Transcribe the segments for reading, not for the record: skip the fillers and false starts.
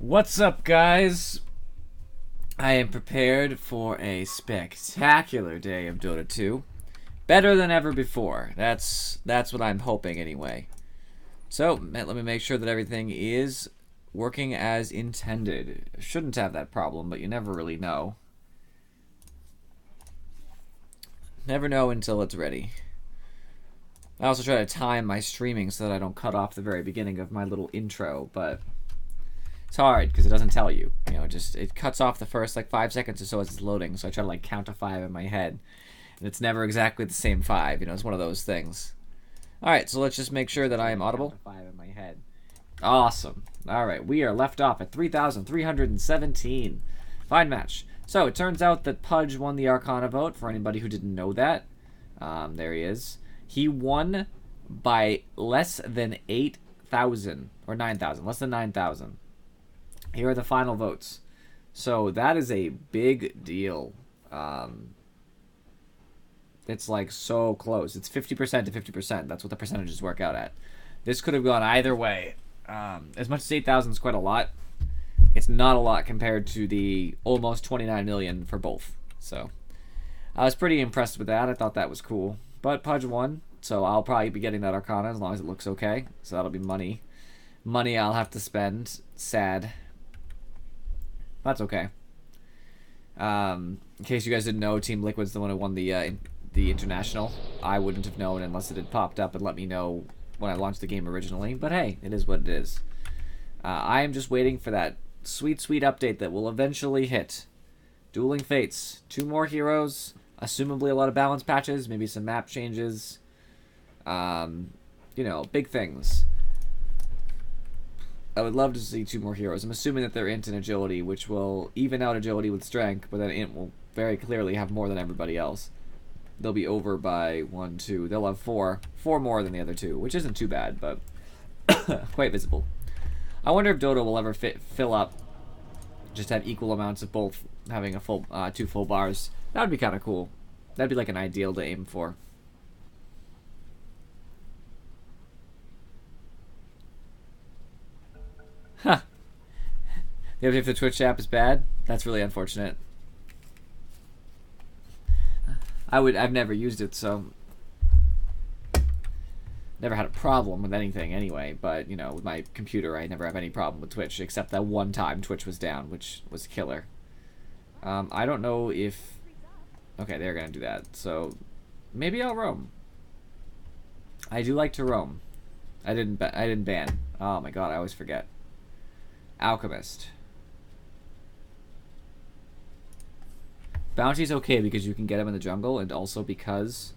What's up, guys? I am prepared for a spectacular day of Dota 2. Better than ever before. That's what I'm hoping anyway. So, let me make sure that everything is working as intended. Shouldn't have that problem, but you never really know. Never know until it's ready. I also try to time my streaming so that I don't cut off the very beginning of my little intro, but it's hard because it doesn't tell you. You know, it cuts off the first like 5 seconds or so as it's loading. So I try to like count to 5 in my head, and it's never exactly the same 5. You know, it's one of those things. All right, so let's just make sure that I am audible. 5 in my head. Awesome. All right, we are left off at 3,317. Fine match. So it turns out that Pudge won the Arcana vote. For anybody who didn't know that, there he is. He won by less than 8,000 or 9,000, less than 9,000. Here are the final votes. So that is a big deal. It's like so close. It's 50% to 50%. That's what the percentages work out at. This could have gone either way. As much as 8,000 is quite a lot, it's not a lot compared to the almost 29 million for both. So I was pretty impressed with that. I thought that was cool. But Pudge won, so I'll probably be getting that Arcana as long as it looks okay. So that'll be money. Money I'll have to spend. Sad. That's okay. In case you guys didn't know, Team Liquid's the one who won the International. I wouldn't have known unless it had popped up and let me know when I launched the game originally. But hey, it is what it is. I am just waiting for that sweet, sweet update that will eventually hit. Dueling Fates. 2 more heroes. Assumably a lot of balance patches. Maybe some map changes. You know, big things. I would love to see 2 more heroes. I'm assuming that they're Int and Agility, which will even out Agility with Strength, but then Int will very clearly have more than everybody else. They'll be over by 1, 2. They'll have 4. 4 more than the other 2, which isn't too bad, but quite visible. I wonder if Dota will ever fill up, just have equal amounts of both, having a full 2 full bars. That would be kind of cool. That'd be like an ideal to aim for. Huh. If the Twitch app is bad, that's really unfortunate. I've never used it, so never had a problem with anything anyway, but you know, with my computer I never have any problem with Twitch, except that one time Twitch was down, which was killer. I don't know if... Okay, they're gonna do that, so maybe I'll roam. I do like to roam. I didn't ban. Oh my god, I always forget. Alchemist. Bounty's okay because you can get him in the jungle, and also because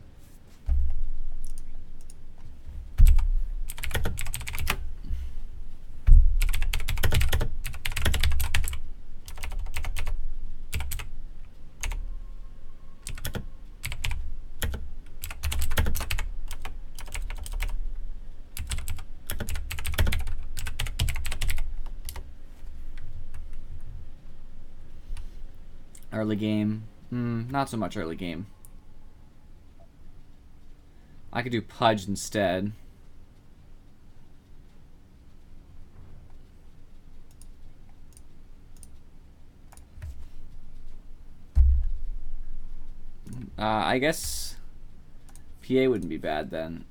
early game. Not so much early game. I could do Pudge instead. I guess PA wouldn't be bad then.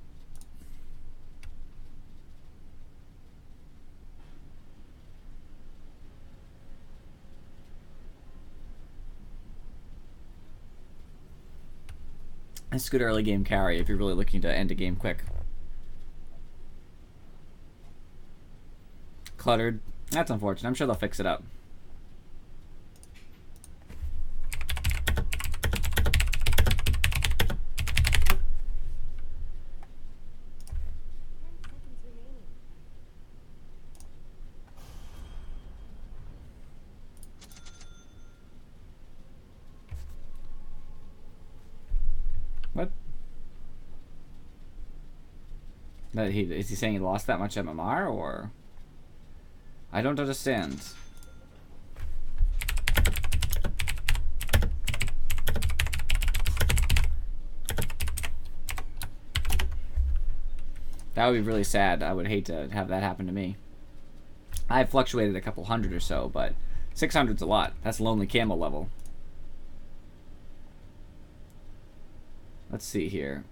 It's a good early game carry if you're really looking to end a game quick. Cluttered. That's unfortunate. I'm sure they'll fix it up. What? Is he saying he lost that much MMR, or? I don't understand. That would be really sad. I would hate to have that happen to me. I've fluctuated a couple hundred or so, but 600's a lot. That's lonely camel level. Let's see here.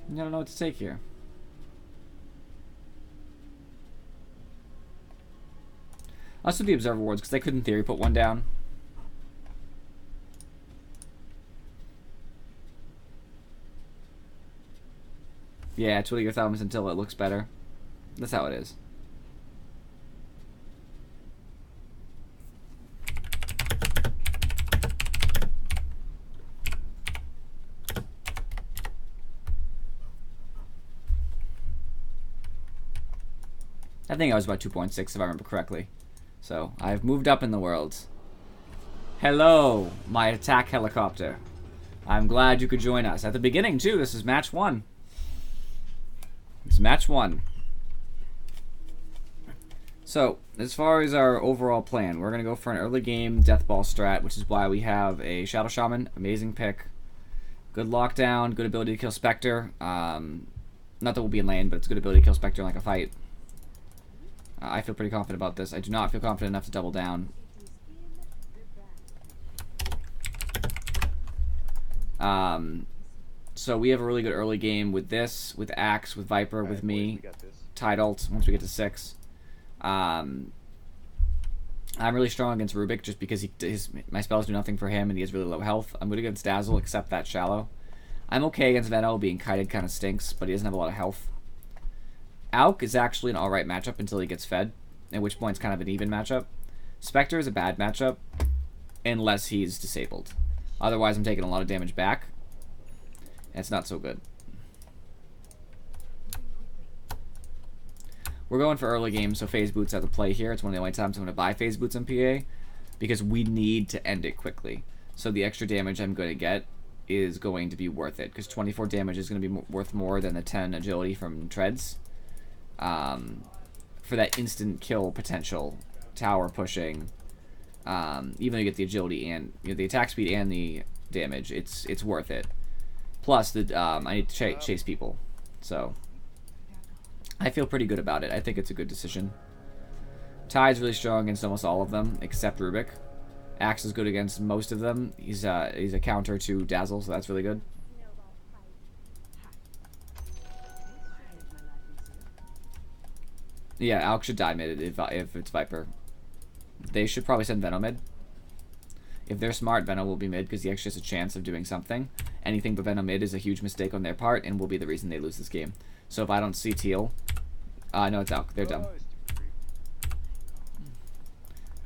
I don't know what to take here. Let's do the Observer Wards, because they could, in theory, put one down. Yeah, twiddle your thumbs until it looks better. That's how it is. I think I was about 2.6 if I remember correctly. So, I've moved up in the world. Hello, my attack helicopter. I'm glad you could join us. At the beginning, too, this is match 1. It's match 1. So, as far as our overall plan, we're going to go for an early game Death Ball strat, which is why we have a Shadow Shaman. Amazing pick. Good lockdown, good ability to kill Spectre. Not that we'll be in lane, but it's good ability to kill Spectre in like a fight. I feel pretty confident about this. I do not feel confident enough to double down. So we have a really good early game with this, with Axe, with Viper, with me. Tide ult once we get to 6. I'm really strong against Rubik just because my spells do nothing for him and he has really low health. I'm good against Dazzle except that shallow. I'm okay against Venno. Being kited kind of stinks, but he doesn't have a lot of health. Auk is actually an alright matchup until he gets fed, at which point it's kind of an even matchup. Spectre is a bad matchup unless he's disabled. Otherwise, I'm taking a lot of damage back. And it's not so good. We're going for early game, so Phase Boots have to play here. It's one of the only times I'm going to buy Phase Boots on PA because we need to end it quickly. So the extra damage I'm going to get is going to be worth it because 24 damage is going to be worth more than the 10 agility from Treads. For that instant kill potential, tower pushing, even though you get the agility and the attack speed and the damage, it's worth it. Plus, I need to chase people, so I feel pretty good about it. I think it's a good decision. Tide's really strong against almost all of them except Rubik. Axe is good against most of them. He's a counter to Dazzle, so that's really good. Yeah, Alk should die mid if it's Viper. They should probably send Venno mid. If they're smart, Venno will be mid because he actually has a chance of doing something. Anything but Venno mid is a huge mistake on their part and will be the reason they lose this game. So if I don't see Teal... no, it's Alk. They're dumb.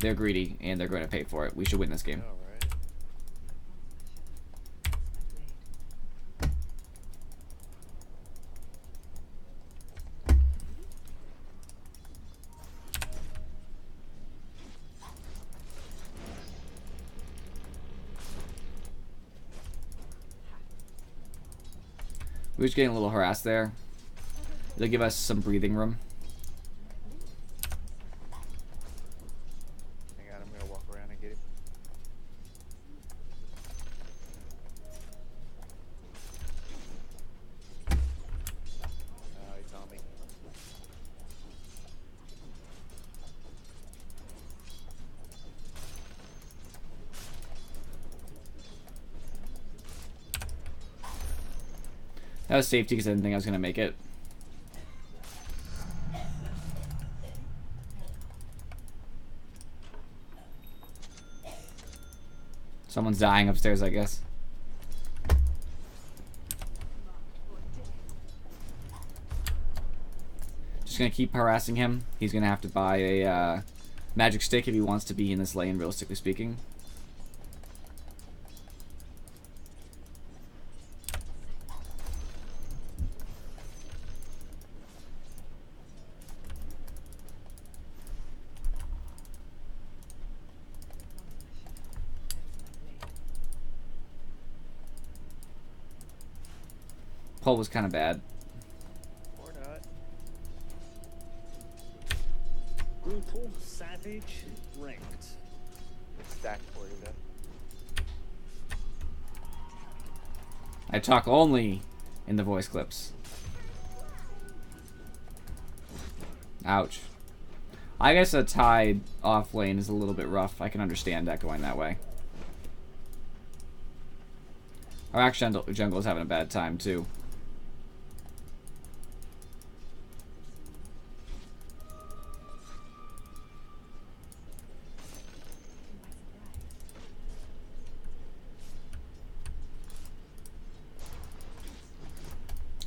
They're greedy and they're going to pay for it. We should win this game. We're just getting a little harassed there. It'll give us some breathing room. Hang on, I'm gonna walk around and get him. He's on me. That was safety because I didn't think I was going to make it. Someone's dying upstairs, I guess. Just going to keep harassing him. He's going to have to buy a magic stick if he wants to be in this lane, realistically speaking. Pull was kind of bad. Brutal, savage, ranked. It's stacked for you, though. I talk only in the voice clips. Ouch. I guess a Tide off lane is a little bit rough. I can understand that going that way. Our actual jungle is having a bad time too.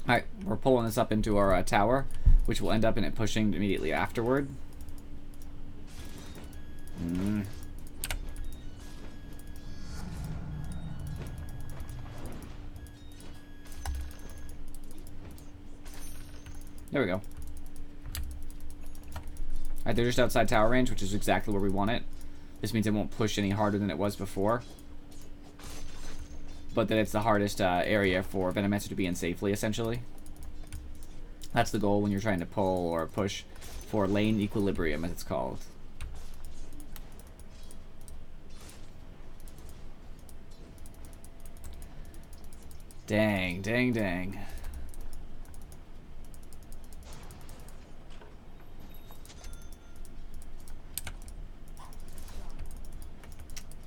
Alright, we're pulling this up into our tower, which will end up in it pushing immediately afterward. There we go. Alright, they're just outside tower range, which is exactly where we want it. This means it won't push any harder than it was before. But that it's the hardest area for Venomancer to be in safely, essentially. That's the goal when you're trying to pull or push for lane equilibrium, as it's called. Dang, dang, dang.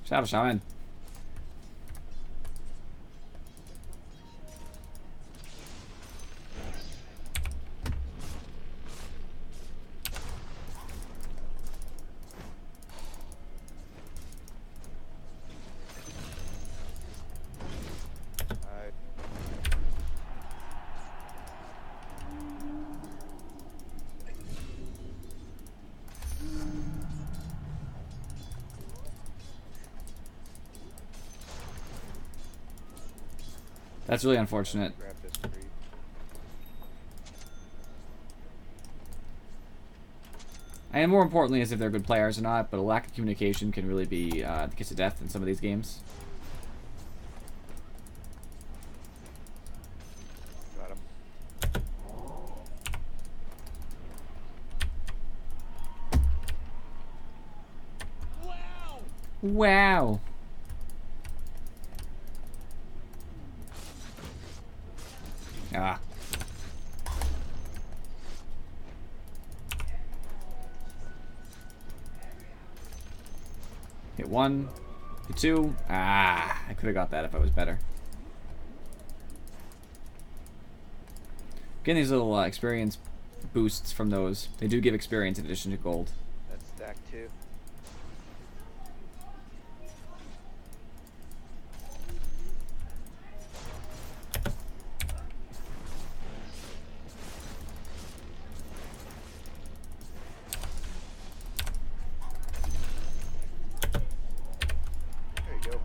Shadow Shaman. That's really unfortunate. Grab this creep. And more importantly is if they're good players or not, but a lack of communication can really be the kiss of death in some of these games. Got him. Wow. Ah. Hit one. Hit two. Ah. I could have got that if I was better. Getting these little experience boosts from those. They do give experience in addition to gold. That's stacked too. There you go.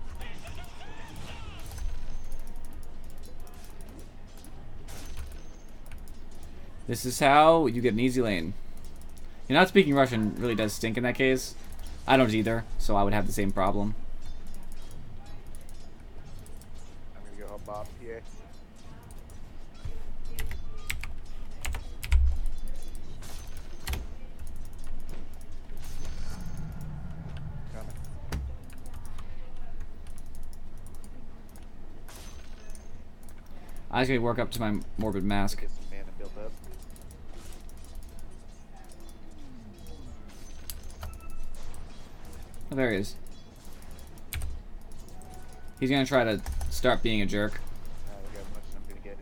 This is how you get an easy lane. You're not speaking Russian really does stink in that case. I don't either, so I would have the same problem. I'm gonna go help Bob, PA. Coming. I was gonna work up to my morbid mask. Get some mana built up. Oh, there he is. He's gonna try to start being a jerk. We got as much as I'm gonna get.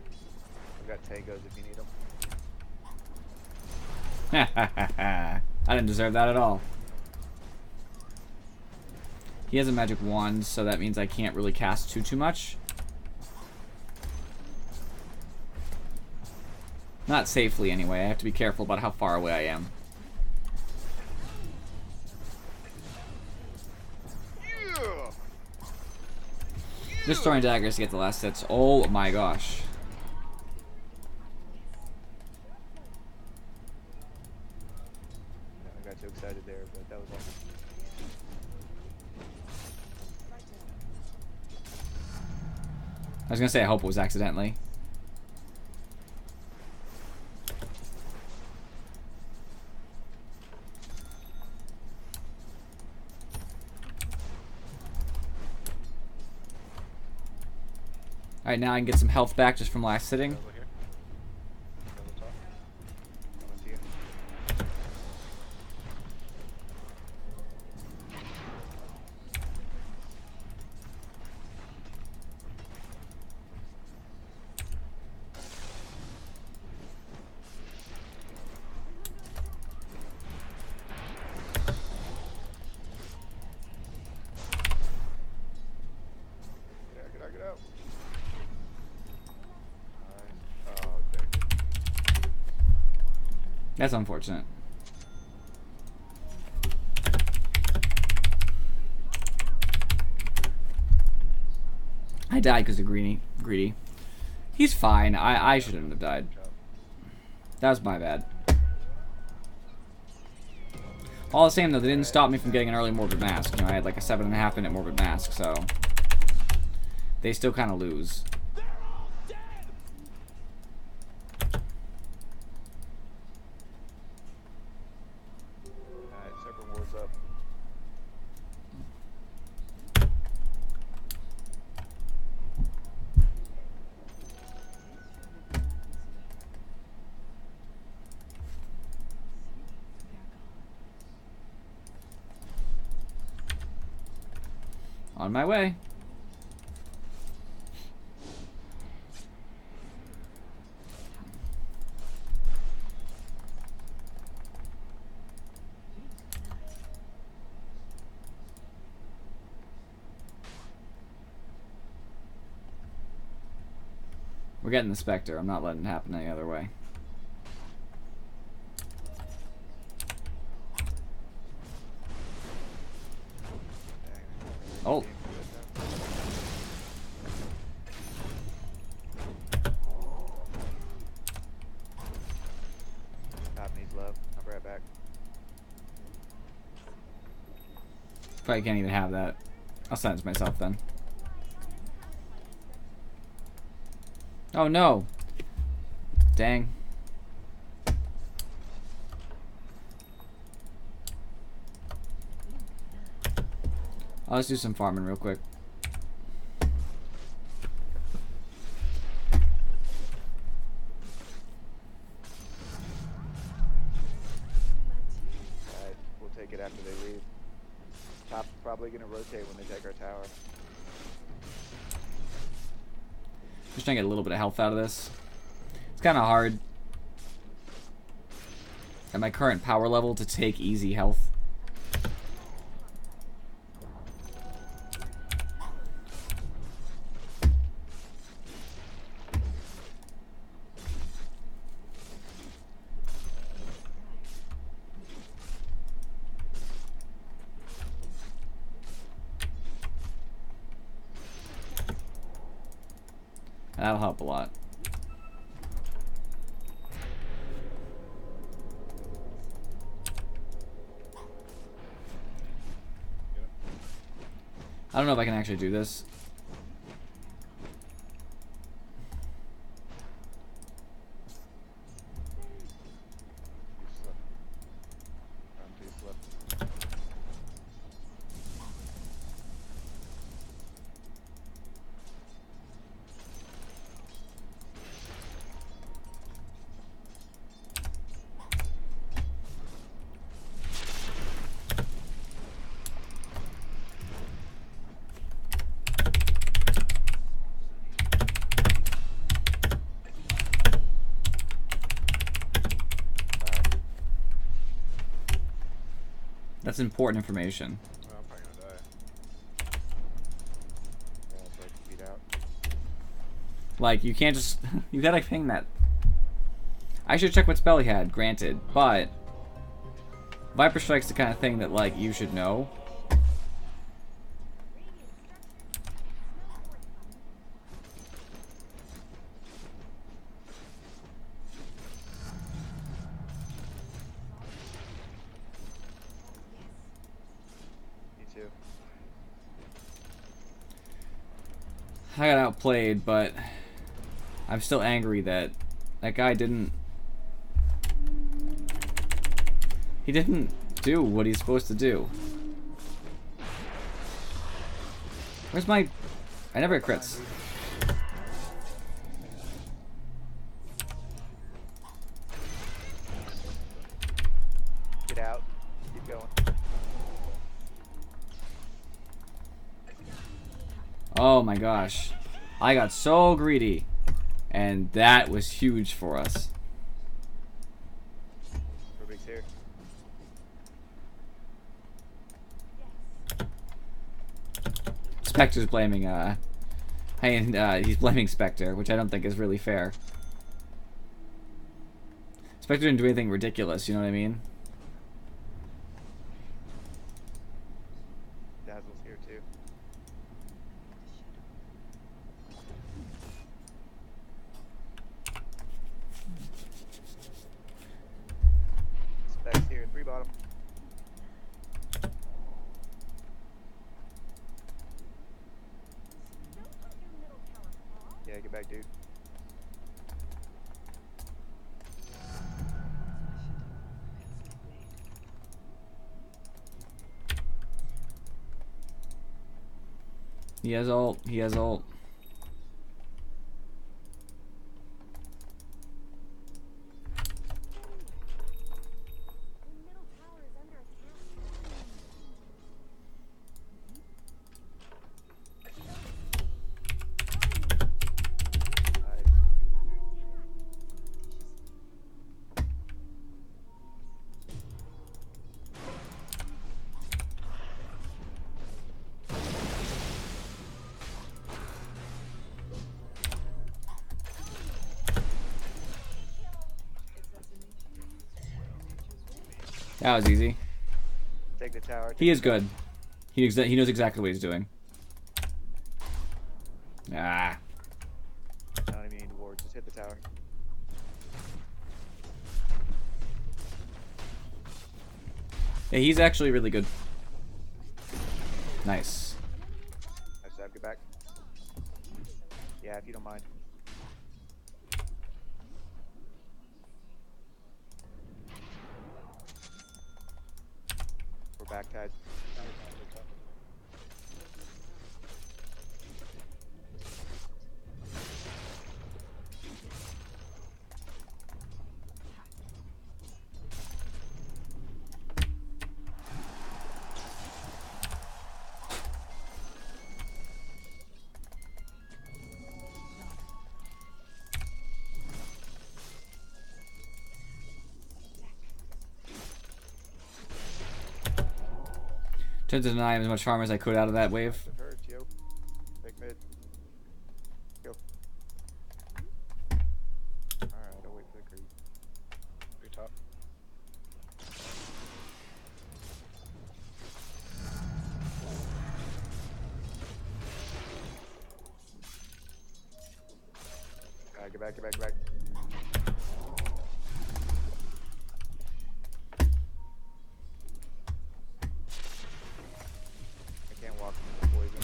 I've got Tagos if you need them. I didn't deserve that at all. He has a magic wand, so that means I can't really cast too much. Not safely, anyway. I have to be careful about how far away I am. Just throwing daggers to get the last hits. Oh my gosh. I got too excited there, but that was awesome. I was gonna say I hope it was accidentally. Alright, now I can get some health back just from last sitting. Over here. Double top. Coming to you. Get out. Nice. Oh, dang it. That's unfortunate. I died because of greedy. He's fine. I shouldn't have died. That was my bad. All the same though, they didn't stop me from getting an early morbid mask. You know, I had like a 7.5 minute morbid mask, so they still kind of lose. Alright, Serpent Ward's up. On my way. We're getting the Spectre. I'm not letting it happen any other way. Oh. Top needs love. I'll be right back. Probably can't even have that. I'll silence myself then. Oh no! Dang. Let's do some farming real quick. Alright, we'll take it after they leave. Top's probably gonna rotate when they take our tower. Just trying to get a little bit of health out of this. It's kind of hard at my current power level to take easy health. That'll help a lot. I don't know if I can actually do this. That's important information. Well, I'm probably gonna die. Yeah, so I can beat out. Like, you can't just... you gotta ping that. I should check what spell he had, granted, but... Viper Strike's the kind of thing that, like, you should know. Me too. I got outplayed, but... I'm still angry that that guy didn't... He didn't do what he's supposed to do. Where's my... I never get crits. Oh my gosh. I got so greedy. And that was huge for us. Rubik's here. Spectre's blaming, he's blaming Spectre, which I don't think is really fair. Spectre didn't do anything ridiculous, you know what I mean? Dazzle's here too. Specs here, 3 bottom. Yeah, get back, dude. He has ult. He has ult. That was easy. Take the tower. He is good. He knows exactly what he's doing. Ah. I don't even need wards, just hit the tower. Yeah, he's actually really good. Nice. Nice job, get back. Yeah, if you don't mind. We're back, guys. Tried to deny him as much harm as I could out of that wave. It hurts, yo. Big mid. Go. Alright, I'll wait for the creep. Pretty top. Get back, get back, get back. I can't walk into the poison.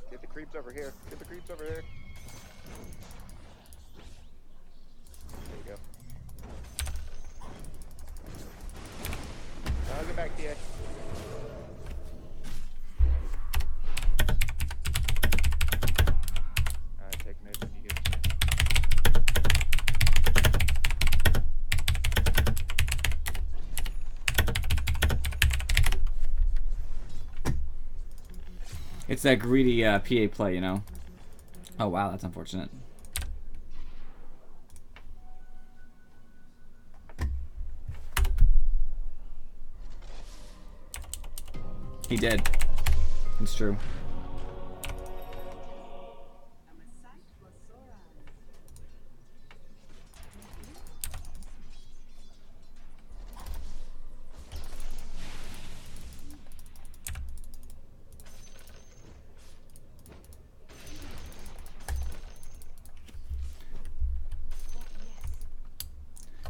Get the creeps over here. Get the creeps over here. There you go. Now get back, TA. Alright, take mid when you get a chance. It's that greedy PA play, you know? Oh, wow, that's unfortunate. He did. It's true.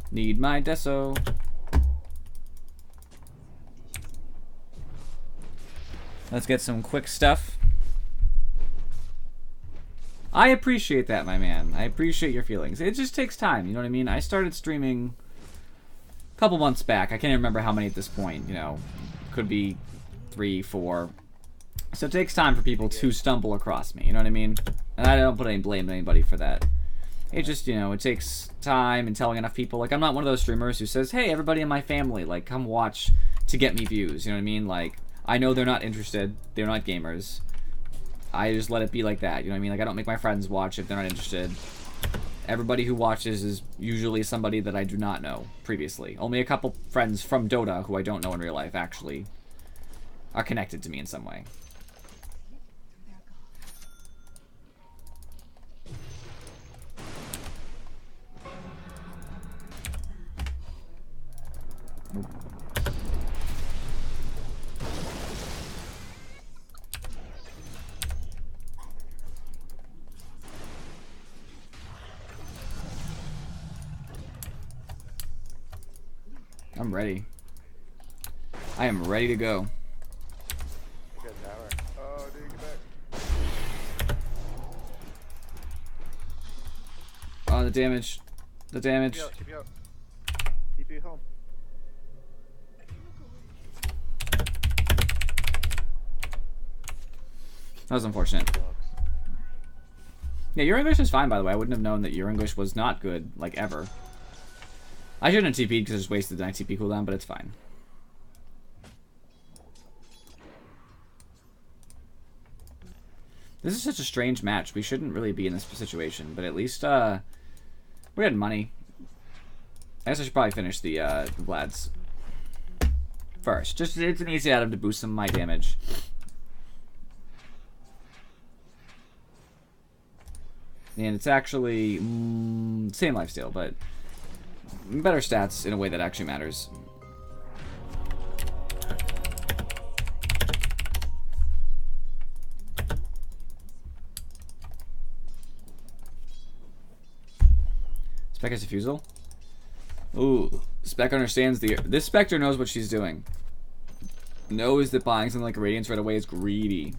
Need my deso. Let's get some quick stuff. I appreciate that, my man. I appreciate your feelings. It just takes time, you know what I mean? I started streaming a couple months back. I can't even remember how many at this point, you know. Could be 3, 4. So it takes time for people to stumble across me, you know what I mean? And I don't put any blame on anybody for that. It just, you know, it takes time and telling enough people. Like, I'm not one of those streamers who says, hey, everybody in my family, like, come watch to get me views, you know what I mean? Like, I know they're not interested. They're not gamers. I just let it be like that, you know what I mean? Like, I don't make my friends watch if they're not interested. Everybody who watches is usually somebody that I do not know previously. Only a couple friends from Dota, who I don't know in real life, actually are connected to me in some way. I'm ready. I am ready to go. I got tower. Oh, dude, get back. Oh, the damage. The damage. Keep you out. Keep you home. That was unfortunate. Yeah, your English is fine, by the way. I wouldn't have known that your English was not good, like, ever. I shouldn't have TP'd because I just wasted the TP cooldown, but it's fine. This is such a strange match. We shouldn't really be in this situation, but at least, we had money. I guess I should probably finish the Vlads first. Just, it's an easy item to boost some of my damage. And it's actually same lifesteal, but better stats in a way that actually matters. Spec has Diffusal. Ooh, Spec understands this Spectre knows what she's doing. Knows that buying something like Radiance right away is greedy.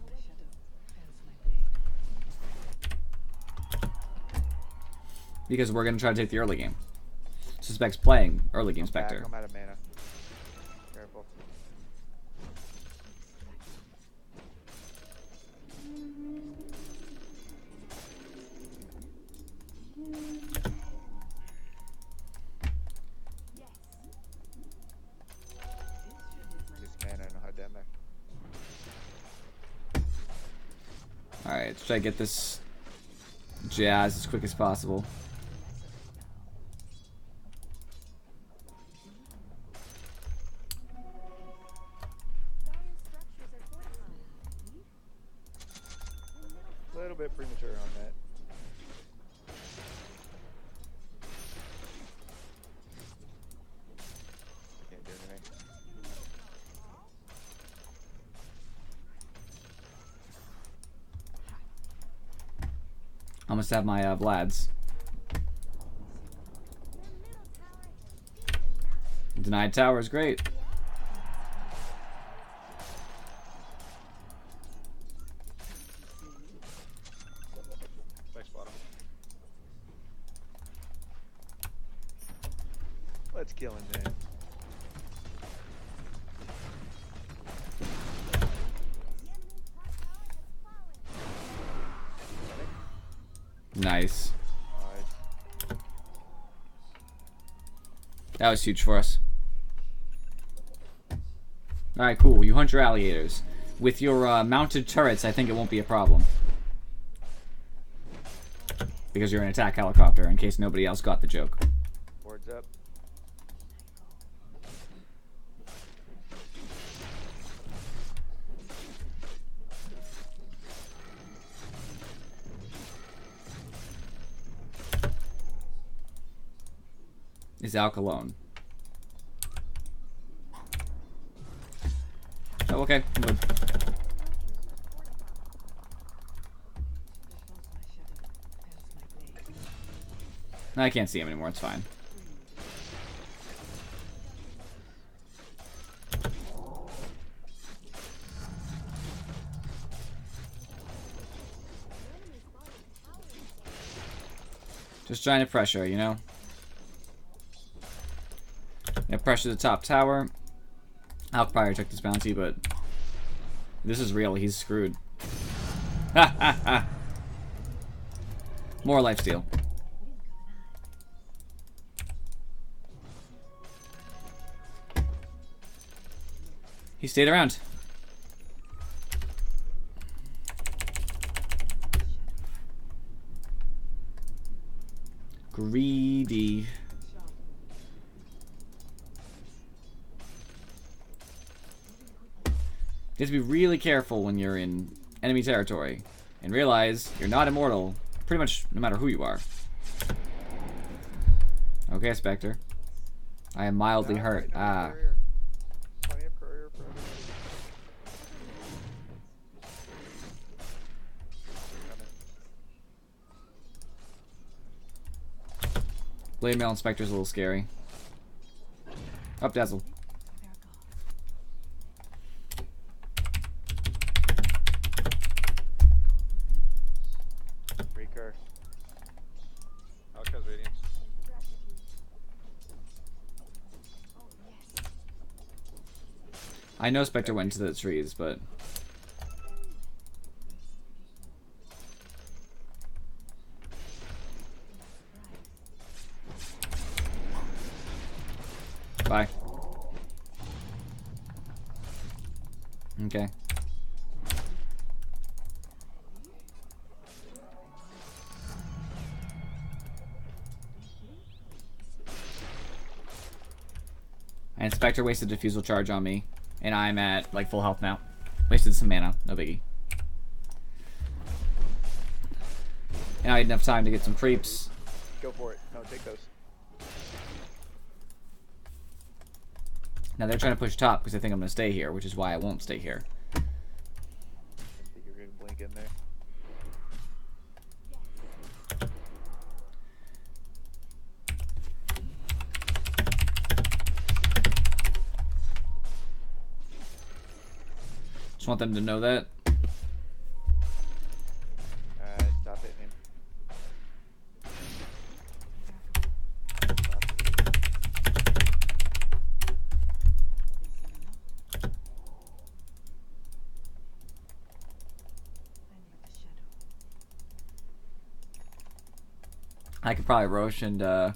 Because we're gonna try to take the early game. So Spec's playing early game Spectre. I'm out of mana. Careful. Just mana and a hot down there. Alright, let's try to get this Jazz as quick as possible. A little bit premature on that. Can't do anything. I must have my Vlads. Denied tower is great. Back bottom. Let's kill him, man. Nice. Nice. That was huge for us. Alright, cool. You hunt your alligators. With your mounted turrets, I think it won't be a problem. Because you're an attack helicopter, in case nobody else got the joke. Boards up. Is Alk alone? Oh, okay. I'm good. No, I can't see him anymore. It's fine. Just trying to pressure, you know? Yeah, pressure the top tower. Alk probably took this bounty, but this is real. He's screwed. Ha ha ha. More lifesteal. He stayed around. Greedy. You have to be really careful when you're in enemy territory and realize you're not immortal pretty much no matter who you are. Okay, Spectre. I am mildly hurt. Ah. Plenty of courier for everybody. Blade Mail Inspector's a little scary. Up, Dazzle. Recur. Alka's radiance. I know Spectre went into the trees, but... Bye. Okay. And Spectre wasted a diffusal charge on me. And I'm at, like, full health now. Wasted some mana. No biggie. And I had enough time to get some creeps. Go for it. No, take those. Now they're trying to push top because they think I'm going to stay here, which is why I won't stay here. I think you're gonna blink in there. Just want them to know that. Stop hitting him. I could probably Roche and it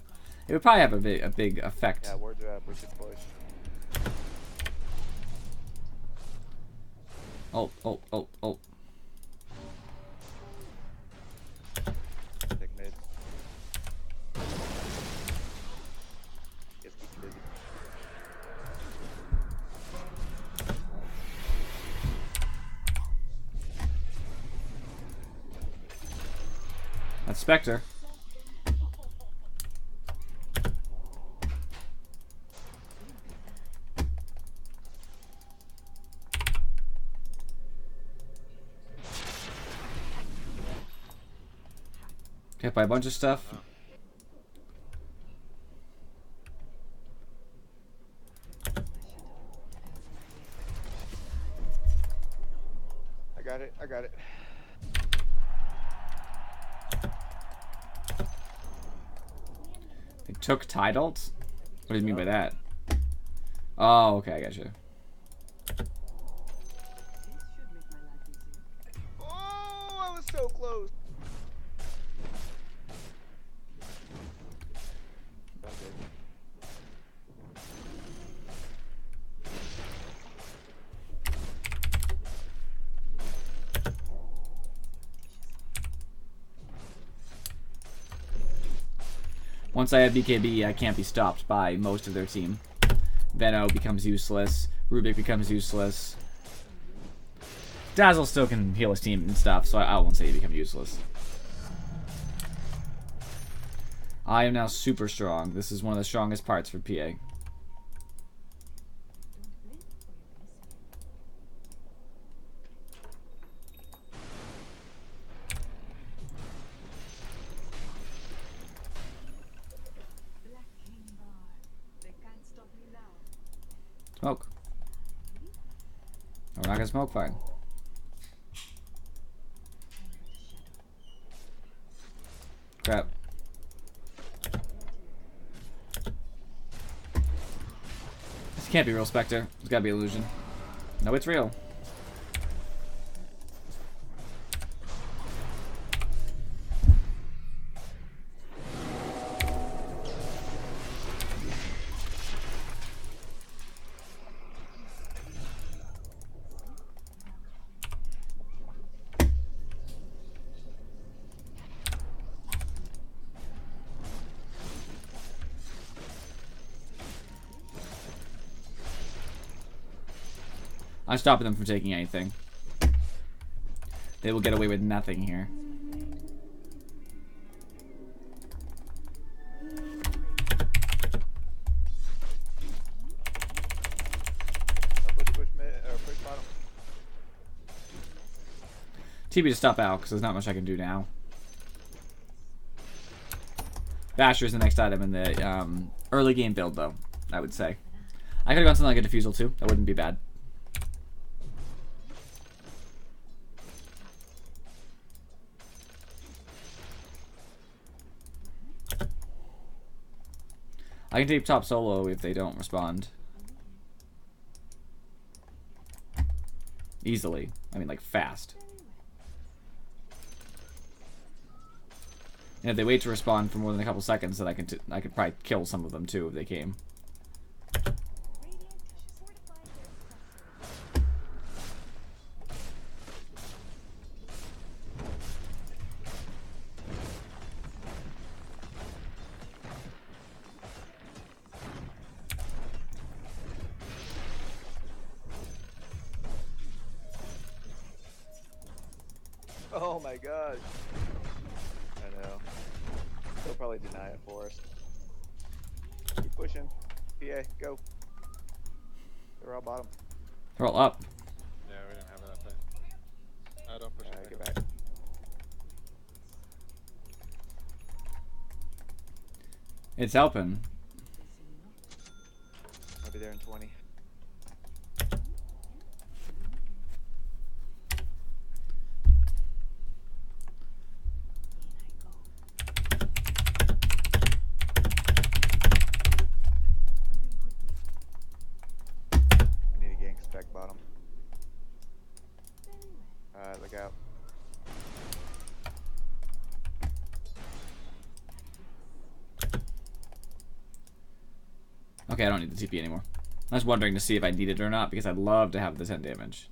would probably have a big effect. Yeah, words are up. We should push. Oh. Take mid. Yes, keep busy. That's Spectre. Hit by a bunch of stuff. I got it. I got it. They took Tidalt? What do you mean by that? Oh, okay, I gotcha. Oh, I was so close. Once I have BKB, I can't be stopped by most of their team. Venno becomes useless. Rubik becomes useless. Dazzle still can heal his team and stuff, so I won't say he becomes useless. I am now super strong. This is one of the strongest parts for PA. Smoke. We're not gonna smoke fine. Crap. can't be real, Spectre. It's gotta be illusion. No, it's real. I'm stopping them from taking anything. They will get away with nothing here. Push mid, or push bottom. TB to stop out, because there's not much I can do now. Basher is the next item in the early game build, though, I would say. I could have gone something like a Diffusal, too. That wouldn't be bad. I can take top solo if they don't respond. Easily. I mean, like, fast. And if they wait to respond for more than a couple seconds, then I could probably kill some of them, too, if they came. Oh my gosh. I know. They'll probably deny it for us. Keep pushing. PA, go. They're all bottom. They're all up. Yeah, we didn't have it up there. Don't push it. Get back. It's helping. I'll be there in 20. I need a gank spec bottom. Alright, look out. Okay, I don't need the TP anymore. I was wondering to see if I need it or not, because I'd love to have the 10 damage.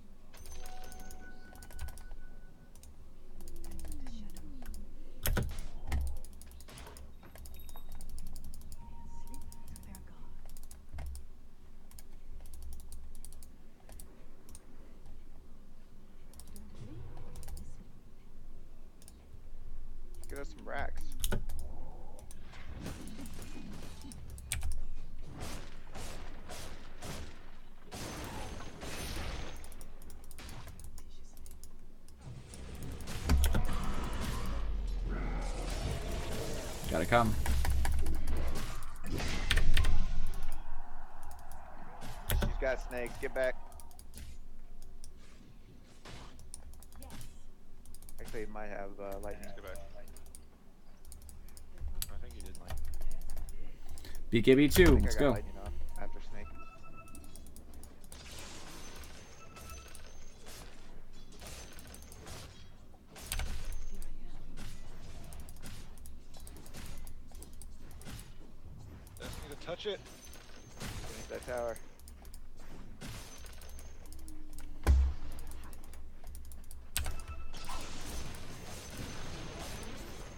Get us some racks. Gotta come. She's got snakes. Get back. Actually, it might have lightning. Let's go back. I think you did like. BKB2, I think let's I got go. lightning off after snake. Just need to touch it. Finish that tower.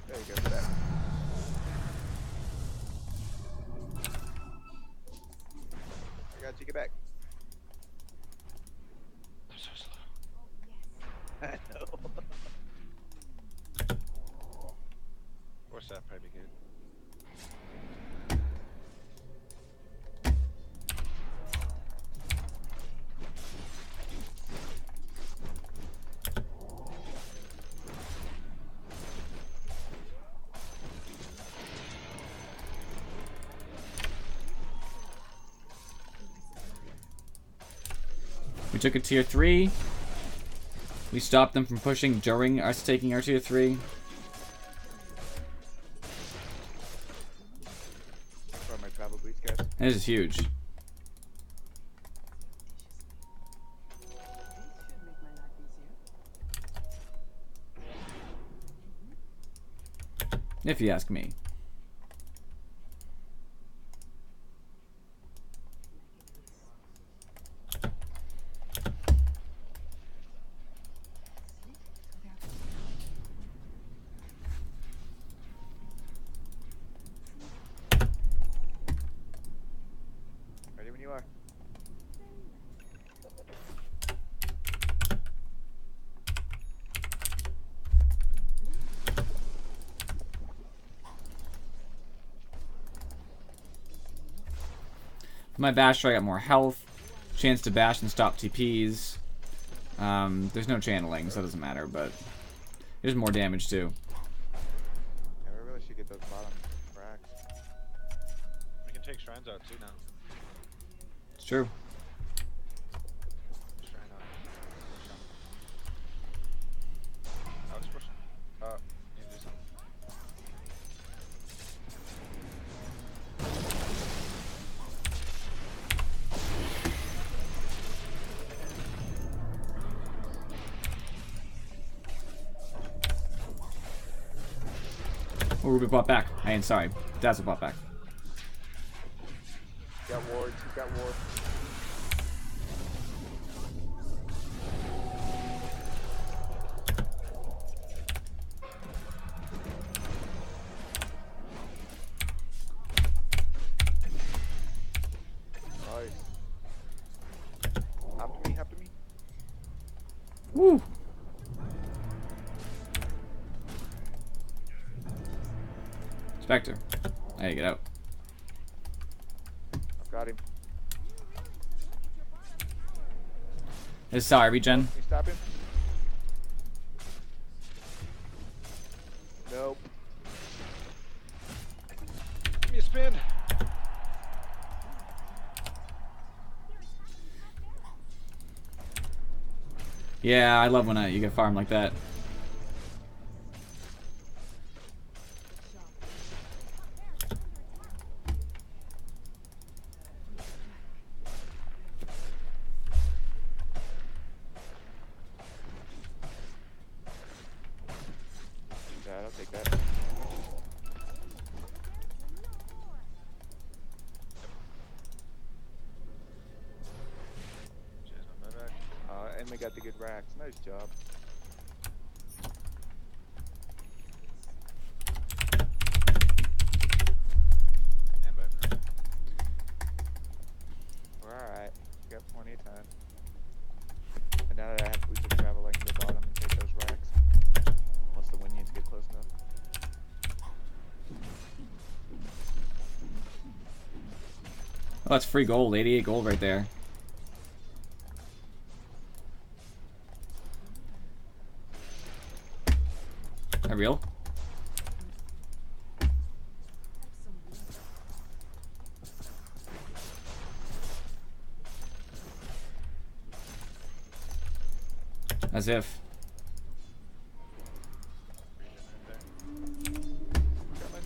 There you go, back. I got you, get back. I'm so slow. I know. What's that? Probably good. We took a tier 3. We stopped them from pushing during us taking our tier 3. For my travel boots, guys. And this is huge. If you ask me. Ready when you are. My basher, I got more health, chance to bash and stop TPs. There's no channeling, so it doesn't matter, but there's more damage too. Yeah, we really should get those bottom racks. We can take shrines out too now. It's true. Shrine out. I'll just push. You do something. Oh, Ruby bought back. I ain't sorry. Dazzle bought back. Got wards. He's got wards. Nice. Hop to me. Hop to me. Woo! Spectre. How you get out? I've got him. Sorry, regen. Can you stop him? Nope. Give me a spin. Yeah, I love when you get farmed like that. Yeah, I'll take that. Cheers, my buyback. And we got the good racks. Nice job. And buyback. We're alright. We got plenty of time. And now that I have boots of travel, I can go bottom and take those racks. Once the Winions get close enough. Oh, that's free gold. 88 gold right there. That real? As if. Regen right there. Coming.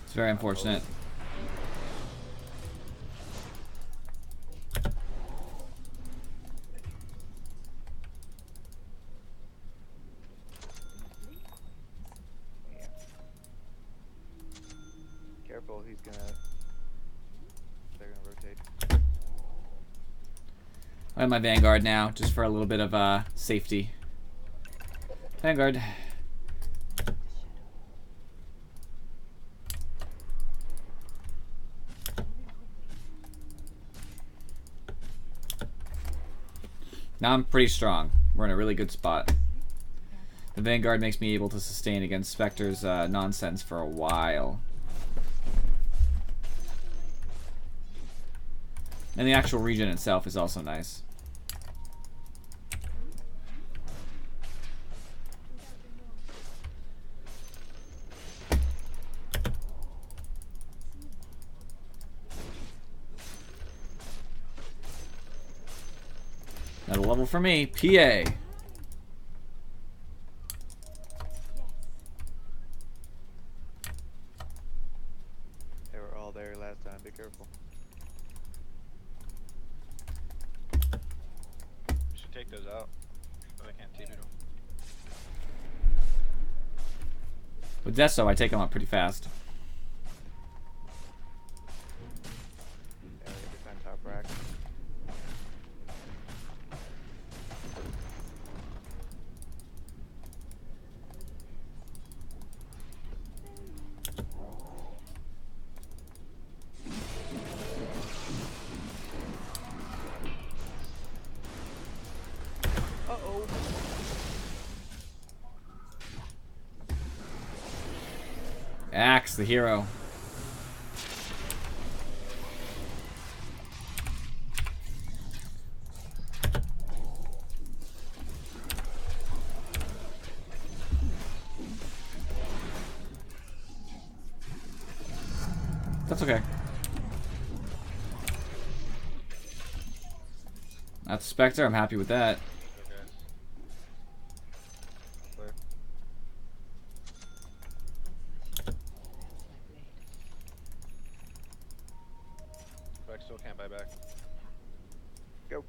It's very unfortunate. Damn. Careful, he's gonna. They're gonna rotate. I have my Vanguard now, just for a little bit of safety. Vanguard. Now I'm pretty strong. We're in a really good spot. The Vanguard makes me able to sustain against Spectre's nonsense for a while. And the actual regen itself is also nice. Another level for me. PA. They were all there last time. Be careful. should take those out, but I can't TP them. With Deso, I take him up pretty fast. Yeah, we defend top rack. Uh-oh. Axe, the hero. That's okay. That's Spectre. I'm happy with that. Okay. Clear. But I still can't buy back. Go.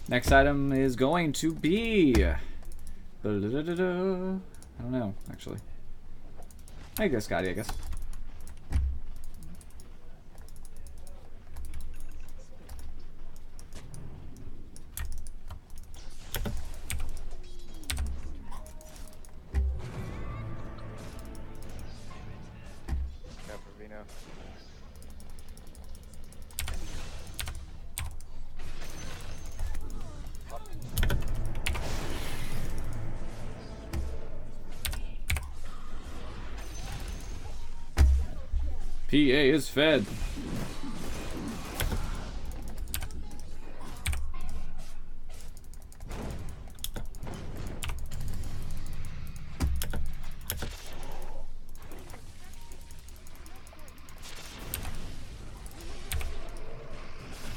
Next item is going to be. I don't know, actually. I guess Scotty, I guess. Got for Vino. PA is fed.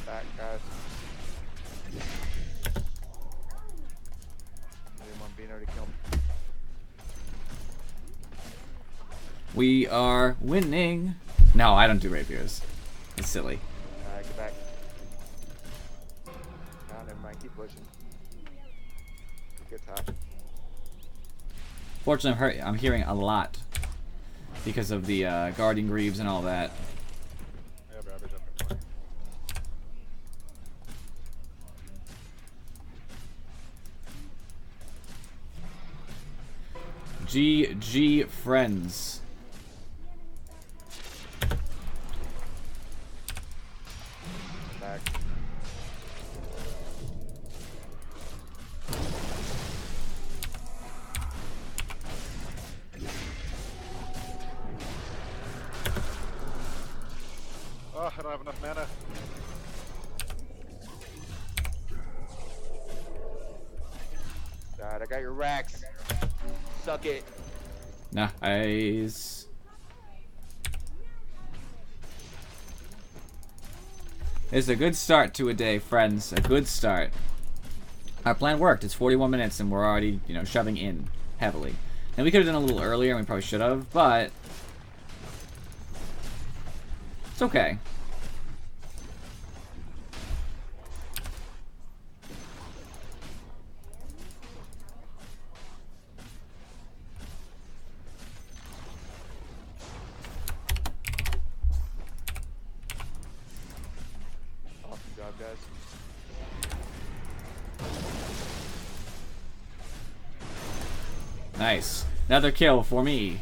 Back, guys. I didn't want Vino to kill me. We are winning. No, I don't do rapiers. It's silly. Alright, get back. No, never mind. Keep pushing. Good top. Fortunately, I'm hearing a lot because of the guardian greaves and all that. I have average up at 20. GG friends. Back. Oh, I don't have enough mana. God, I got your racks. Suck it. Nice. It's a good start to a day, friends. A good start. Our plan worked. It's 41 minutes and we're already, you know, shoving in heavily. And we could have done a little earlier and we probably should have, but it's okay. Awesome job, guys. Nice. Another kill for me.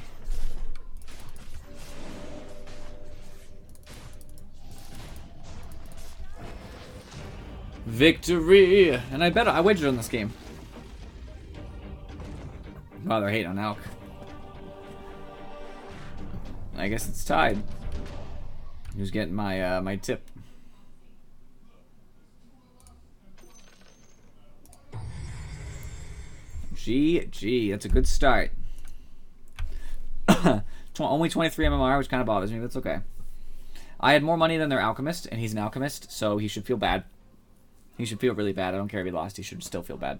Victory! And I wagered on this game. Wow, they're hating on Alk. I guess it's tied. Who's getting my my tip? GG, that's a good start. Only 23 MMR, which kind of bothers me, but it's okay. I had more money than their alchemist, and he's an alchemist, so he should feel bad. He should feel really bad. I don't care if he lost, he should still feel bad.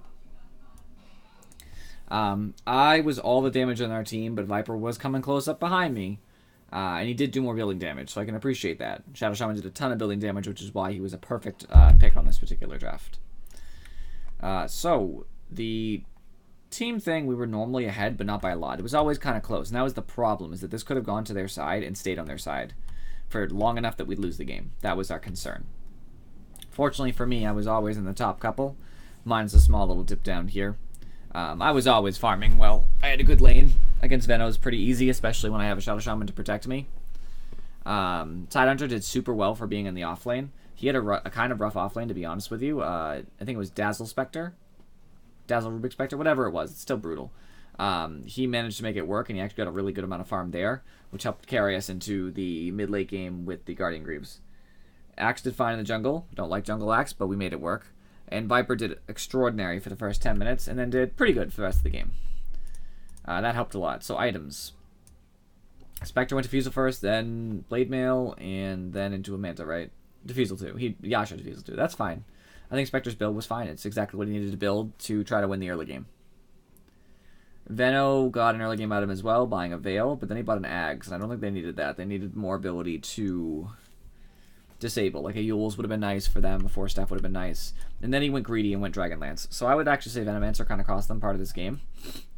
I was all the damage on our team, but Viper was coming close up behind me. And he did do more building damage, so I can appreciate that. Shadow Shaman did a ton of building damage, which is why he was a perfect pick on this particular draft. So, the team thing, we were normally ahead, but not by a lot. It was always kind of close, and that was the problem, is that this could have gone to their side and stayed on their side for long enough that we'd lose the game. That was our concern. Fortunately for me, I was always in the top couple, minus a small little dip down here. I was always farming well. I had a good lane. Against Veno is pretty easy, especially when I have a Shadow Shaman to protect me. Tidehunter did super well for being in the off lane. He had a kind of rough off lane, to be honest with you. I think it was Dazzle Spectre. Dazzle Rubik Spectre, whatever it was. It's still brutal. He managed to make it work, and he actually got a really good amount of farm there, which helped carry us into the mid-late game with the Guardian Greaves. Axe did fine in the jungle. Don't like jungle Axe, but we made it work. And Viper did extraordinary for the first 10 minutes, and then did pretty good for the rest of the game. That helped a lot. So items. Spectre went to Diffusal first, then Blade Mail, and then into a Manta, right? Diffusal too. Yasha Diffusal too. That's fine. I think Spectre's build was fine. It's exactly what he needed to build to try to win the early game. Veno got an early game item as well, buying a Veil, but then he bought an Ags, and I don't think they needed that. They needed more ability to disable. Like a Yule's would have been nice for them, a Force Staff would have been nice. And then he went greedy and went Dragonlance. So I would actually say Venomancer kind of cost them part of this game,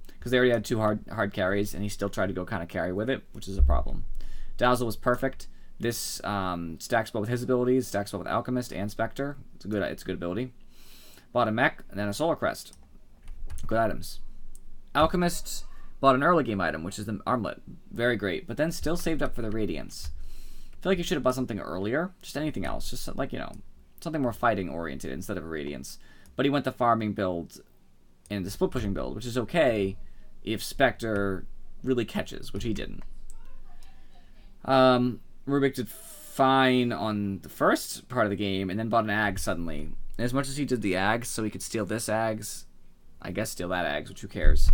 because they already had two hard carries, and he still tried to go kind of carry with it, which is a problem. Dazzle was perfect. This stacks well with his abilities, stacks well with Alchemist and Spectre. It's a good ability. Bought a Mech, and then a Solar Crest. Good items. Alchemist bought an early game item, which is the Armlet. Very great, but then still saved up for the Radiance. I feel like you should have bought something earlier. Just anything else. Just like, something more fighting oriented instead of a Radiance. But he went the farming build and the split pushing build, which is okay if Spectre really catches, which he didn't. Rubik did fine on the first part of the game, and then bought an Ag suddenly. And as much as he did the Ags, so he could steal this Ags, I guess steal that Ags, which who cares?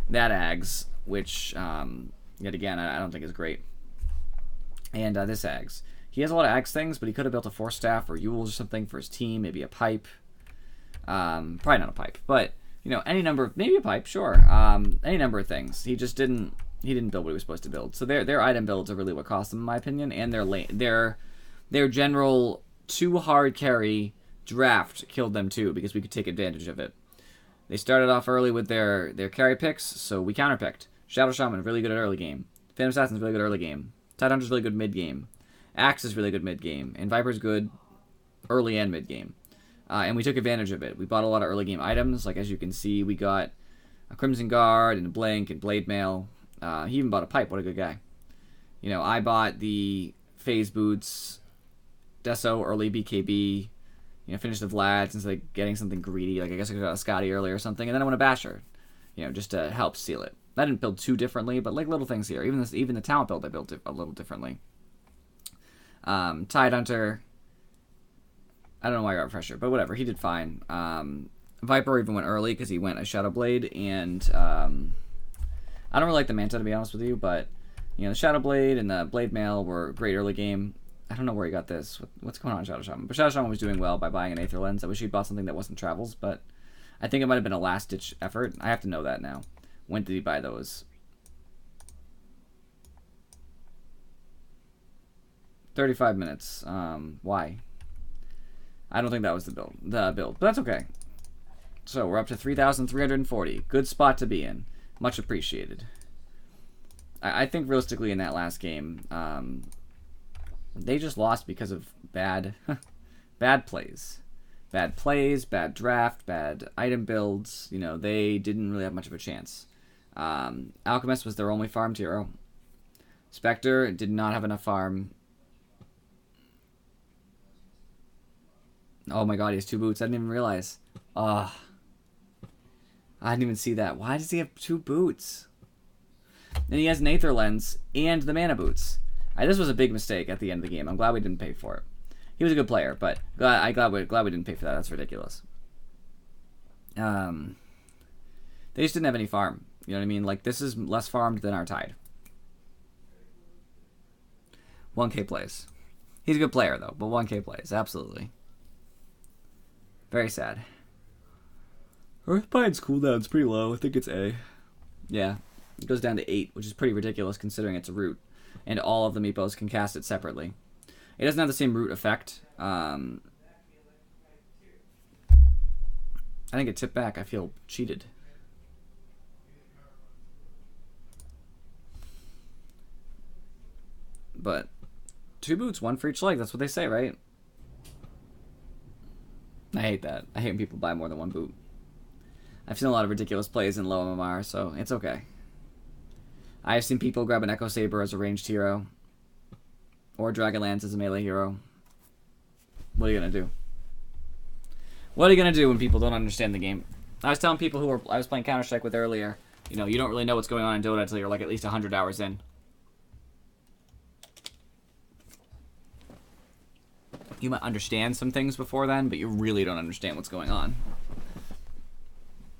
That Ags, which, yet again, I don't think is great. And this Ags. He has a lot of Ags things, but he could have built a Force Staff or Yule's or something for his team, maybe a Pipe. Probably not a Pipe, but, any number of, maybe a Pipe, sure. Any number of things. He just didn't build what he was supposed to build. So their item builds are really what cost them, in my opinion, and their general too hard carry draft killed them too, because we could take advantage of it. They started off early with their carry picks, so we counterpicked. Shadow Shaman, really good at early game. Phantom Assassin's really good early game. Tidehunter's really good mid game. Axe is really good mid game, and Viper's good early and mid game. And we took advantage of it. We bought a lot of early game items, like as you can see, we got a Crimson Guard and a Blink and Blade Mail. He even bought a Pipe. What a good guy. I bought the Phase Boots, Deso, early BKB, finished the Vlads instead of getting something greedy. Like, I guess I got a Scotty earlier or something. And then I went a Basher, just to help seal it. I didn't build too differently, but like little things here. Even the talent build I built a little differently. Tidehunter, I don't know why I got Refresher, but whatever. He did fine. Viper even went early because he went a Shadow Blade, and I don't really like the Manta, to be honest with you, but the Shadow Blade and the Blade Mail were great early game. I don't know where he got this. What's going on, Shadow Shaman? But Shadow Shaman was doing well by buying an Aether Lens. I wish he'd bought something that wasn't Travels, but I think it might have been a last-ditch effort. I have to know that now. When did he buy those? 35 minutes. Why? I don't think that was the build. But that's okay. So we're up to 3,340. Good spot to be in. Much appreciated. I think realistically in that last game, they just lost because of bad plays. Bad plays, bad draft, bad item builds. They didn't really have much of a chance. Alchemist was their only farmed hero. Spectre did not have enough farm. Oh my god, he has 2 boots. I didn't even realize. I didn't even see that. Why does he have 2 boots? And he has an Aether Lens and the mana boots. This was a big mistake at the end of the game. I'm glad we didn't pay for it. He was a good player, but glad we didn't pay for that. That's ridiculous. They just didn't have any farm. You know what I mean? Like, this is less farmed than our Tide. 1k plays. He's a good player, though, but 1k plays. Absolutely. Very sad. Earthbine's cooldown's pretty low. I think it's A. Yeah. It goes down to 8, which is pretty ridiculous considering it's a root. and all of the meepos can cast it separately. It doesn't have the same root effect. I didn't get tipped back. I feel cheated. But 2 boots, 1 for each leg. That's what they say, right? I hate that. I hate when people buy more than 1 boot. I've seen a lot of ridiculous plays in low MMR, so it's okay. I have seen people grab an Echo Saber as a ranged hero. Or Dragonlance as a melee hero. What are you going to do? What are you going to do when people don't understand the game? I was telling people who I was playing Counter-Strike with earlier, you know, you don't really know what's going on in Dota until you're like at least 100 hours in. You might understand some things before then, but you really don't understand what's going on.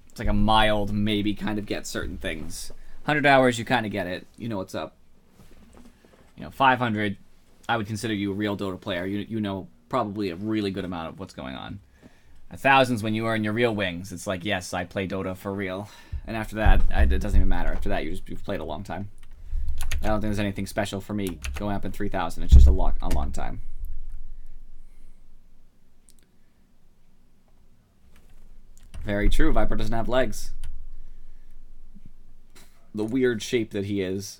It's like a mild, maybe kind of get certain things. 100 hours, you kind of get it. You know what's up. You know, 500, I would consider you a real Dota player. You know probably a really good amount of what's going on. 1,000's when you earn your real wings. It's like, yes, I play Dota for real. And after that, it doesn't even matter. After that, you've played a long time. I don't think there's anything special for me going up in 3,000. It's just a long time. Very true. Viper doesn't have legs. The weird shape that he is.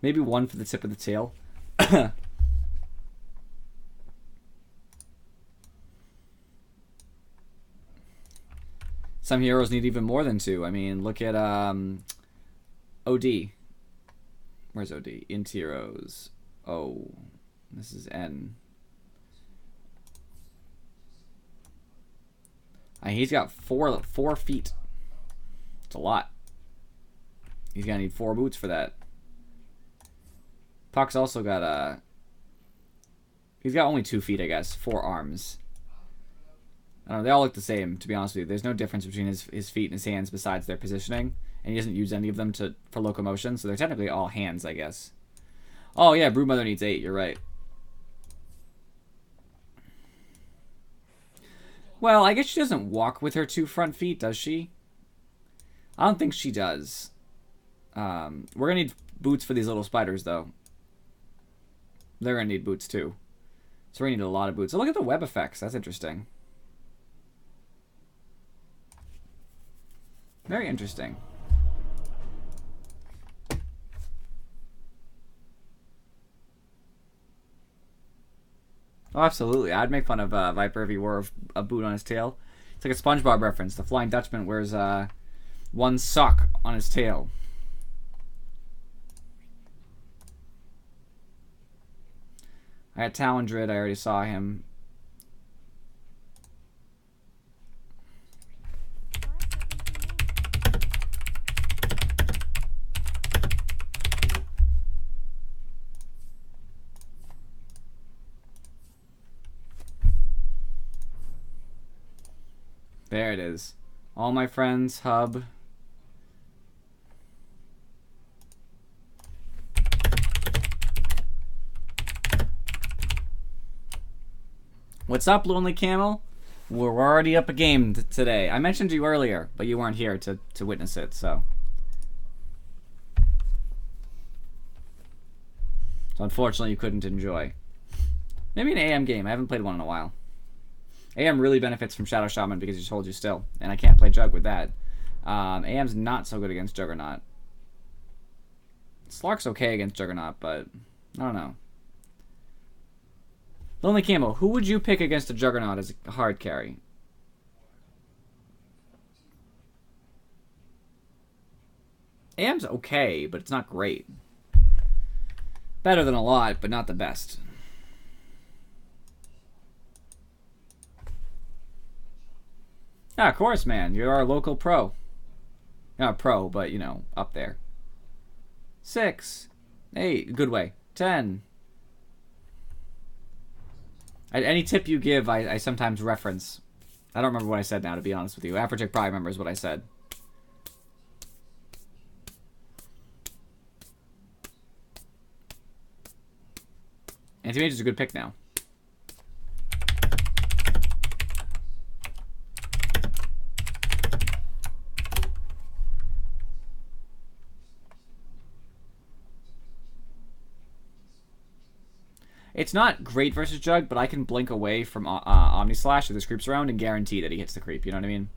Maybe 1 for the tip of the tail. Some heroes need even more than 2. I mean, look at OD. Where's OD? Int heroes. Oh. This is N. He's got 4 feet. It's a lot. He's gonna need 4 boots for that. Puck's also got he's got only 2 feet, I guess. 4 arms. I don't know. They all look the same, to be honest with you. There's no difference between his feet and his hands besides their positioning, and he doesn't use any of them for locomotion. So they're technically all hands, I guess. Oh yeah, Broodmother needs 8. You're right. Well, I guess she doesn't walk with her 2 front feet, does she? I don't think she does. We're going to need boots for these little spiders, though. They're going to need boots, too. So we're going to need a lot of boots. Oh, look at the web effects. That's interesting. Very interesting. Oh, absolutely. I'd make fun of Viper if he wore a boot on his tail. It's like a SpongeBob reference. The Flying Dutchman wears 1 sock on his tail. I got Talondrid. I already saw him. There it is. All my friends, hub. What's up, Lonely Camel? We're already up a game today. I mentioned you earlier, but you weren't here to witness it, so. So unfortunately you couldn't enjoy. Maybe an AM game. I haven't played one in a while. AM really benefits from Shadow Shaman because he holds you still, and I can't play Jug with that. AM's not so good against Juggernaut. Slark's okay against Juggernaut, but I don't know. Lonely Camo, who would you pick against a Juggernaut as a hard carry? AM's okay, but it's not great. Better than a lot, but not the best. Yeah, of course, man. You're our local pro. Not a pro, but, you know, up there. 6. 8. Good way. 10. Any tip you give, I sometimes reference. I don't remember what I said now, to be honest with you. Afrochick probably remembers what I said. Anti-Mage is a good pick now. It's not great versus Jug, but I can blink away from Omni Slash if there's creeps around and guarantee that he hits the creep, you know what I mean?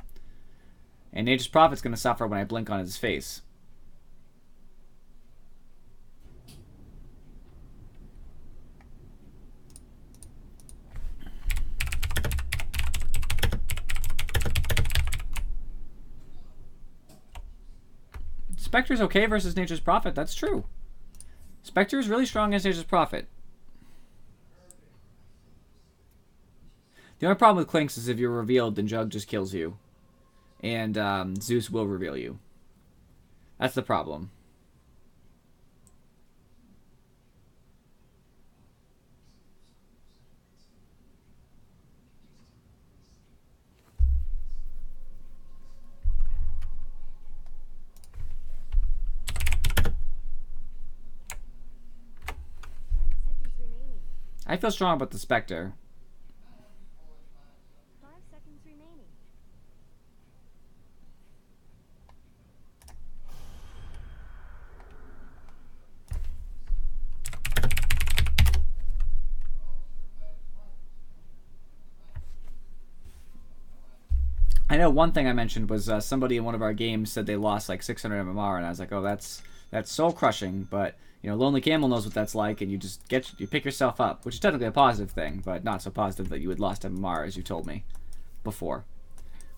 And Nature's Prophet's going to suffer when I blink on his face. Spectre's okay versus Nature's Prophet, that's true. Spectre is really strong against Nature's Prophet. The only problem with Clinks is if you're revealed, then Jug just kills you. And Zeus will reveal you. That's the problem. I feel strong about the Spectre. 5 seconds remaining. I know one thing I mentioned was somebody in one of our games said they lost like 600 MMR, and I was like, oh, that's soul crushing. But you know, Lonely Camel knows what that's like, and you pick yourself up, which is technically a positive thing, but not so positive that you had lost MMR as you told me before.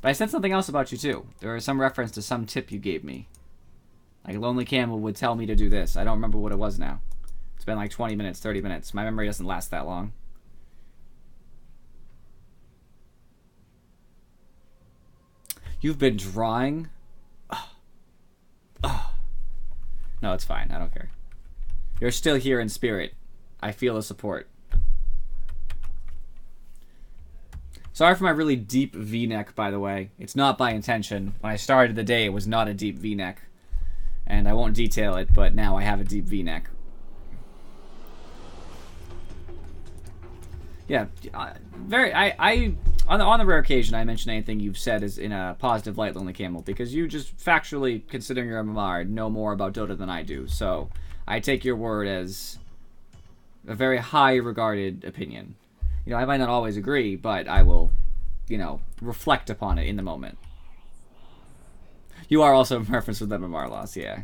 But I said something else about you too. There was some reference to some tip you gave me. Like Lonely Camel would tell me to do this. I don't remember what it was now. It's been like 20 minutes, 30 minutes. My memory doesn't last that long. You've been drawing? No, it's fine. I don't care. You're still here in spirit. I feel the support. Sorry for my really deep V-neck, by the way. It's not by intention. When I started the day, it was not a deep V-neck. And I won't detail it, but now I have a deep V-neck. Yeah, on the rare occasion I mention anything you've said is in a positive light, Lonely Camel, because you just factually, considering your MMR, know more about Dota than I do. So I take your word as a very high regarded opinion. You know, I might not always agree, but I will, you know, reflect upon it in the moment. You are also in reference with MMR loss, yeah.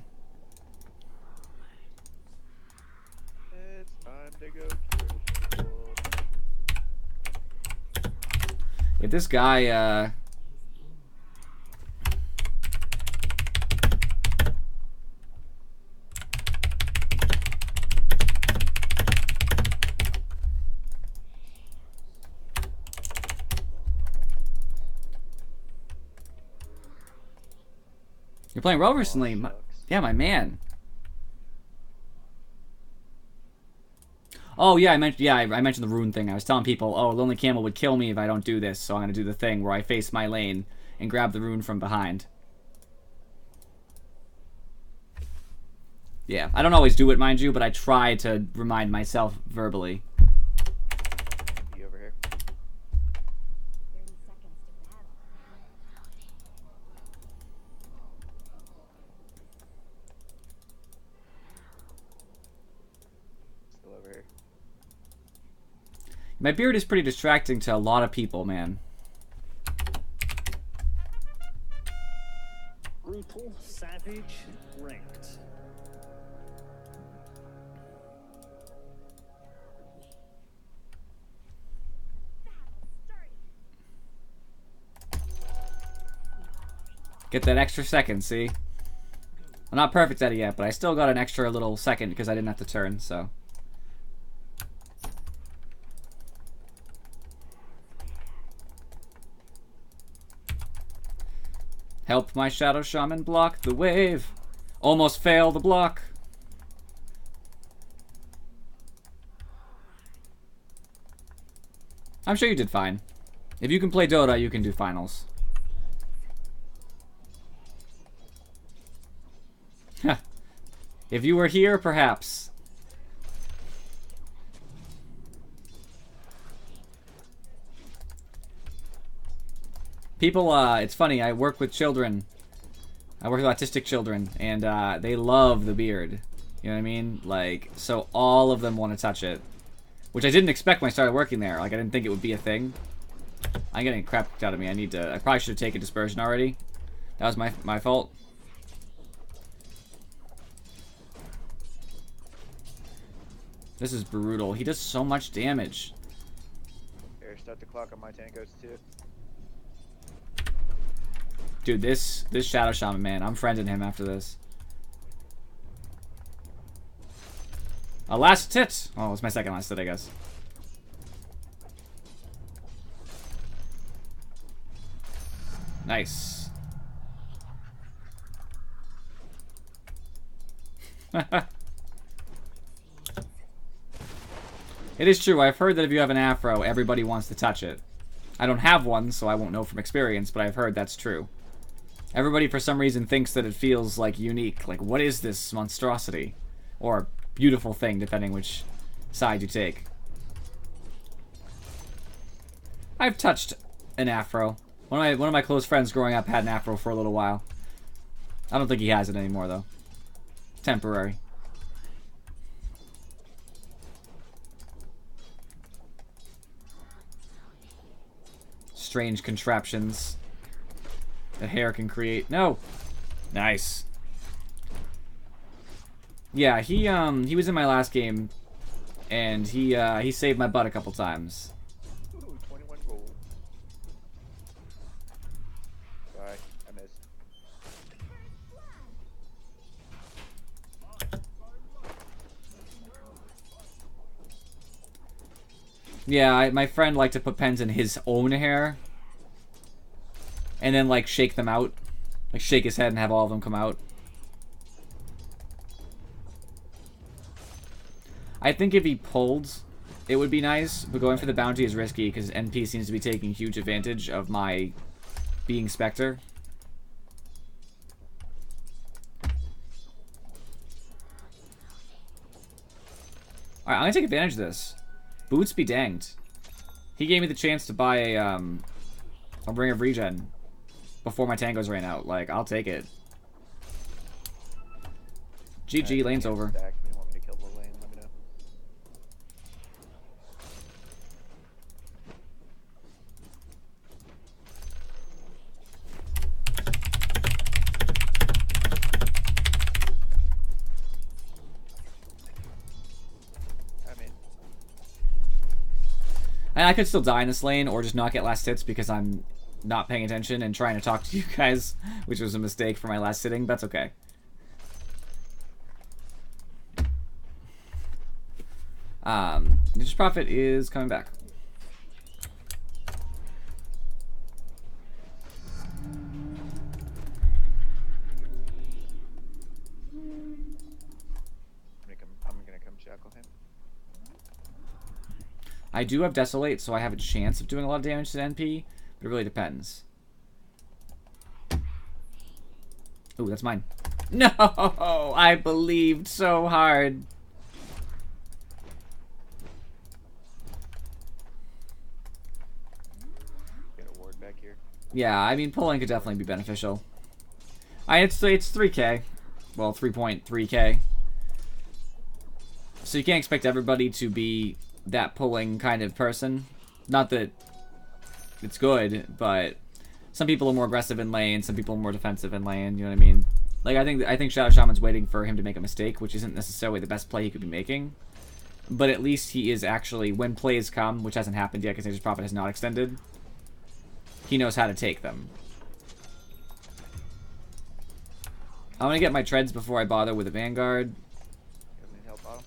It's time to go. If this guy, You're playing well recently. Yeah, my man. Oh yeah, I mentioned the rune thing. I was telling people, oh, Lonely Camel would kill me if I don't do this, so I'm gonna do the thing where I face my lane and grab the rune from behind. Yeah, I don't always do it, mind you, but I try to remind myself verbally. You over here? 30 seconds to battle. Still over here. My beard is pretty distracting to a lot of people, man. Brutal, savage, ranked. Get that extra second, see? I'm not perfect at it yet, but I still got an extra little second because I didn't have to turn, so. Help my Shadow Shaman block the wave. Almost fail the block. I'm sure you did fine. If you can play Dota, you can do finals. If you were here, perhaps. People, it's funny, I work with children. I work with autistic children, and they love the beard. You know what I mean? Like, so all of them want to touch it. which I didn't expect when I started working there. Like, I didn't think it would be a thing. I'm getting crap kicked out of me. I probably should have taken dispersion already. That was my fault. This is brutal. He does so much damage. Here, start the clock on my tankos too. Dude, this Shadow Shaman, man, I'm friending him after this. A last hit! Oh, it's my second last hit, I guess. Nice. It is true, I've heard that if you have an afro, everybody wants to touch it. I don't have one, so I won't know from experience, but I've heard that's true. Everybody, for some reason, thinks that it feels, like, unique. Like, what is this monstrosity? Or beautiful thing, depending which side you take. I've touched an afro. One of my close friends growing up had an afro for a little while. I don't think he has it anymore, though. Temporary. Strange contraptions that hair can create. No! Nice. Yeah, he was in my last game, and he saved my butt a couple times. Ooh, 21 gold. Sorry, I missed. Yeah, my friend liked to put pens in his own hair, and then like shake them out, like shake his head and have all of them come out. I think if he pulled, it would be nice, but going for the bounty is risky because NP seems to be taking huge advantage of my being Spectre. Alright, I'm gonna take advantage of this. Boots be danged. He gave me the chance to buy a Ring of Regen before my tangos ran out. Like, I'll take it. GG, lane's over. Stack. You want me to kill the lane? Let me know. I mean, And I could still die in this lane or just not get last hits because I'm not paying attention and trying to talk to you guys, which was a mistake for my last sitting. That's okay. Ninja Prophet is coming back. I'm gonna come shackle him. I do have Desolate, so I have a chance of doing a lot of damage to the NP, but it really depends. Ooh, that's mine. No! I believed so hard. Get a ward back here. Yeah, I mean, pulling could definitely be beneficial. It's 3k. Well, 3.3k. So you can't expect everybody to be that pulling kind of person. Not that it's good, but some people are more aggressive in lane, some people are more defensive in lane, you know what I mean? Like, I think Shadow Shaman's waiting for him to make a mistake, which isn't necessarily the best play he could be making. But at least he is actually, when plays come, which hasn't happened yet because Nature's Prophet has not extended, he knows how to take them. I'm gonna get my treads before I bother with a Vanguard. You need help, bottom?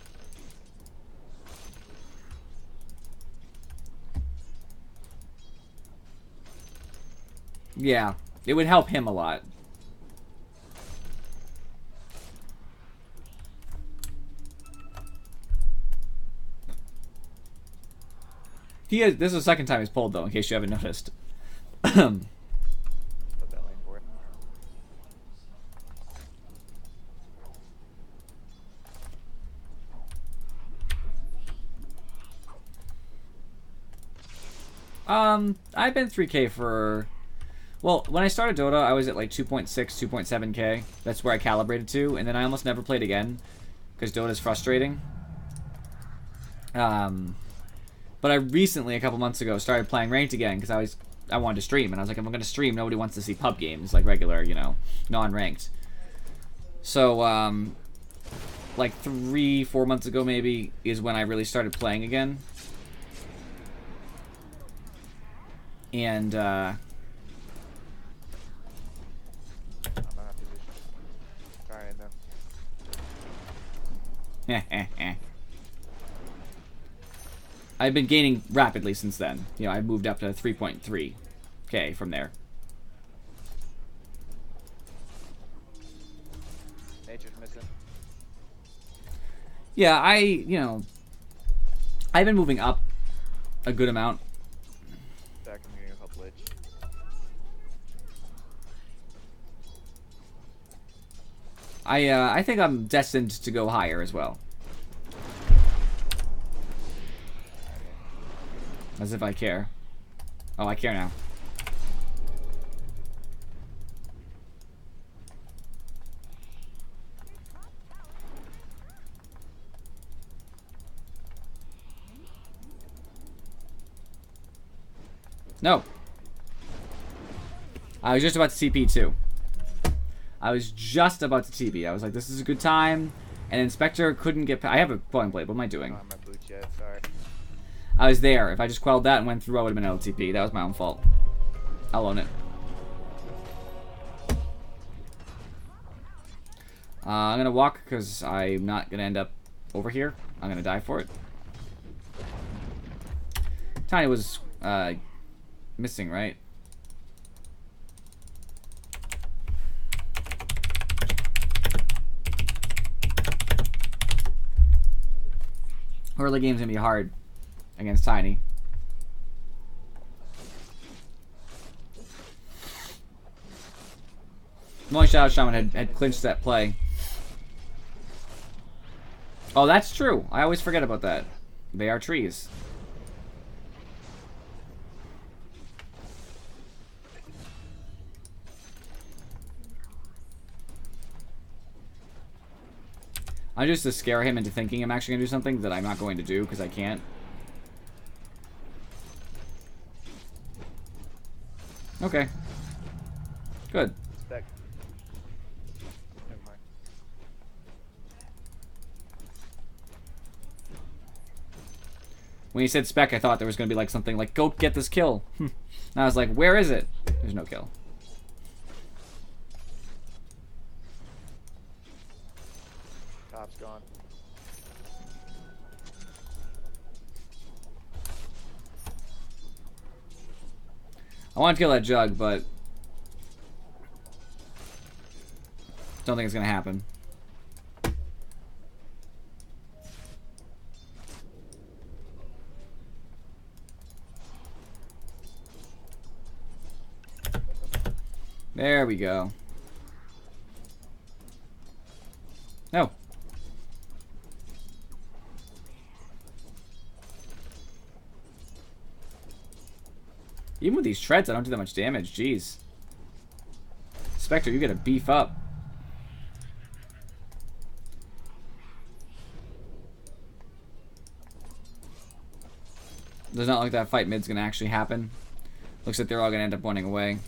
Yeah, it would help him a lot. This is the second time he's pulled, though, in case you haven't noticed. Put that lane for it. I've been 3k for... Well, when I started Dota, I was at like 2.6, 2.7k. That's where I calibrated to, and then I almost never played again, because Dota's frustrating. But I recently, a couple months ago, started playing ranked again because I wanted to stream, and I was like, if I'm going to stream, nobody wants to see pub games like regular, you know, non-ranked. So, like 3-4 months ago maybe is when I really started playing again. And, I'm not in position. Trying though. I've been gaining rapidly since then. You know, I've moved up to 3.3k from there. Nature's missing. Yeah, I've been moving up a good amount. Back, I'm getting a help lich. I think I'm destined to go higher as well. As if I care. Oh, I care now. No. I was just about to TP too. I was just about to TP. I was like, this is a good time. And Inspector couldn't get... I have a Bowling Blade. What am I I doing? don't have my boots yet, sorry. I was there. If I just quelled that and went through, I would have been LTP. That was my own fault. I'll own it. I'm going to walk because I'm not going to end up over here. I'm going to die for it. Tiny was missing, right? Early game's going to be hard against Tiny. Only Shadow Shaman had clinched that play. Oh, that's true. I always forget about that. They are trees. I'm just to scare him into thinking I'm actually going to do something that I'm not going to do because I can't. Okay. Good. Spec. Never mind. When you said spec, I thought there was going to be like something like, go get this kill. And I was like, where is it? There's no kill. Top's gone. I want to kill that jug, but don't think it's going to happen. There we go. No. Even with these treads, I don't do that much damage. Jeez. Spectre, you gotta beef up. Does not look like that fight mid's gonna actually happen. Looks like they're all gonna end up running away.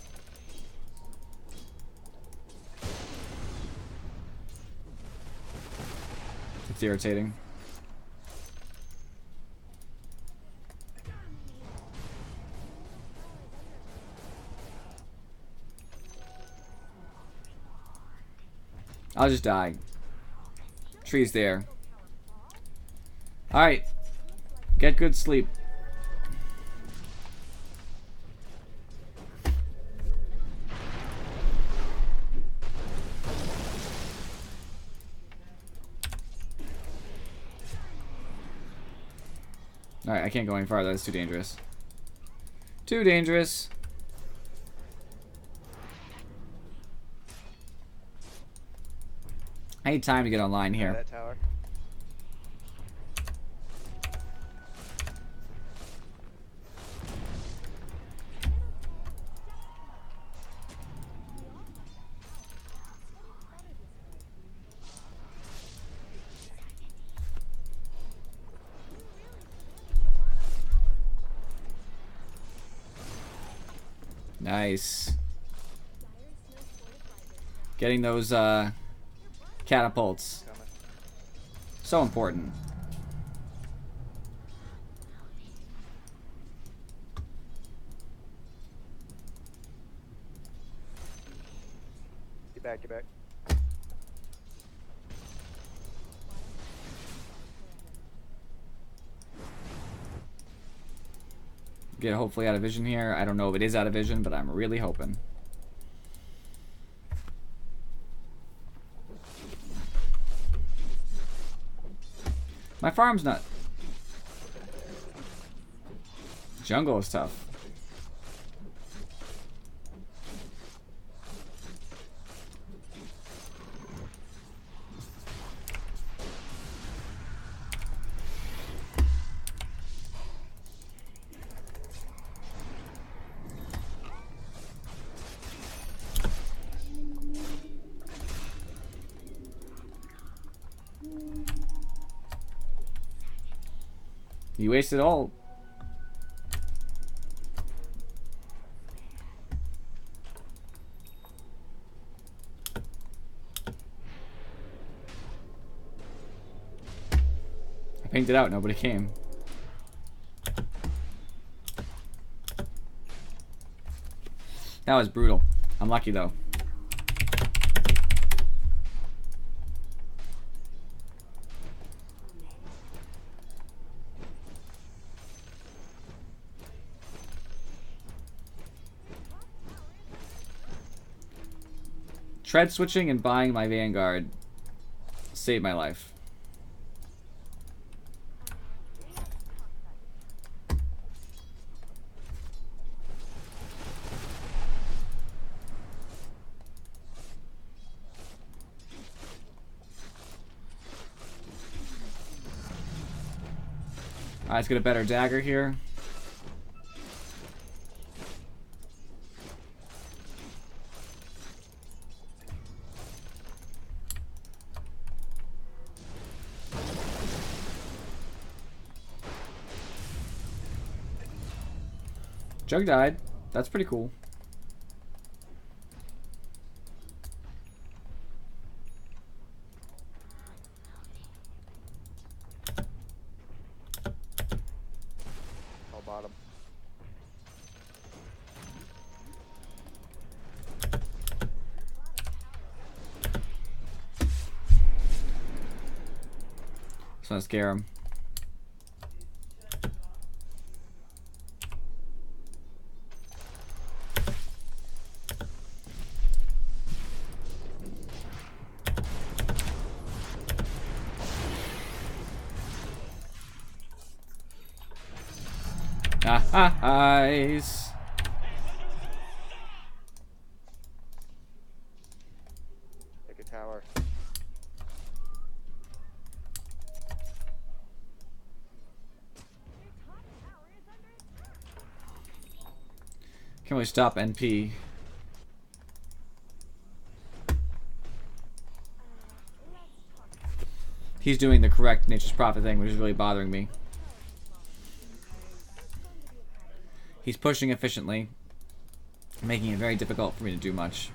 It's irritating. I'll just die. Tree's there. Alright. Get good sleep. Alright, I can't go any farther. That's too dangerous. Too dangerous. I need time to get online here. That tower. Nice. Getting those catapults. Coming. So important. Get back, get back. Get hopefully out of vision here. I don't know if it is out of vision, but I'm really hoping. My farm's not... Jungle is tough. You wasted all. I pinged it out, nobody came. That was brutal. I'm lucky though. Tread switching and buying my Vanguard saved my life. Alright, let's get a better dagger here. Jug died. That's pretty cool. All bottom. Just want to scare him. Eyes. Take a tower. Can we stop NP? He's doing the correct Nature's Prophet thing, which is really bothering me. He's pushing efficiently, making it very difficult for me to do much.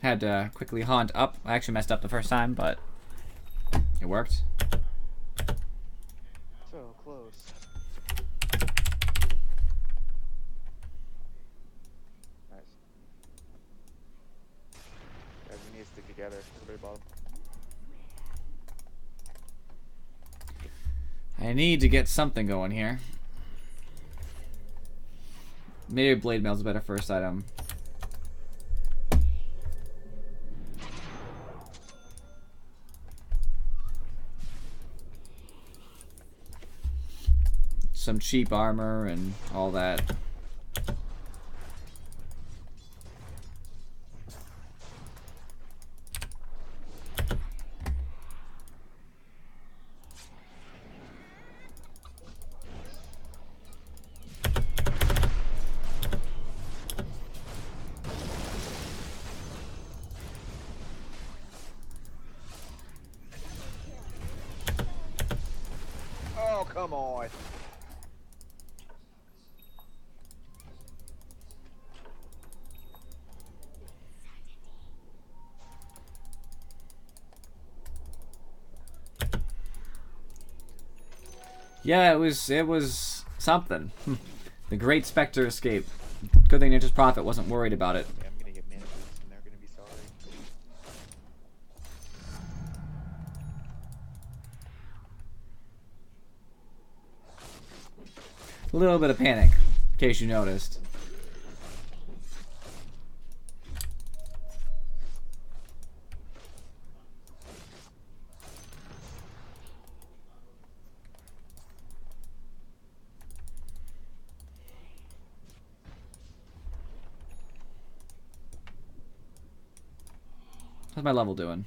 Had to quickly haunt up. I actually messed up the first time, but it worked. So close. Nice. Guys, we need to stick together. Everybody bottom. I need to get something going here. Maybe Blade Mail's a better first item. Some cheap armor and all that. Come on. Yeah, it was something. The Great Spectre escape. Good thing Ninja's Prophet wasn't worried about it. Yeah, I'm gonna get mana boots and they're gonna be sorry. A little bit of panic, in case you noticed. How's my level doing?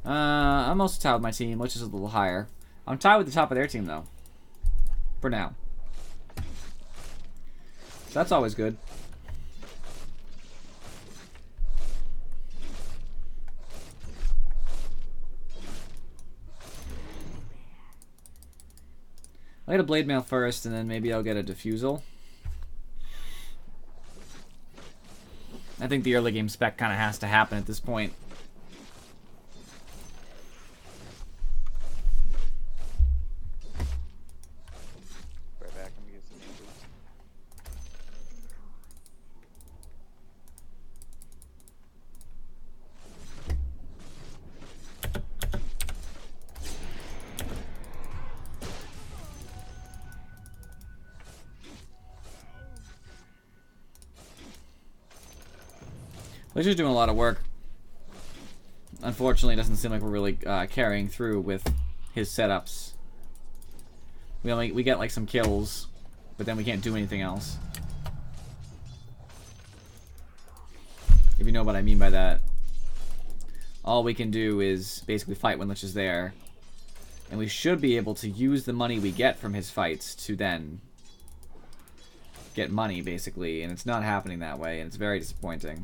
I'm also tied with my team, which is a little higher. I'm tied with the top of their team, though. For now. So that's always good. I'll get a blade mail first, and then maybe I'll get a diffusal. I think the early game spec kind of has to happen at this point. Right back, I'm gonna get some mana boots. Blizzard's doing a lot of work. Unfortunately, it doesn't seem like we're really carrying through with his setups. We get like some kills, but then we can't do anything else. If you know what I mean by that. All we can do is basically fight when Lich is there. And we should be able to use the money we get from his fights to then get money, basically. And it's not happening that way, and it's very disappointing.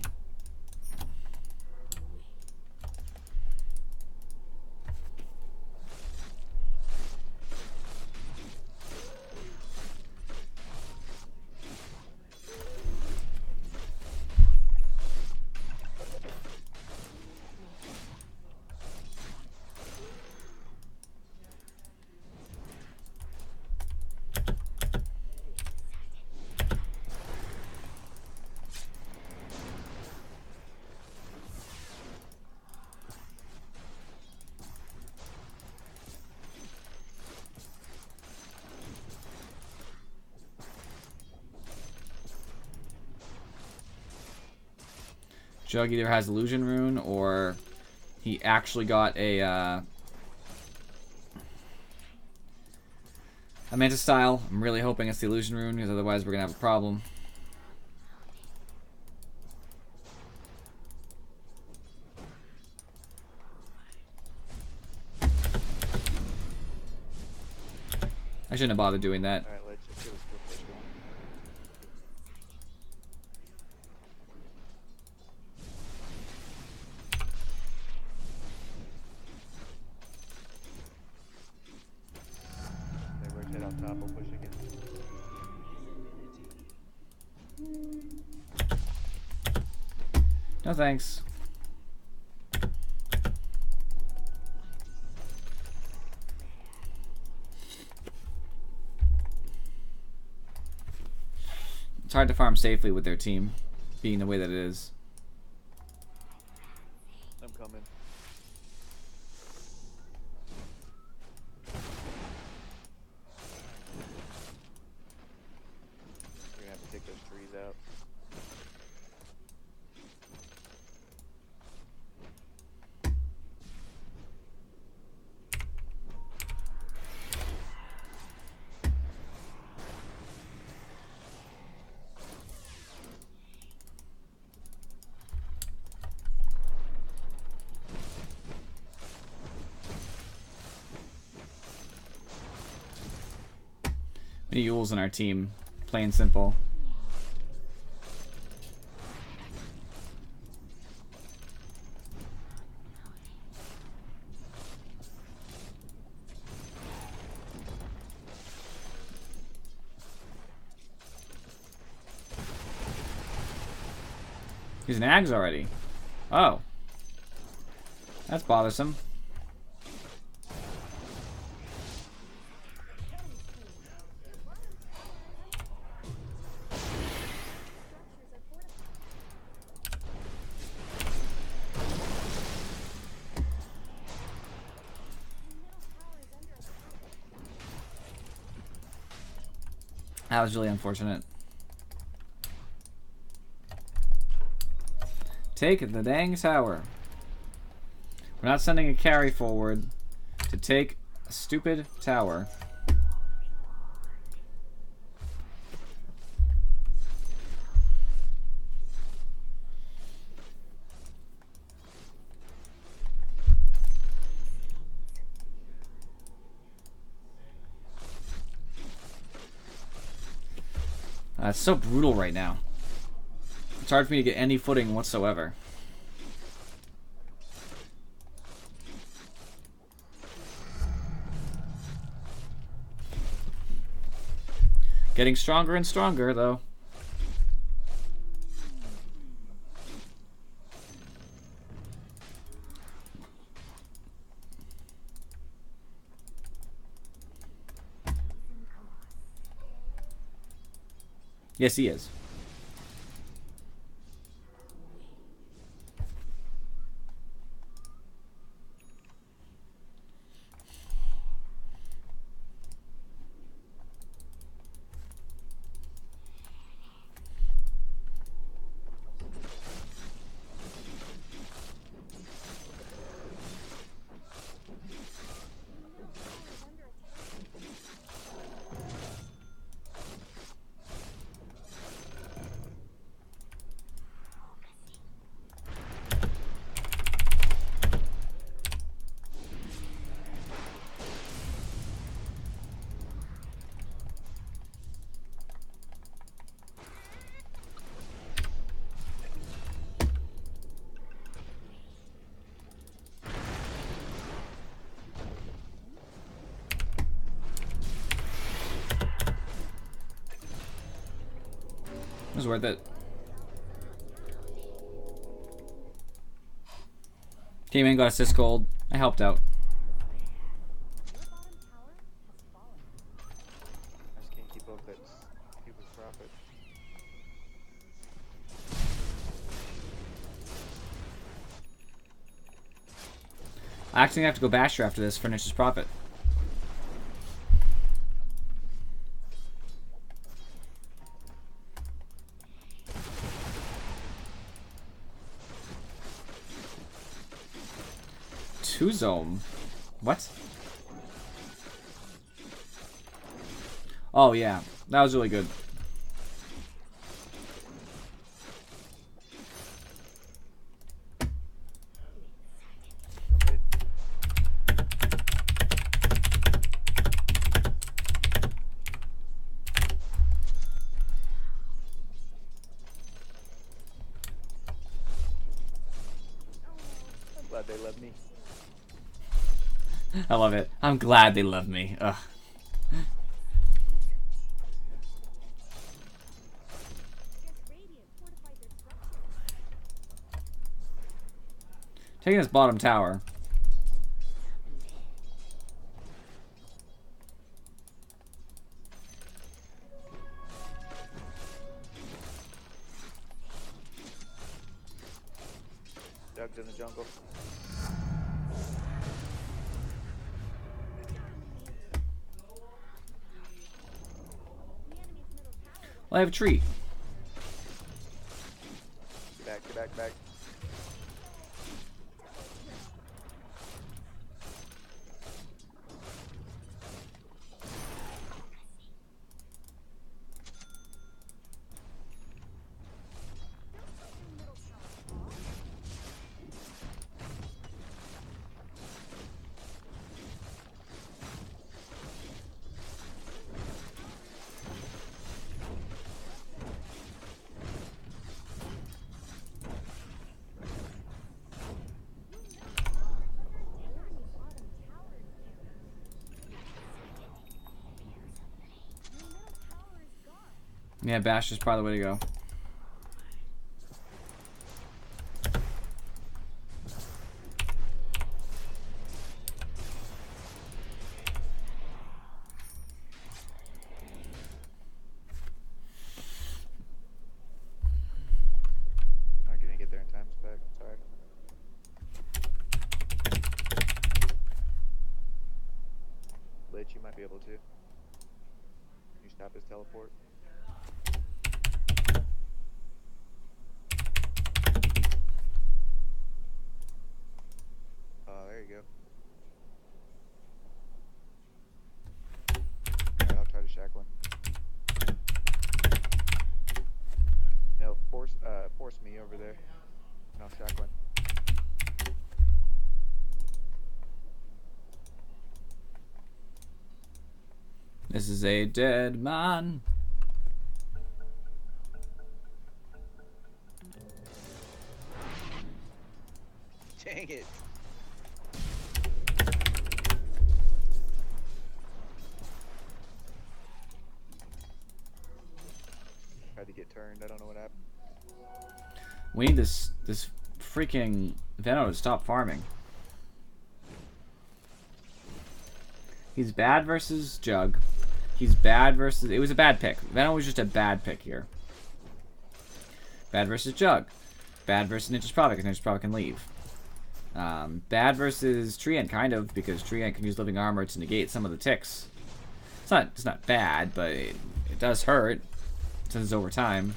Jug either has Illusion Rune or he actually got a Mantis Style. I'm really hoping it's the Illusion Rune because otherwise we're going to have a problem. I shouldn't have bothered doing that. Alright, let's just get this quick push going. They rotate off top, we'll push again. No thanks. It's hard to farm safely with their team being the way that it is. I'm coming. We're gonna have to take those trees out. Many Yules in our team, plain simple. He's an Ags already. Oh. That's bothersome. That was really unfortunate. Take the dang tower. We're not sending a carry forward to take a stupid tower. It's so brutal right now. It's hard for me to get any footing whatsoever. Getting stronger and stronger, though. Yes, he is. It was worth it. Came in, got assist gold. I helped out. I just can't keep up that stupid profit. I actually have to go Basher after this, finish his profit. Two zone. What? Oh yeah, that was really good. I'm glad they love me. I love it. I'm glad they love me. Ugh. Taking this bottom tower. Doug's in the jungle. Well, I have a tree. Get back, back. Yeah, Bash is probably the way to go. to. Can you stop his teleport? There you go. Alright, I'll try to shack one. No, force me over there. And I'll shack one. This is a dead man. Dang it. Tried to get turned. I don't know what happened. We need this freaking Venno to stop farming. He's bad versus Jug. He's bad versus... It was a bad pick. Venno was just a bad pick here. Bad versus Jug. Bad versus Ninja's Prophet, because Ninja's Prophet can leave. Bad versus Treant, kind of, because Treant can use Living Armor to negate some of the ticks. It's not bad, but it does hurt. Since it's over time.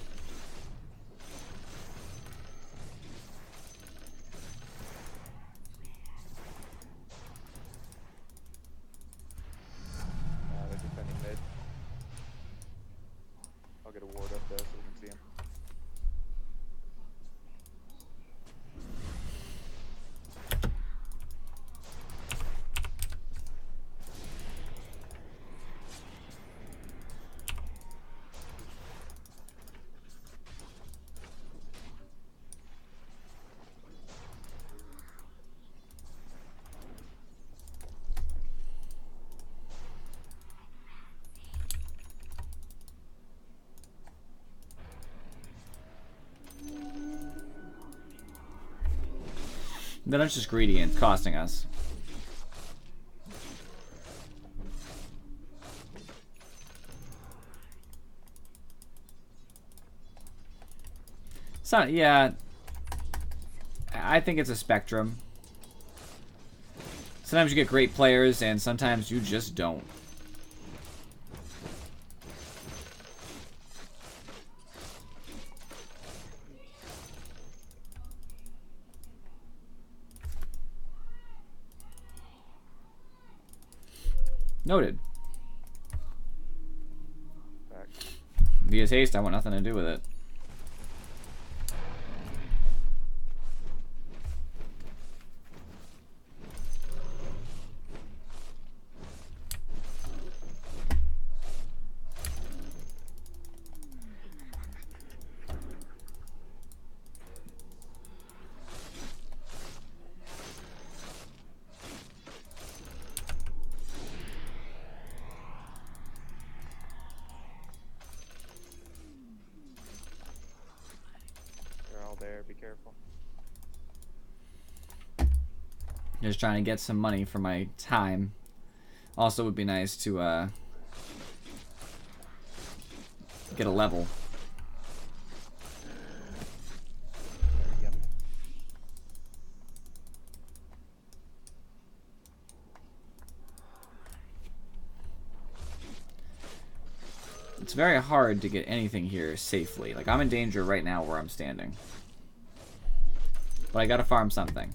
They're defending mid. I'll get a ward up though so we can see him. Then it's just greedy and it's costing us. So yeah, I think it's a spectrum. Sometimes you get great players and sometimes you just don't. Noted. Back. Via's haste, I want nothing to do with it. They're all there, be careful. Just trying to get some money for my time. Also would be nice to get a level. Yummy. It's very hard to get anything here safely. Like, I'm in danger right now where I'm standing. But I gotta farm something.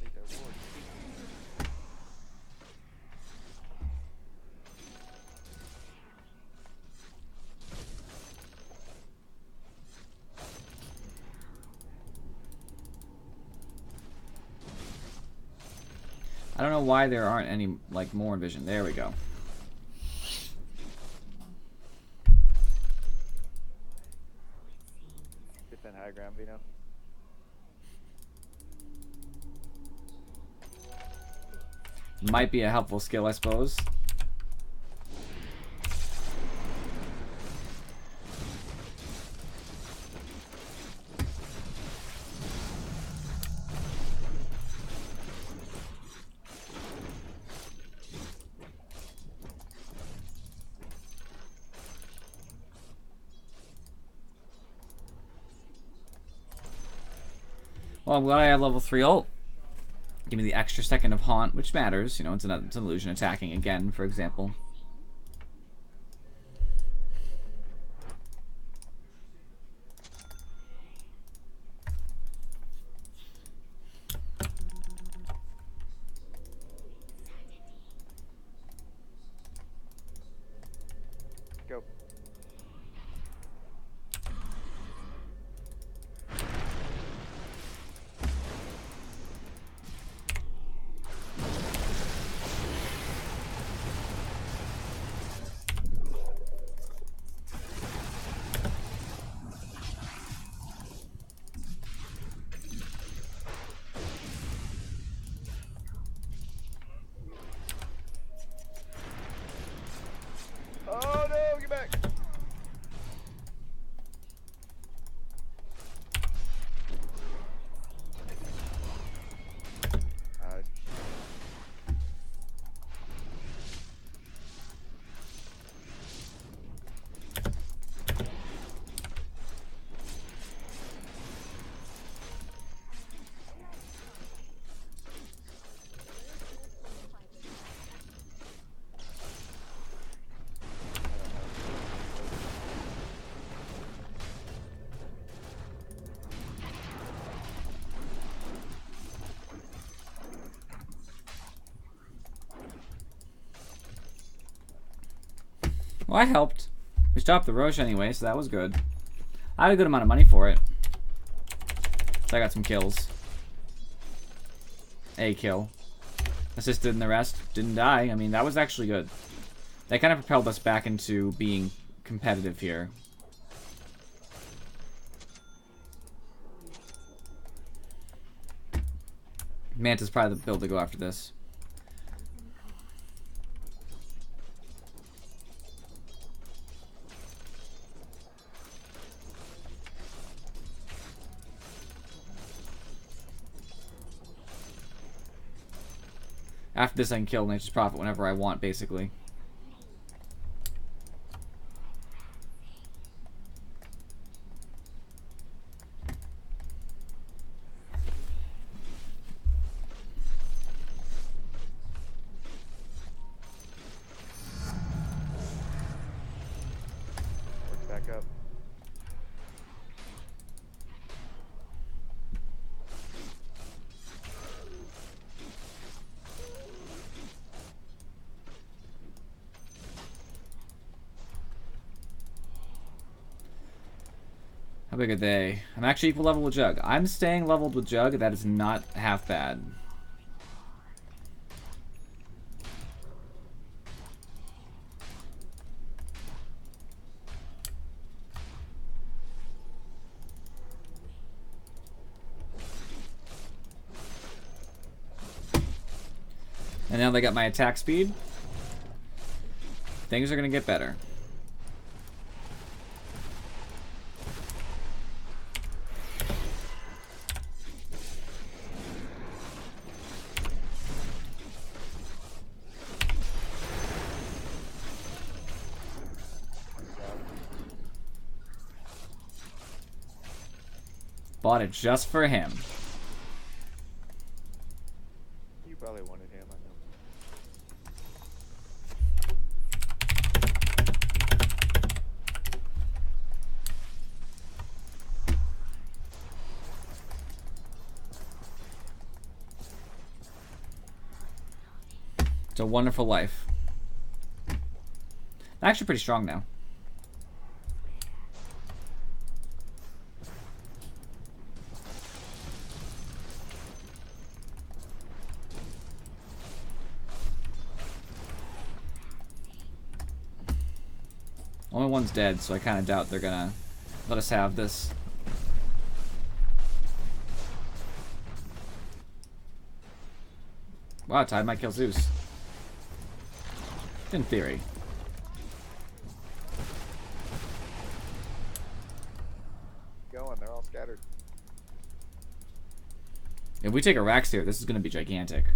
Take that ward. I don't know why there aren't any, like, more in vision. There we go. Defend high ground, Vino. Might be a helpful skill, I suppose. Well, I'm glad I have level 3 ult. Give me the extra second of haunt, which matters. You know, it's an illusion attacking again, for example. Go. Oh no, get back. Nice. Well, I helped. We stopped the Roche anyway, so that was good. I had a good amount of money for it. So I got some kills. A kill. Assisted in the rest. Didn't die. I mean, that was actually good. That kind of propelled us back into being competitive here. Manta's probably the build to go after this. After this, I can kill Nature's Prophet whenever I want, basically. Work back up. How big are they? I'm actually equal level with Jug. I'm staying leveled with Jug. That is not half bad. And now they got my attack speed. Things are going to get better. Bought it just for him. You probably wanted him, I know. It's a wonderful life. I'm actually pretty strong now. Only one's dead, so I kind of doubt they're gonna let us have this. Wow, Tide might kill Zeus. In theory. Going, they're all scattered. If we take a Rax here, this is gonna be gigantic.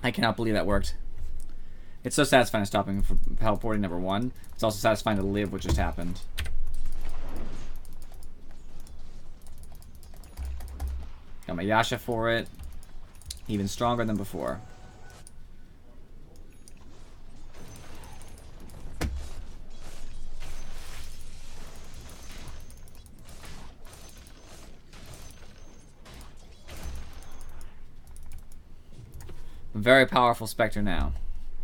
I cannot believe that worked. It's so satisfying stopping for teleporting, number one. It's also satisfying to live what just happened. Got my Yasha for it. Even stronger than before. Very powerful Spectre now.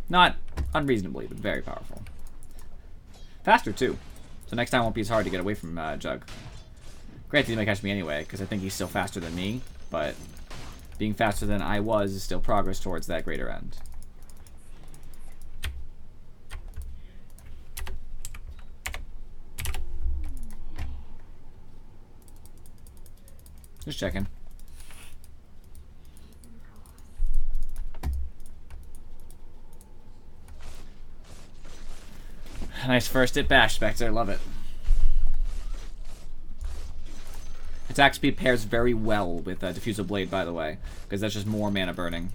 Not unreasonably, but very powerful. Faster, too. So next time won't be as hard to get away from Jug. Granted, he might catch me anyway, because I think he's still faster than me, but being faster than I was is still progress towards that greater end. Just checking. Nice first hit bash, Spectre. Love it. Attack speed pairs very well with Diffusal Blade, by the way, because that's just more mana burning.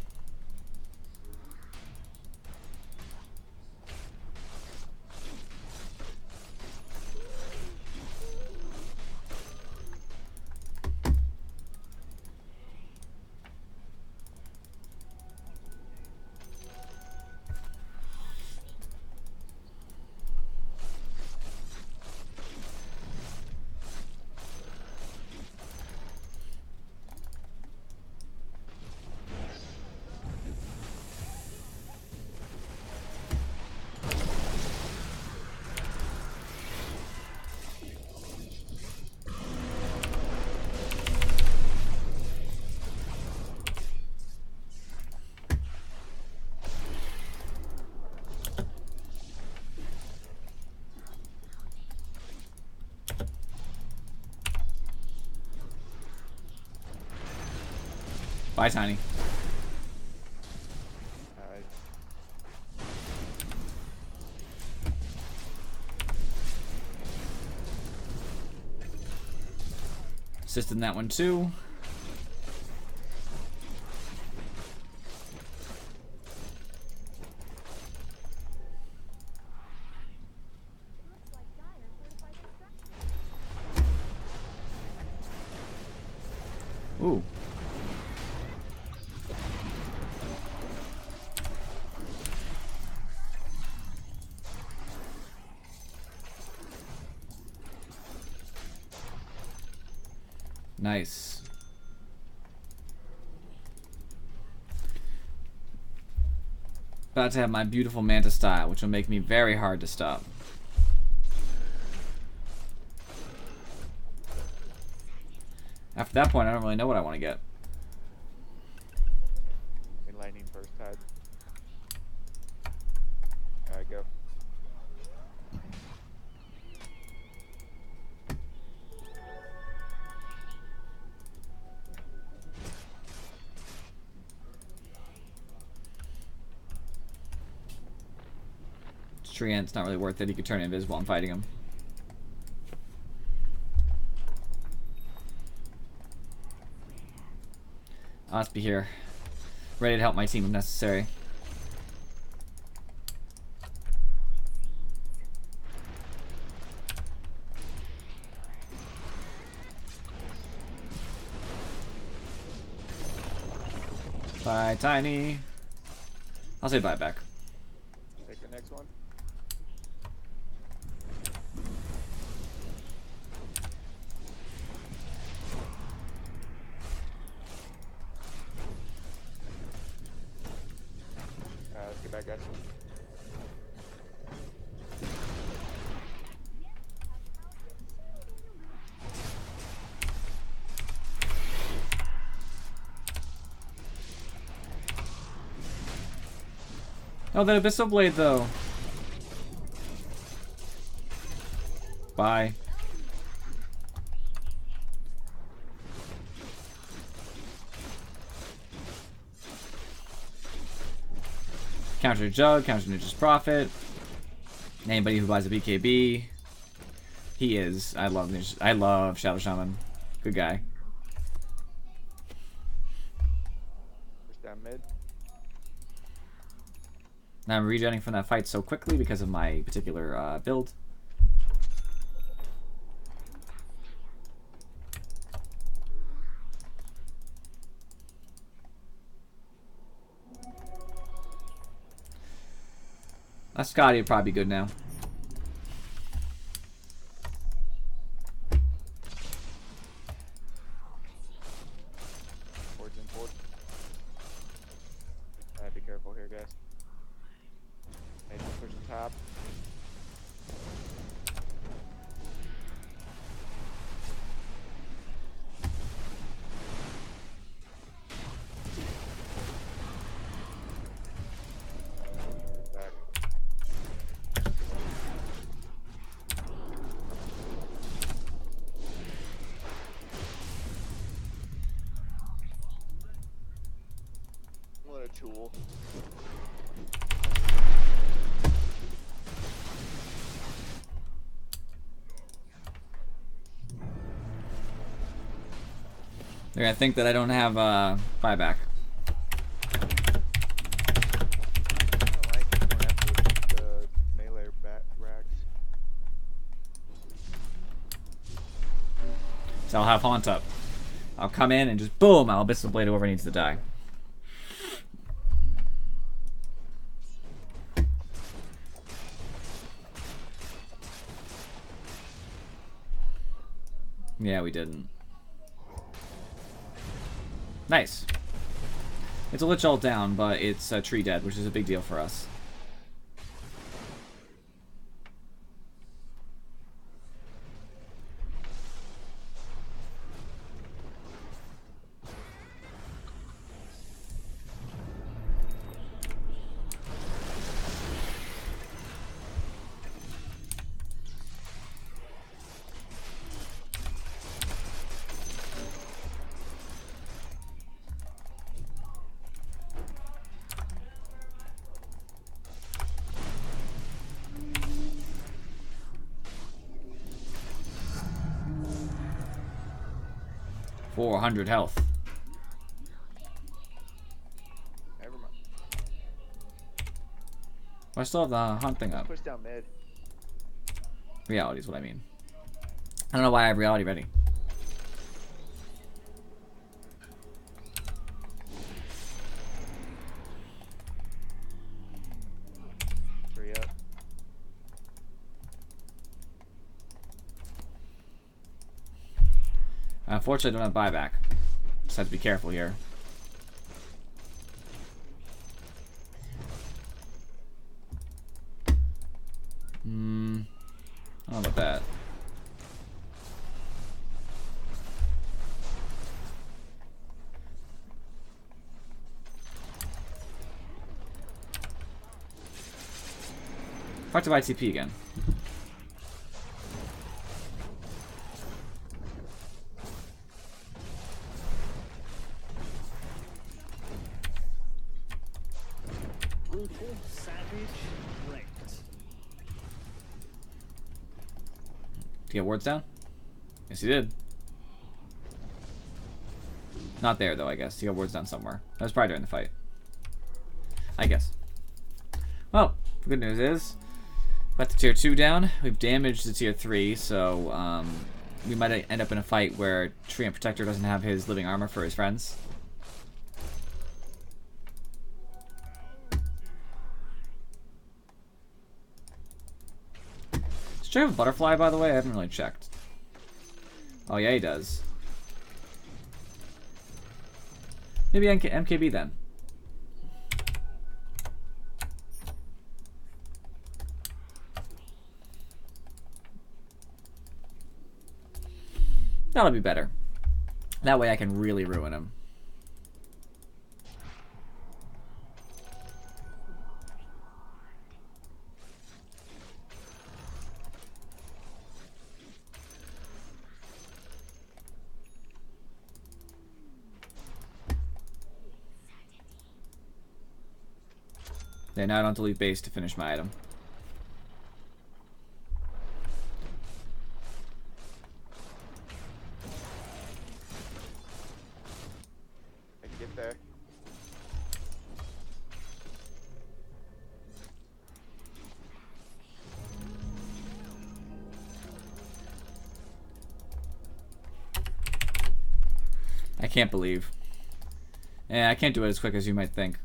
Bye, Tiny. Alright. Assisted in that one, too. Looks like dire fortified structure. Ooh. Nice. About to have my beautiful Manta style, which will make me very hard to stop. After that point, I don't really know what I want to get. In lightning first tide. Alright, go. Treant's not really worth it. He could turn invisible while I'm fighting him. I'll have to be here, ready to help my team if necessary. Bye, Tiny. I'll say bye back. Take the next one. Let's get back, guys. Oh, that Abyssal Blade, though. Bye. Counter Jug, counter Ninja's Prophet. Anybody who buys a BKB, he is. I love Ninja. I love Shadow Shaman. Good guy. Push down mid. And I'm regenerating from that fight so quickly because of my particular build. That Scotty would probably be good now. Forge in forward. Alright, be careful here, guys. Maybe push the top. Back. What a tool. They're gonna think that I don't have buyback. I don't like it going after the melee rags. So I'll have Haunt up. I'll come in and just boom, I'll Abyssal Blade whoever needs to die. Yeah, we didn't. Nice. It's a Lich Ult down, but it's a tree dead, which is a big deal for us. .400 health. Never mind. I still have the hunt thing up. Push down mid. Reality is what I mean. I don't know why I have reality ready. Three up. Unfortunately, I don't have buyback. Just have to be careful here. I don't know about that. Part of ITP again. Brutal, savage, ranked. To get wards down? Yes, he did. Not there, though, I guess. He got wards down somewhere. That was probably during the fight. I guess. Well, the good news is, got the tier 2 down. We've damaged the tier 3, so we might end up in a fight where Treant Protector doesn't have his living armor for his friends. Does Trey have a butterfly, by the way? I haven't really checked. Oh, yeah, he does. Maybe MKB then. That'll be better. That way I can really ruin him. Okay, now I don't have to leave base to finish my item. I can get there. can't believe. Yeah, I can't do it as quick as you might think.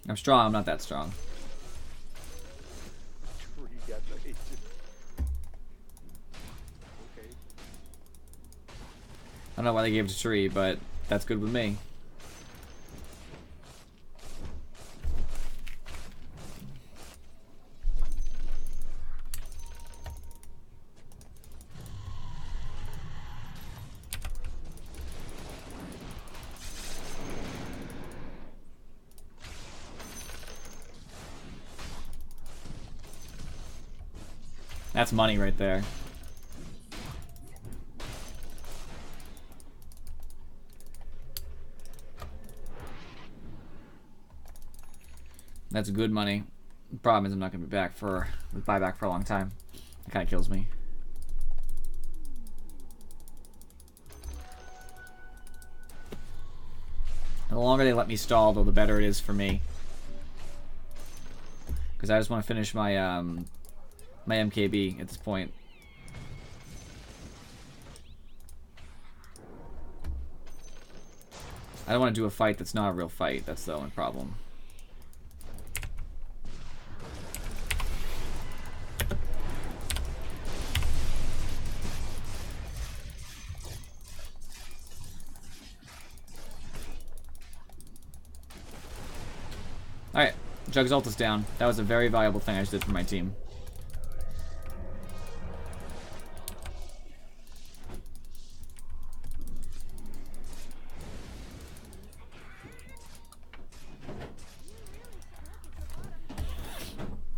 I'm strong, I'm not that strong. Tree got the agent. Okay. I don't know why they gave it to Tree, but that's good with me. That's money right there. That's good money. The problem is I'm not going to be back for buyback for a long time. That kind of kills me. The longer they let me stall, though, the better it is for me. Because I just want to finish my my MKB at this point. I don't want to do a fight that's not a real fight. That's the only problem. Alright, Jug's ult is down. That was a very valuable thing I just did for my team.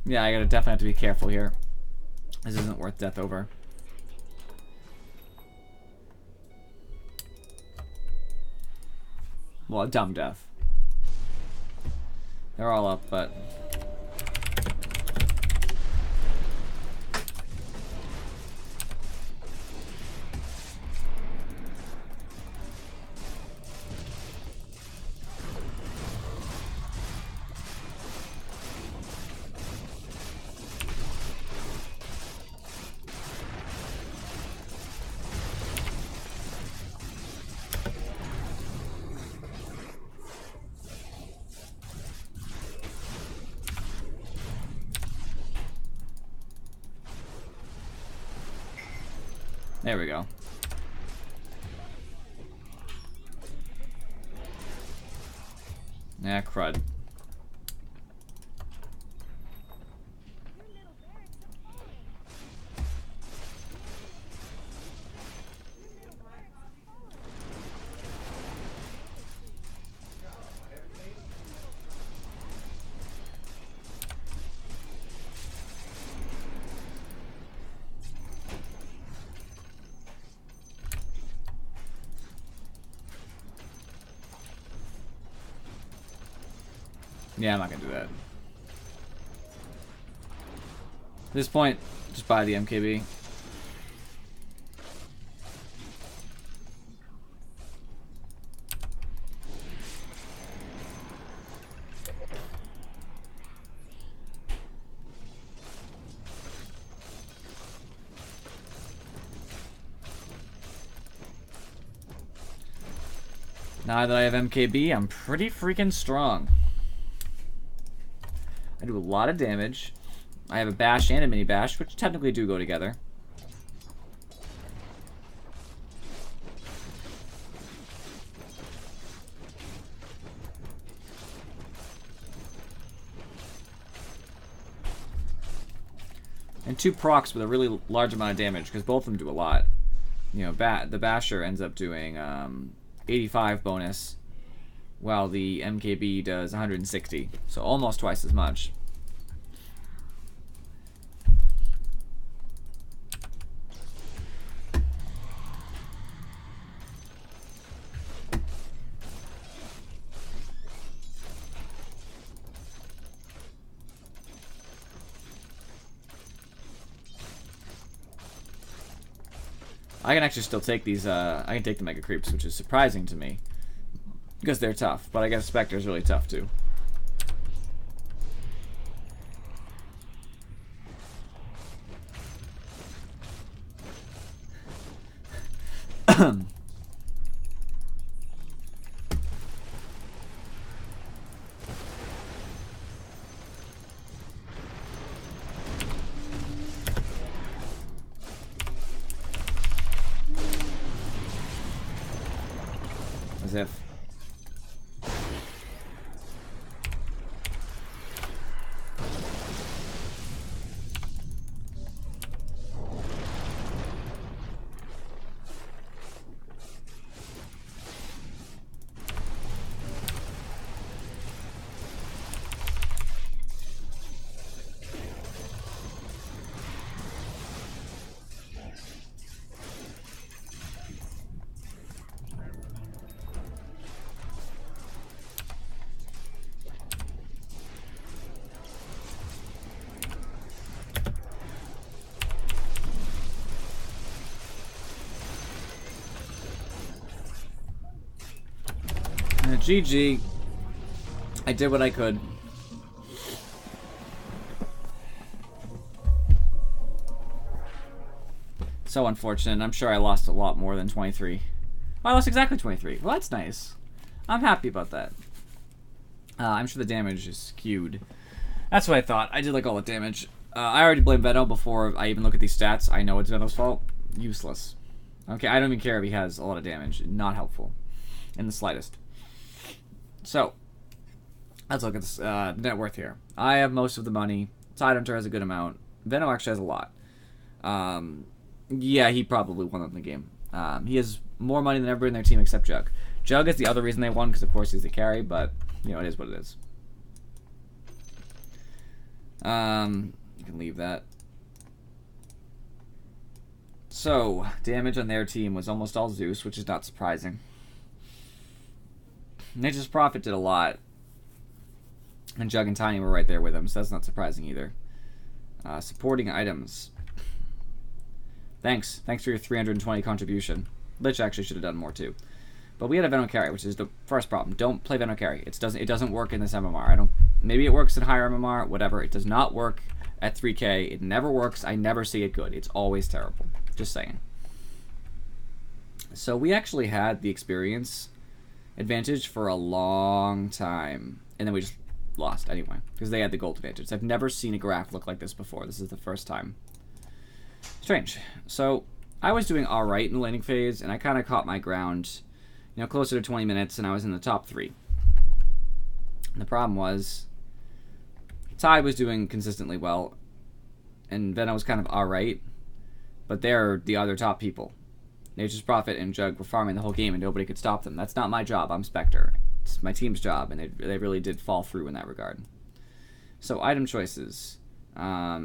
Yeah, I gotta definitely have to be careful here. This isn't worth death over. Well, a dumb death. They're all up, but... There we go. Yeah, crud. Yeah, I'm not gonna do that. At this point, just buy the MKB. Now that I have MKB, I'm pretty freaking strong. I do a lot of damage. I have a bash and a mini bash, which technically do go together. And 2 procs with a really large amount of damage, because both of them do a lot. You know, the basher ends up doing 85 bonus, while the MKB does 160, so almost twice as much. I can actually still take these, I can take the Mega Creeps, which is surprising to me. Because they're tough, but I guess Spectre's really tough too. As if. GG. I did what I could. So unfortunate. I'm sure I lost a lot more than 23. Well, I lost exactly 23. Well, that's nice. I'm happy about that. I'm sure the damage is skewed. That's what I thought. I did like all the damage. I already blamed Venom before I even look at these stats. I know it's Venom's fault. Useless. Okay, I don't even care if he has a lot of damage. Not helpful. In the slightest. So, let's look at this net worth here. I have most of the money. Tidehunter has a good amount. Venom actually has a lot. Yeah, he probably won in the game. He has more money than everybody in their team except Jug. Jug is the other reason they won, because of course he's the carry, but, you know, it is what it is. You can leave that. So, damage on their team was almost all Zeus, which is not surprising. Nature's Prophet did a lot. And Jug and Tiny were right there with him, so that's not surprising either. Supporting items. Thanks. Thanks for your 320 contribution. Lich actually should have done more too. But we had a Venom carry, which is the first problem. Don't play Venom carry. It doesn't work in this MMR. Maybe it works in higher MMR, whatever. It does not work at 3K. It never works. I never see it good. It's always terrible. Just saying. So we actually had the experience advantage for a long time, and then we just lost anyway because they had the gold advantage. I've never seen a graph look like this before. This is the first time. Strange. So I was doing all right in the laning phase, and I kind of caught my ground, you know, closer to 20 minutes, and I was in the top 3. And the problem was Ty was doing consistently well, and Venom was kind of all right, but they're the other top people. Nature's Prophet and Jug were farming the whole game, and nobody could stop them. That's not my job. I'm Spectre. It's my team's job, and they really did fall through in that regard. So, item choices. I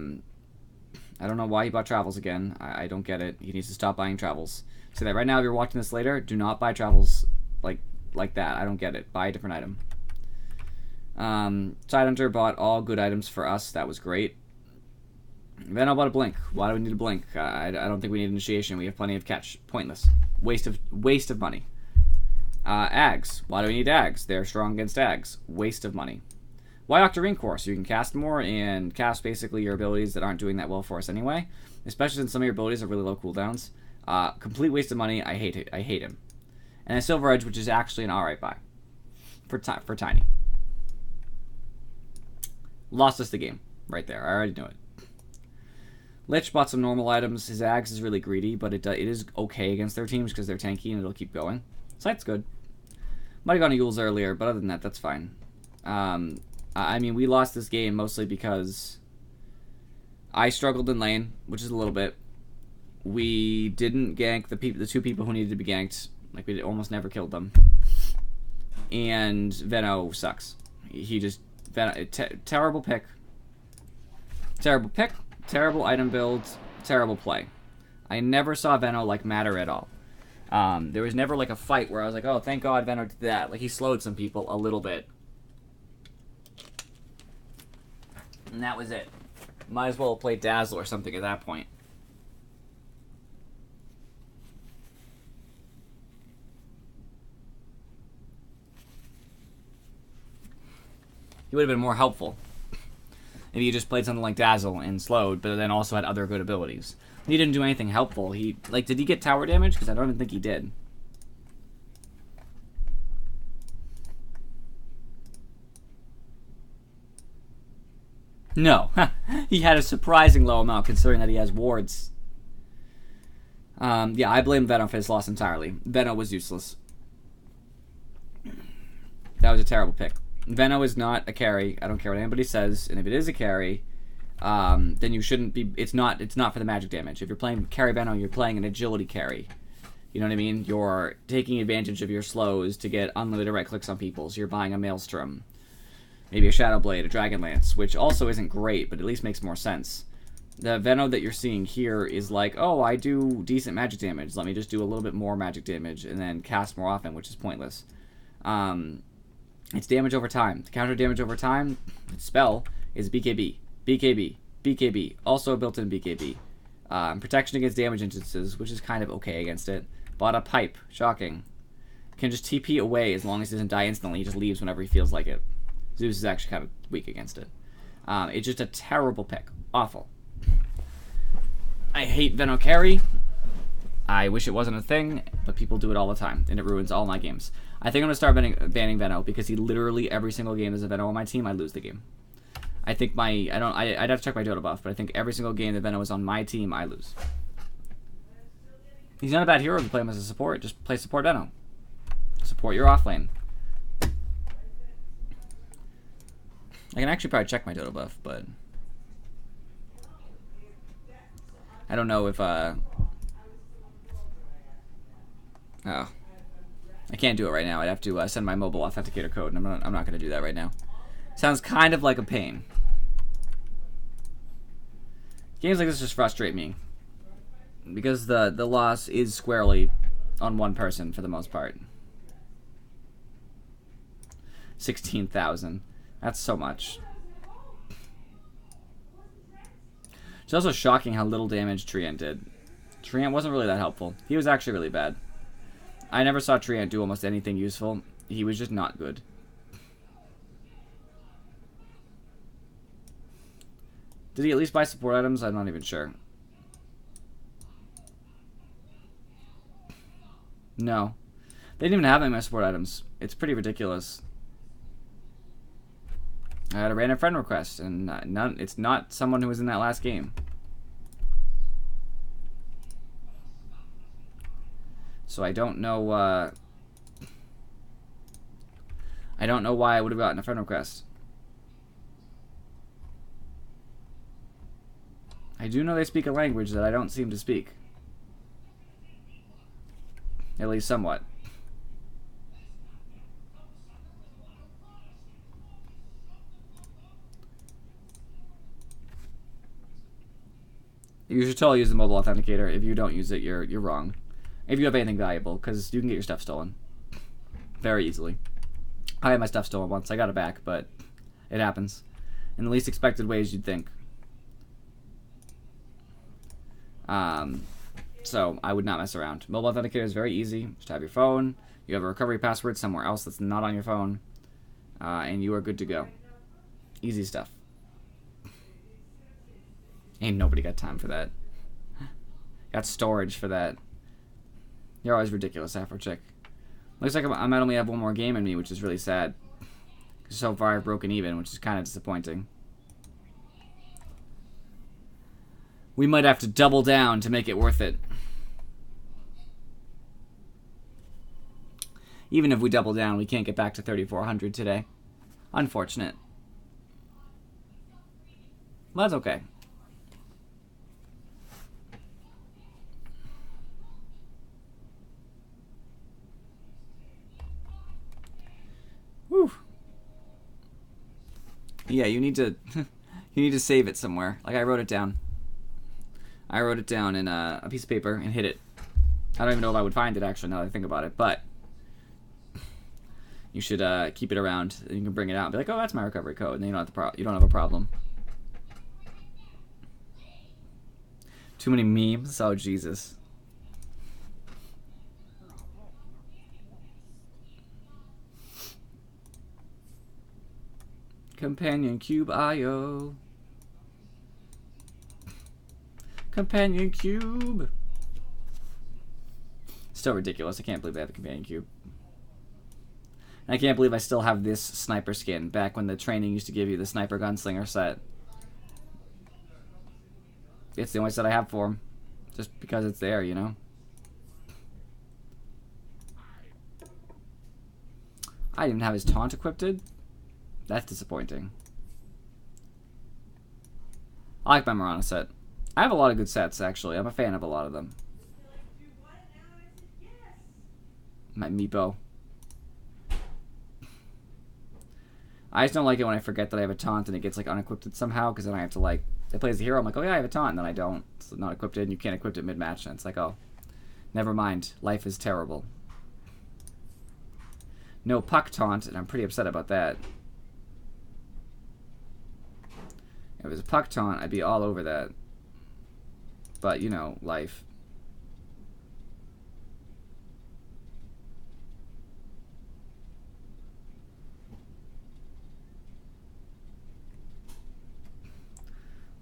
don't know why he bought travels again. I don't get it. He needs to stop buying travels. So that right now, if you're watching this later, do not buy travels like that. I don't get it. Buy a different item. Tidehunter bought all good items for us. That was great. Venom bought a blink. Why do we need a blink? I don't think we need initiation. We have plenty of catch. Pointless. Waste of money. Ags. Why do we need Ags? They're strong against Ags. Waste of money. Why Octarine Core? So you can cast more and cast basically your abilities that aren't doing that well for us anyway. Especially since some of your abilities are really low cooldowns. Complete waste of money. I hate it. I hate him. And a Silver Edge, which is actually an alright buy. For Tiny. Lost us the game. Right there. I already knew it. Lich bought some normal items. His Ags is really greedy, but it is okay against their teams because they're tanky and it'll keep going. Sight's good. Might have gone to Yules earlier, but other than that, that's fine. I mean, we lost this game mostly because I struggled in lane, which is a little bit. We didn't gank the two people who needed to be ganked. Like, we almost never killed them. And Veno sucks. He just... terrible pick. Terrible pick. Terrible item build. Terrible play. I never saw Veno, like, matter at all. There was never, like, a fight where I was like, oh, thank God Veno did that. Like, he slowed some people a little bit. And that was it. Might as well play Dazzle or something at that point. He would have been more helpful if he just played something like Dazzle and slowed, but then also had other good abilities. He didn't do anything helpful. Did he get tower damage? Because I don't even think he did. No. He had a surprising low amount considering that he has wards. Yeah, I blame Venom for his loss entirely. Venom was useless. That was a terrible pick. Veno is not a carry. I don't care what anybody says. And if it is a carry, then you shouldn't be... It's not for the magic damage. If you're playing carry Veno, you're playing an agility carry. You know what I mean? You're taking advantage of your slows to get unlimited right clicks on people. So you're buying a Maelstrom. Maybe a Shadow Blade, a Dragon Lance, which also isn't great, but at least makes more sense. The Veno that you're seeing here is like, oh, I do decent magic damage. Let me just do a little bit more magic damage and then cast more often, which is pointless. It's damage over time. To counter damage over time, its spell is BKB, BKB, BKB. Also a built-in BKB. Protection against damage instances, which is kind of okay against it. Bought a Pipe. Shocking. Can just TP away as long as he doesn't die instantly. He just leaves whenever he feels like it. Zeus is actually kind of weak against it. It's just a terrible pick. Awful. I hate Veno carry. I wish it wasn't a thing, but people do it all the time, and it ruins all my games. I think I'm going to start banning Veno, because he literally, every single game there's a Veno on my team, I lose the game. I think I'd have to check my Dota buff, but I think every single game that Veno is on my team, I lose. He's not a bad hero to play him as a support. Just play support Veno. Support your offlane. I can actually probably check my Dota buff, but I don't know if oh, I can't do it right now. I'd have to send my mobile authenticator code, and I'm not going to do that right now. Sounds kind of like a pain. Games like this just frustrate me because the loss is squarely on one person for the most part. 16,000. That's so much. It's also shocking how little damage Treant did. Treant wasn't really that helpful. He was actually really bad. I never saw Treant do almost anything useful. He was just not good. Did he at least buy support items? I'm not even sure. No. They didn't even have any of my support items. It's pretty ridiculous. I had a random friend request, and it's not someone who was in that last game. So I don't know. I don't know why I would have gotten a friend request. I do know they speak a language that I don't seem to speak. At least somewhat. You should totally use the mobile authenticator. If you don't use it, you're wrong. If you have anything valuable, because you can get your stuff stolen very easily. I had my stuff stolen once. I got it back, but it happens in the least expected ways you'd think. So I would not mess around. Mobile authenticator is very easy. Just have your phone. You have a recovery password somewhere else that's not on your phone, and you are good to go. Easy stuff. Ain't nobody got time for that. Got storage for that. You're always ridiculous, Afro Chick. Looks like I might only have one more game in me, which is really sad. Because so far I've broken even, which is kind of disappointing. We might have to double down to make it worth it. Even if we double down, we can't get back to 3,400 today. Unfortunate. But that's okay. Whew. Yeah, you need to you need to save it somewhere. Like I wrote it down. I wrote it down in a piece of paper and hid it. I don't even know if I would find it actually now that I think about it, but you should keep it around and you can bring it out and be like, oh, that's my recovery code, and then you don't have a problem. Too many memes? Oh Jesus. Companion Cube IO. Companion Cube. Still ridiculous. I can't believe they have a Companion Cube. And I can't believe I still have this sniper skin back when the training used to give you the sniper gunslinger set. It's the only set I have for him. Just because it's there, you know? I didn't even have his taunt equipped. That's disappointing. I like my Mirana set. I have a lot of good sets, actually. I'm a fan of a lot of them. My Meepo. I just don't like it when I forget that I have a taunt and it gets like unequipped somehow, because then I have to like, if I play as a hero, I'm like, oh yeah, I have a taunt, and then I don't. It's not equipped, and you can't equip it mid-match, and it's like, oh, never mind. Life is terrible. No puck taunt, and I'm pretty upset about that. If it was a puck taunt, I'd be all over that. But, you know, life.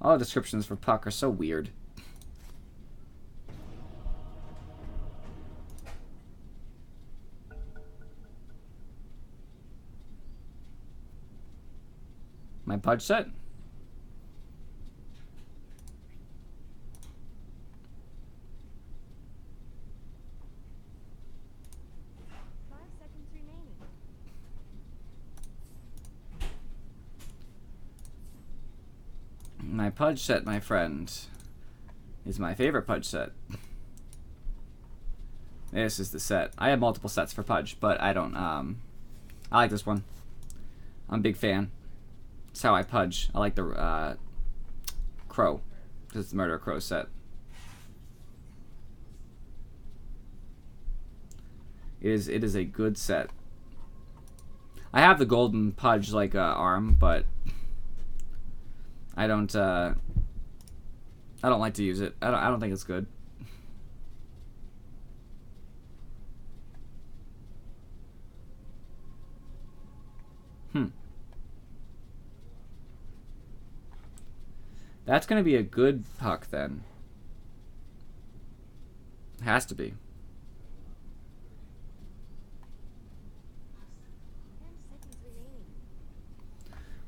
All the descriptions for puck are so weird. My Pudge set? My Pudge set, my friend, is my favorite Pudge set. This is the set. I have multiple sets for Pudge, but I don't, I like this one. I'm a big fan. It's how I Pudge. I like the, Crow. Because it's the Murder Crow set. It is a good set. I have the golden Pudge, like, arm, but I don't like to use it. I don't think it's good. That's gonna be a good puck then. Has to be. 10 seconds remaining.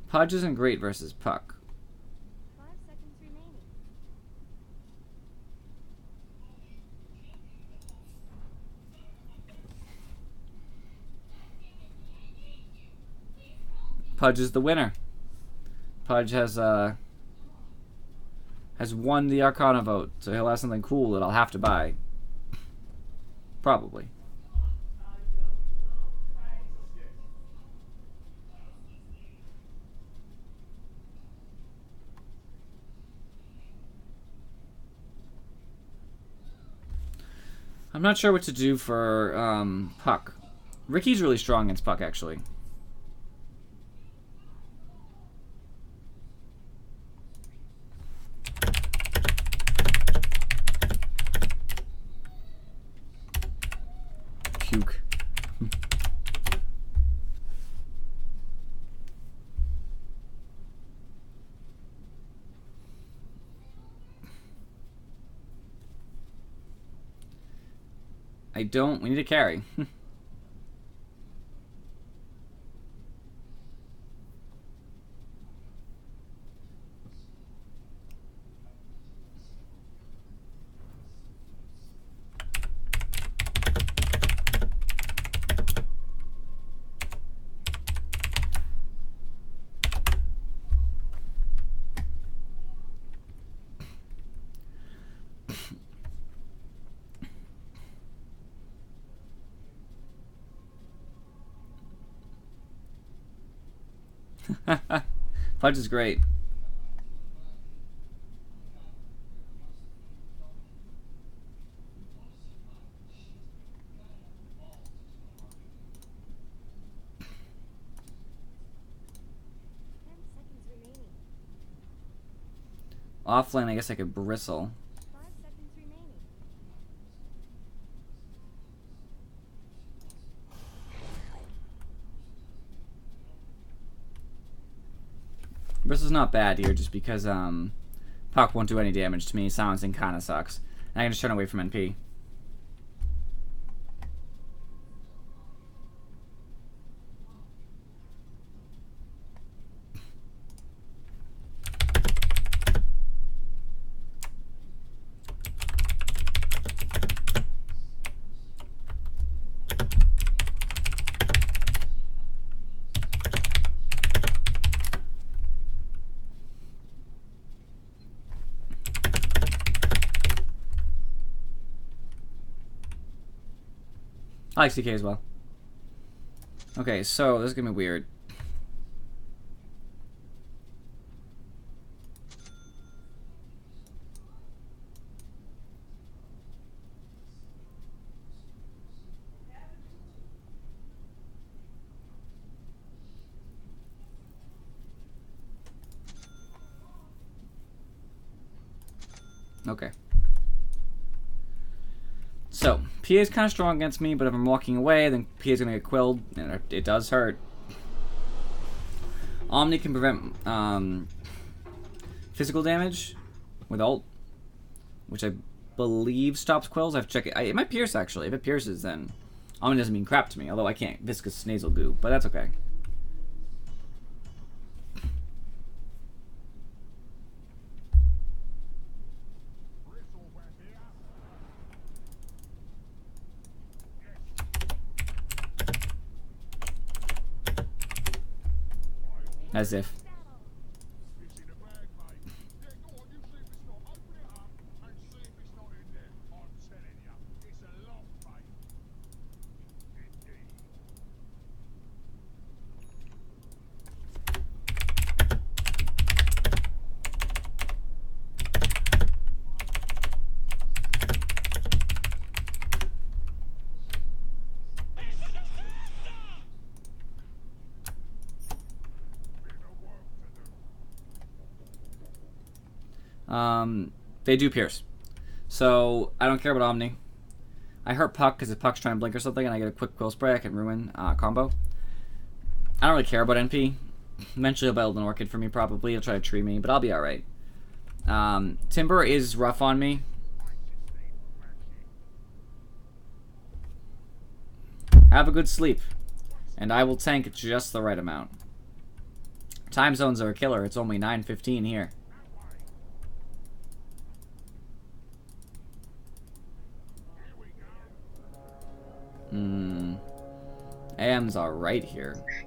Pudge isn't great versus puck. 5 seconds remaining. Pudge is the winner. Pudge has won the Arcana vote, so he'll have something cool that I'll have to buy. Probably. I'm not sure what to do for Puck. Ricky's really strong against Puck, actually. Puke. We need a carry. Pudge is great. Offlane, I guess I could bristle. 5 seconds remaining. Bristle's not bad here, just because Puck won't do any damage to me. Silencing kind of sucks. And I can just turn away from NP. I like CK as well. Okay, so this is gonna be weird. Okay. So, PA is kind of strong against me, but if I'm walking away, then PA is going to get quilled, and it does hurt. Omni can prevent physical damage with ult, which I believe stops quills. I've checked it. It might pierce, actually. If it pierces, then Omni doesn't mean crap to me, although I can't viscous nasal goo, but that's okay. As if. They do pierce. So, I don't care about Omni. I hurt Puck because if Puck's trying to blink or something and I get a quick quill spray, I can ruin combo. I don't really care about NP. Eventually he'll build an Orchid for me probably. He'll try to tree me, but I'll be alright. Timber is rough on me. Have a good sleep. And I will tank just the right amount. Time zones are a killer. It's only 9:15 here. AMs are right here. This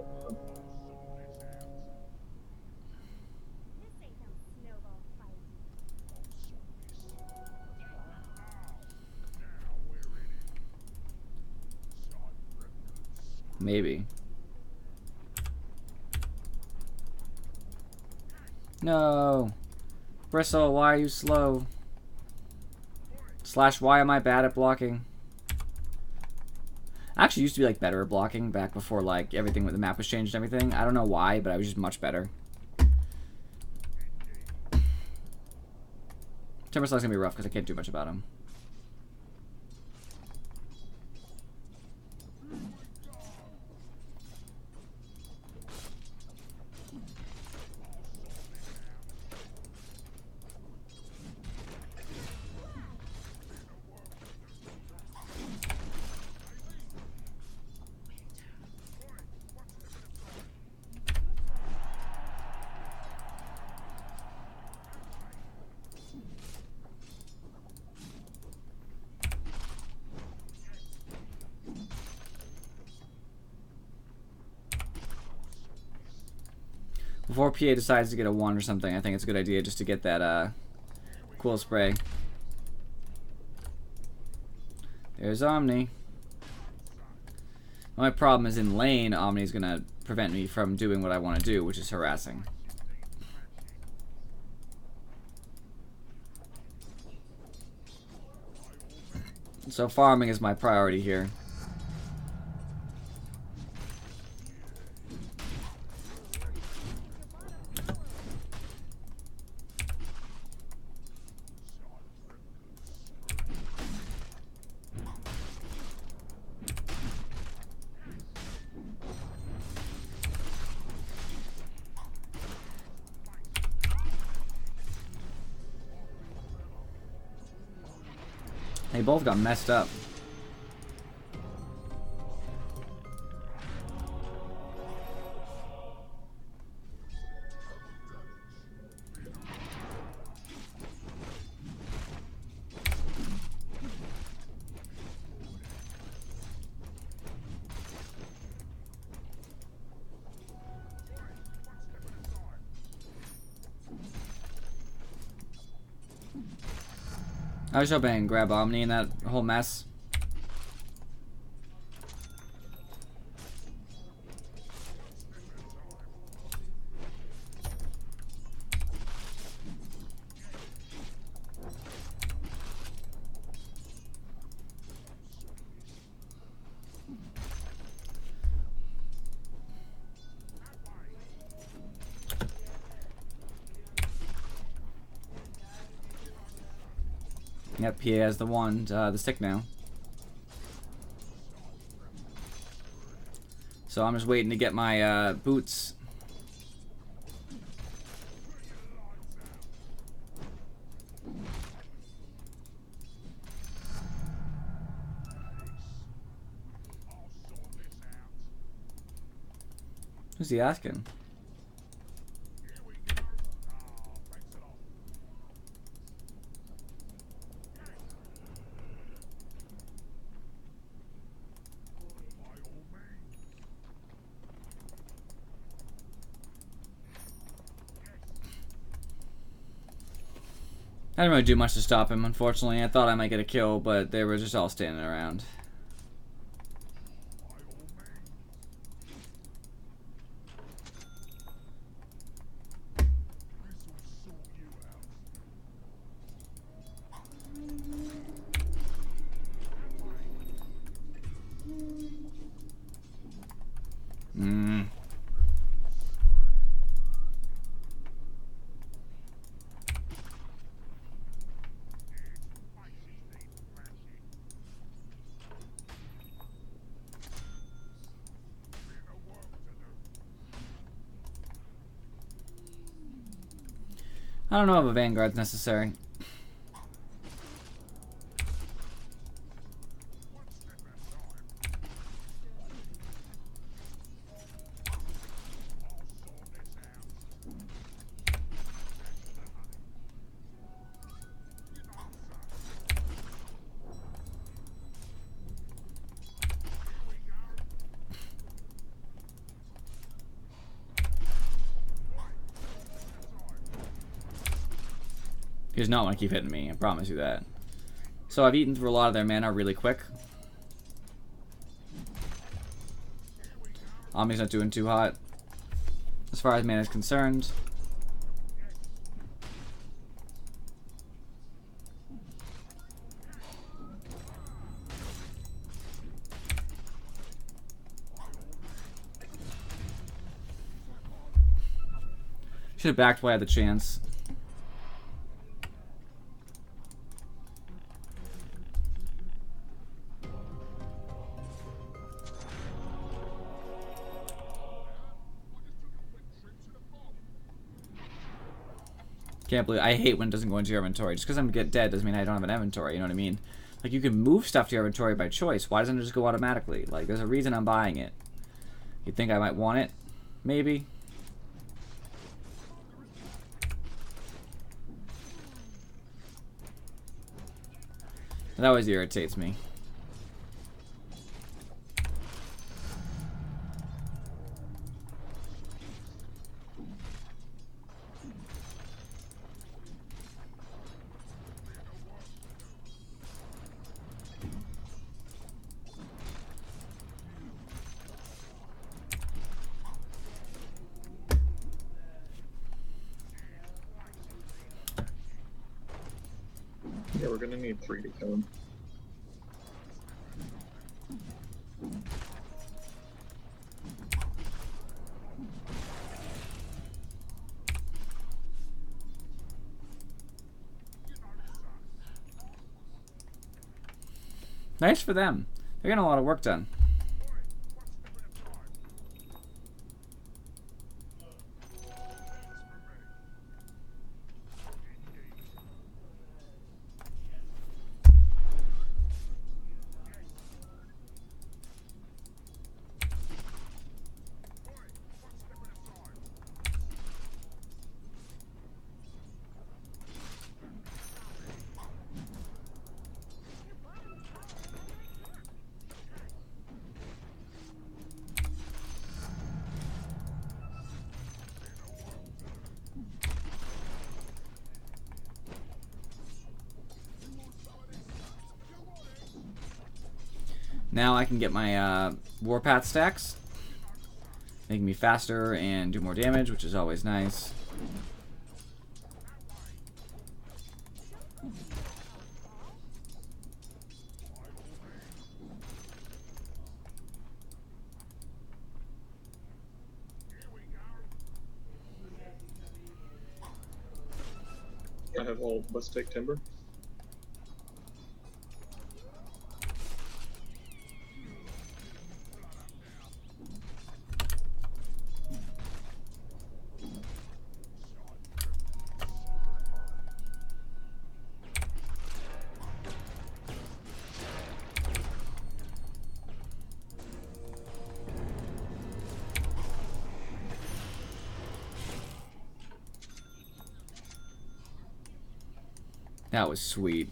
ain't no snowball fight. Maybe. No. Bristle, why are you slow? Slash, why am I bad at blocking? I actually used to be like better at blocking back before like everything with the map was changed and everything. I don't know why, but I was just much better. Timberslug's gonna be rough because I can't do much about him. Before PA decides to get a 1 or something, I think it's a good idea just to get that quill spray. There's Omni. My problem is in lane, Omni's gonna prevent me from doing what I want to do, which is harassing. So farming is my priority here. They both got messed up. I was hoping I can grab Omni in that whole mess. Yep, PA has the wand, the stick now. So I'm just waiting to get my boots. Who's he asking? I didn't really do much to stop him, unfortunately. I thought I might get a kill, but they were just all standing around. I don't know if a Vanguard's necessary. He does not want to keep hitting me, I promise you that. So I've eaten through a lot of their mana really quick. Ami's not doing too hot as far as mana is concerned. Should have backed while I had the chance. Can't believe I hate when it doesn't go into your inventory. Just because I'm dead doesn't mean I don't have an inventory. You know what I mean? Like, you can move stuff to your inventory by choice. Why doesn't it just go automatically? Like, there's a reason I'm buying it. You think I might want it? Maybe. That always irritates me. Yeah, we're gonna need 3 to kill him. Nice for them. They're getting a lot of work done. Now I can get my Warpath stacks, making me faster and do more damage, which is always nice. I have all. Let's take timber. That was sweet.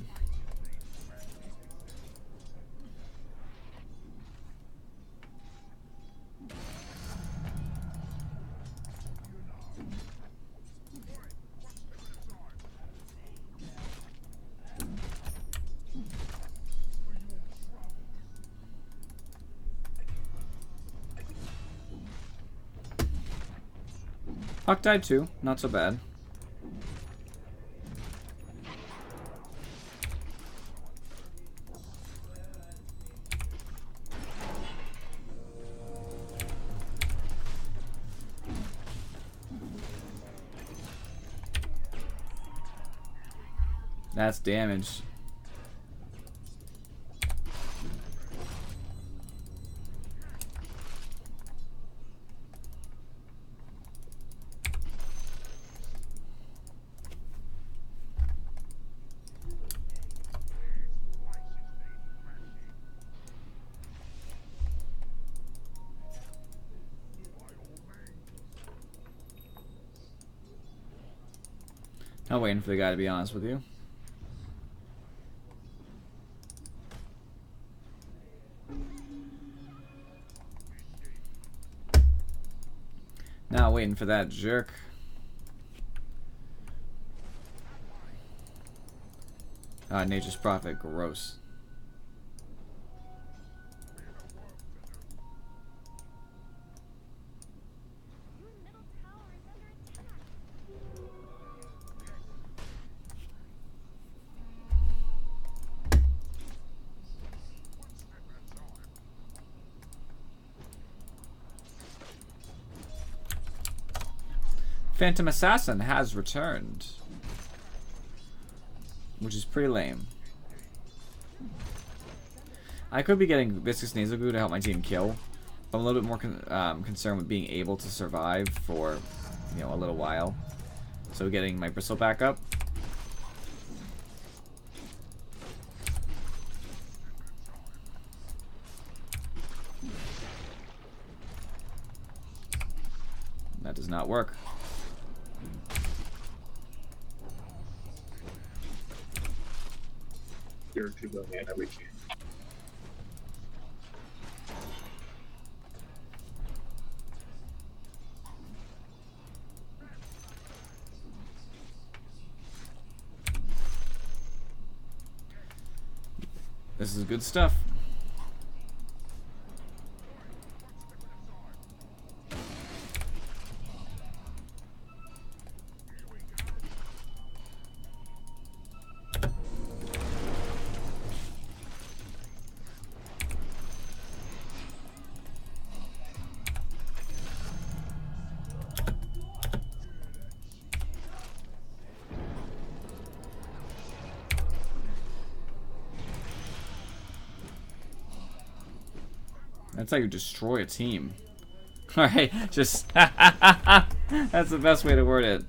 Puck died too. Not so bad. That's damage. I'm waiting for the guy, to be honest with you. Now waiting for that jerk. Nature's Prophet, gross. Your middle tower is under attack. Phantom Assassin has returned, which is pretty lame. I could be getting Viscous Nasal Goo to help my team kill, but I'm a little bit more concerned with being able to survive for, you know, a little while. So getting my Bristle back up. That does not work. You're too low mana, we can't. This is good stuff. That's how you destroy a team. Alright, just... That's the best way to word it.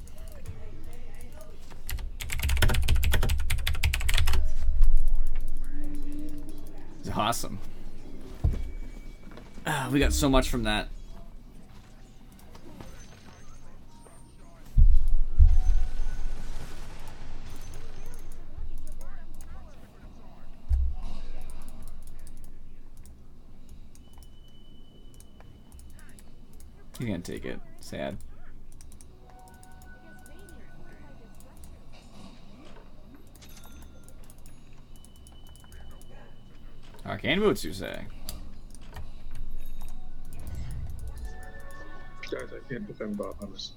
It's awesome. We got so much from that. You can't take it. Sad. Arcane boots, you say? Guys, I can't defend bot on this.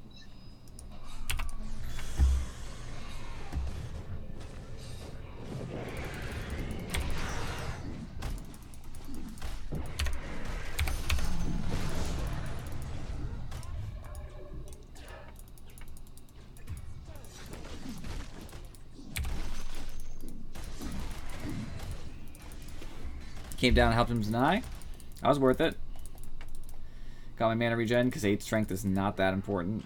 Came down and helped him deny. That was worth it. Got my mana regen because 8 strength is not that important.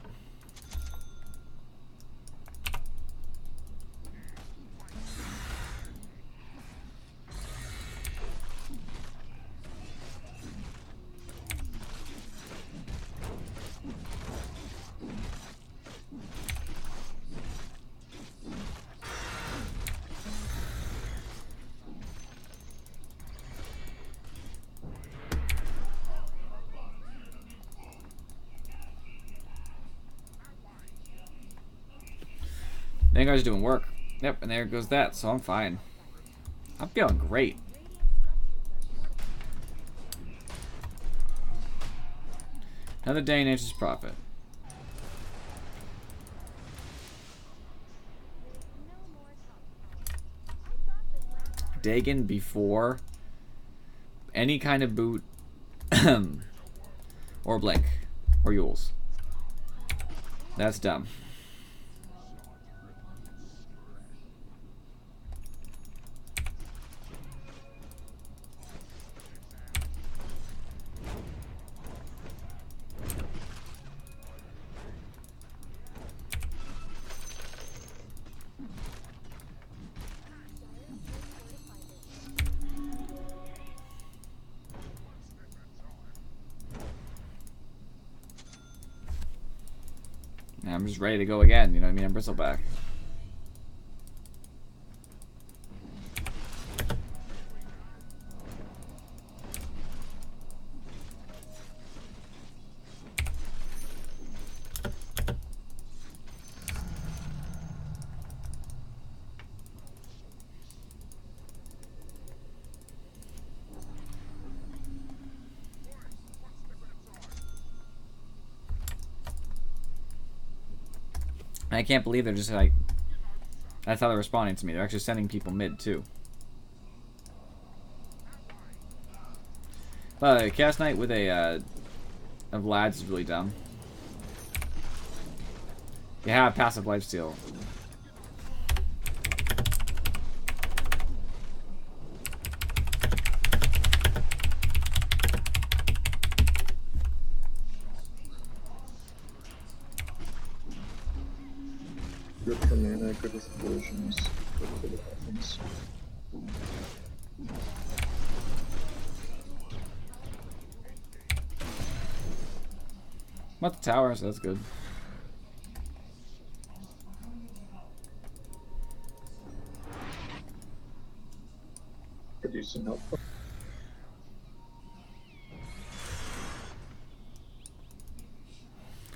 Vanguard's doing work. Yep, and there goes that, so I'm fine. I'm feeling great. Another day in Nature's Prophet. Dagon before any kind of boot or Blink or Yules. That's dumb. I'm just ready to go again, you know what I mean? I'm bristleback. And I can't believe they're just like, that's how they're responding to me. They're actually sending people mid too. But Chaos Knight with a of lads is really dumb. You have passive lifesteal. Good for mana, good with illusions, good for the offense. I'm at the tower, so that's good. Producing help.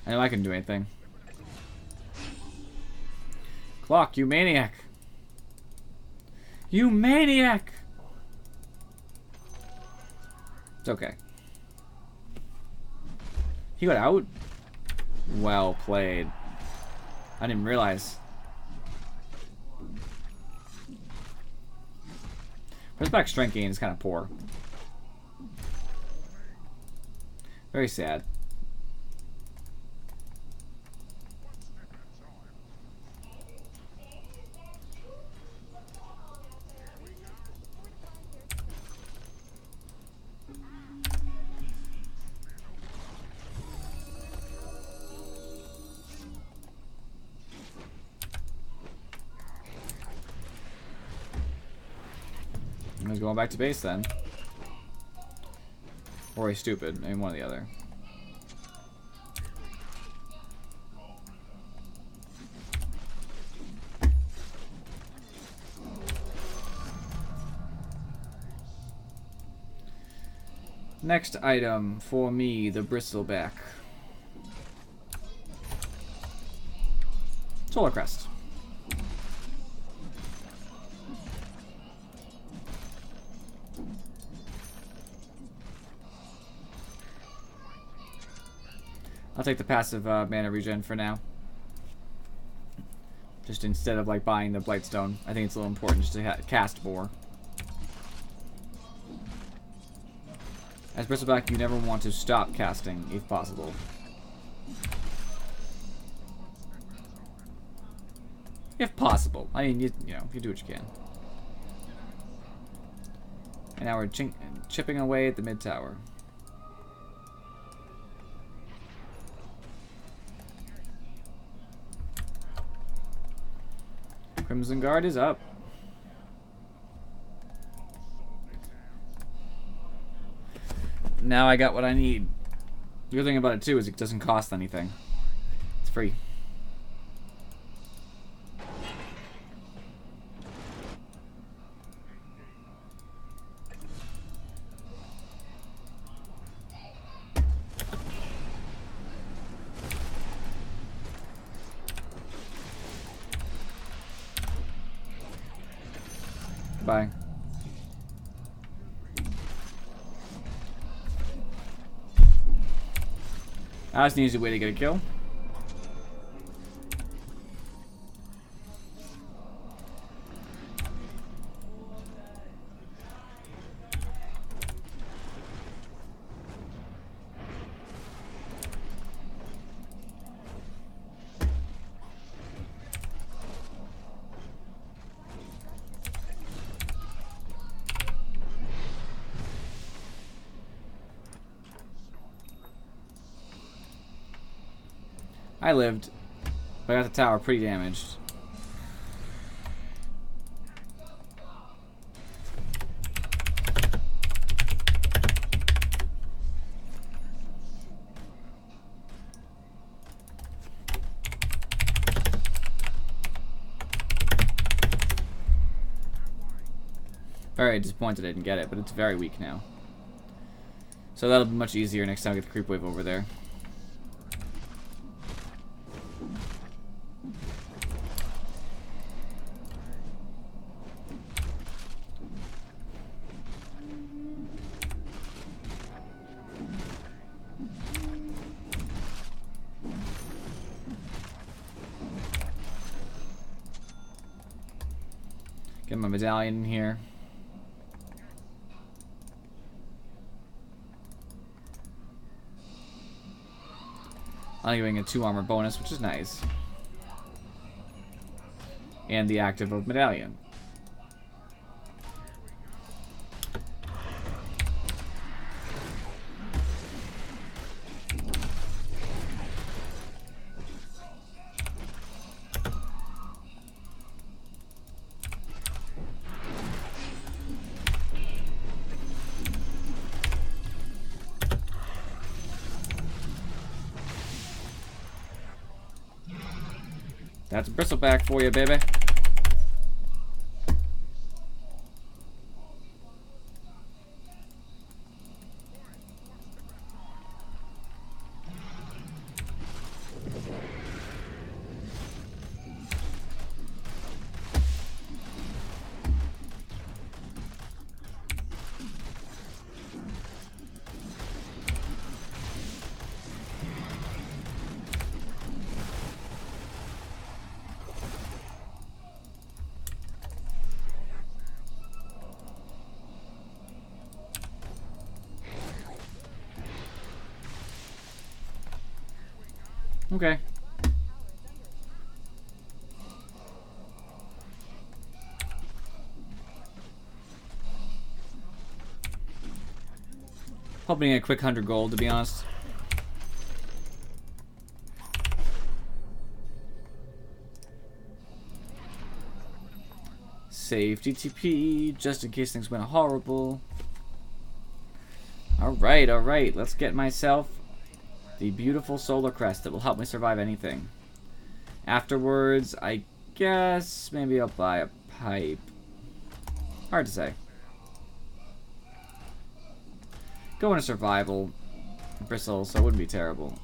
I know I can do anything. Clock, you maniac! You maniac! It's okay. He got out? Well played. I didn't realize. Respect strength gain is kind of poor. Very sad. He's going back to base then. Or he's stupid. Maybe one or the other. Next item for me, the bristleback. Solar Crest. I'll take the passive mana regen for now. Just instead of like buying the Blightstone. I think it's a little important just to cast more. As Bristleback, you never want to stop casting if possible. If possible. I mean, you know, you do what you can. And now we're chipping away at the mid tower. Crimson Guard is up. Now I got what I need. The good thing about it too is it doesn't cost anything. It's free. Bye. That's an easy way to get a kill. I lived, but I got the tower pretty damaged. Very disappointed I didn't get it, but it's very weak now. So that'll be much easier next time I get the creep wave over there. Get my medallion in here. I'm getting a 2 armor bonus, which is nice. And the active of medallion. That's a bristleback for you, baby. Okay. Hoping a quick 100 gold, to be honest. Safety TP, just in case things went horrible. Alright, alright. Let's get myself the beautiful solar crest that will help me survive anything. Afterwards, I guess maybe I'll buy a pipe. Hard to say. Go into survival bristle, so it wouldn't be terrible.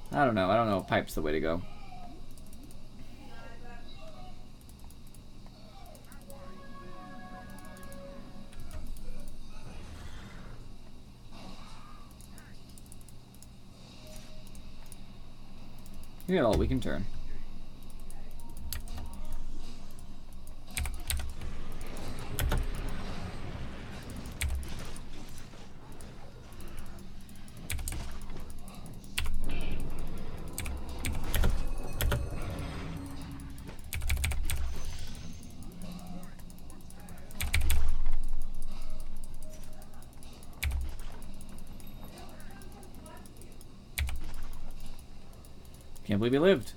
I don't know. I don't know if pipe's the way to go. We got all we can turn. Can't believe he lived.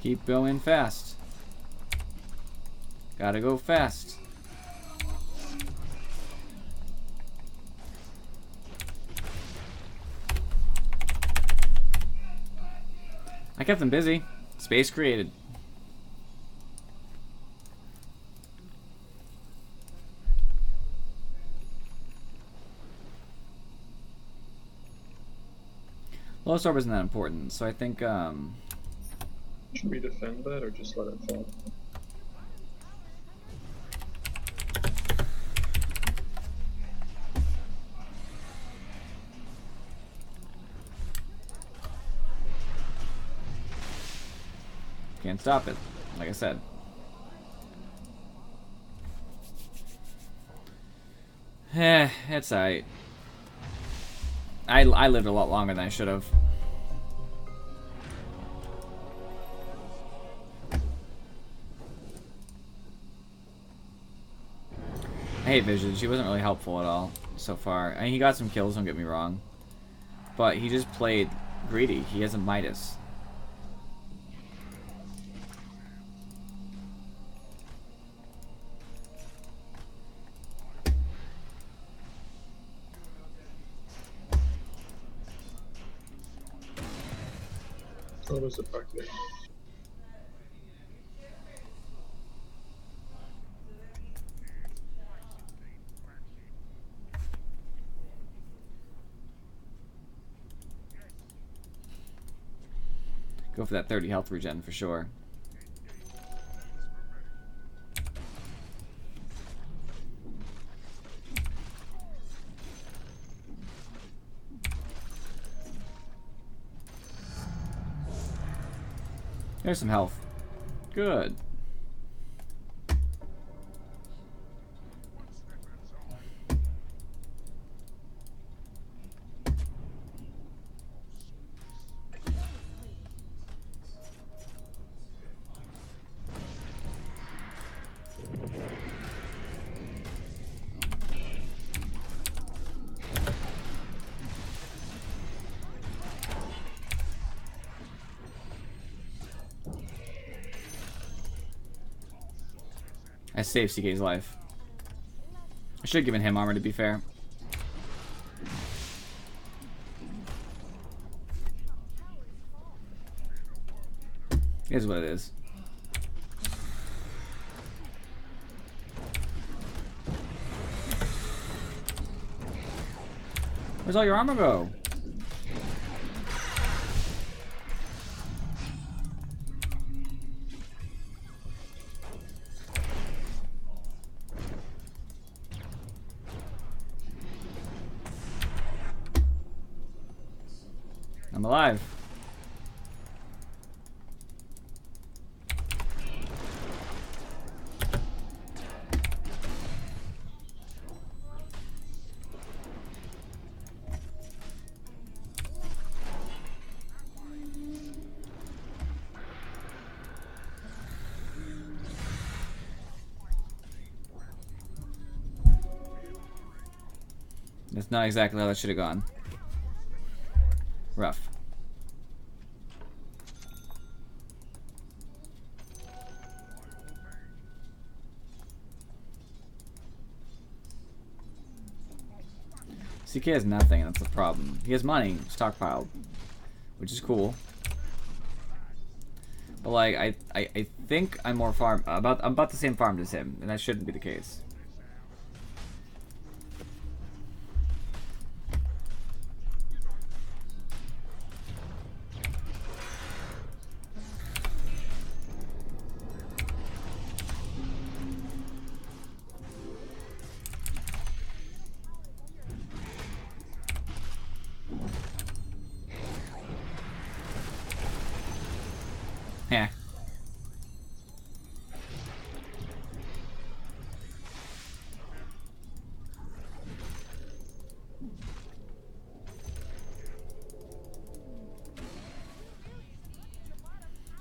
Keep going fast. Gotta go fast. I kept them busy. Space created. Lost orb isn't that important, so I think Should we defend that or just let it fall? can't stop it, like I said. It's alright. I lived a lot longer than I should have. I hate Vision. She wasn't really helpful at all so far. I mean, he got some kills, don't get me wrong. But he just played greedy. He has a Midas. Oh, there's a back there. Go for that 30 health regen for sure. There's some health. Good. I saved CK's life. I should have given him armor, to be fair. It is what it is. Where's all your armor go? I'm alive. That's not exactly how that should have gone. Rough. CK has nothing, that's the problem. He has money stockpiled, which is cool. But like, I think I'm more I'm about the same farmed as him, and that shouldn't be the case.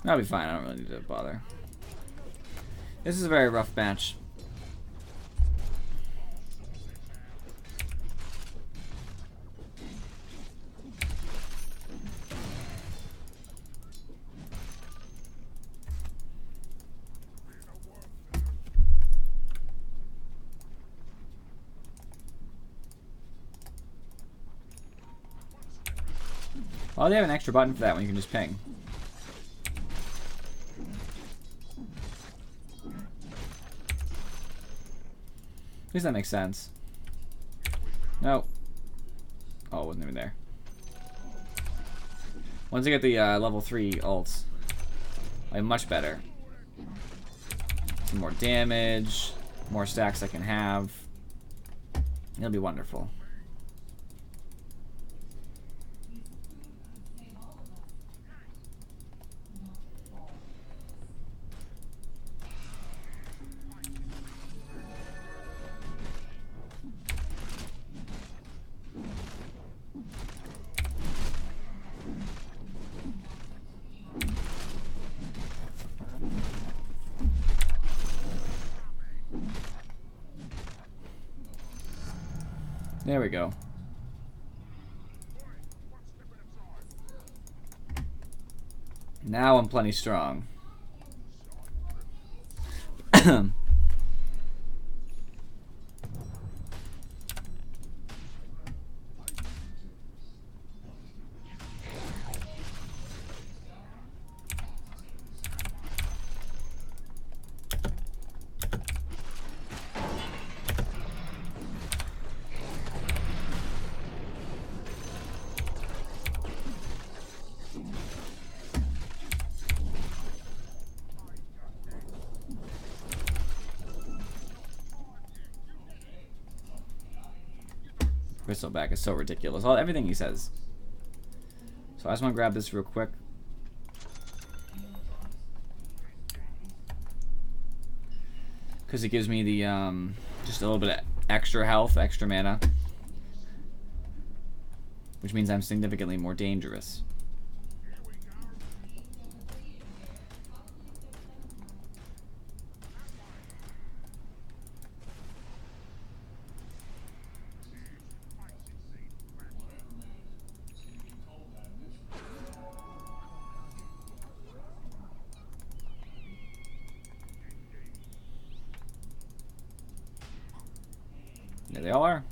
I'll be fine. I don't really need to bother. This is a very rough match. Oh, they have an extra button for that one you can just ping. At least that makes sense. No. Oh, it wasn't even there. Once I get the level 3 ults, I'm much better. Some more damage, more stacks I can have. It'll be wonderful. There we go. Now I'm plenty strong. Bristleback is so ridiculous. Everything he says. So I just want to grab this real quick. Because it gives me the, just a little bit of extra health, extra mana. Which means I'm significantly more dangerous. There they all are.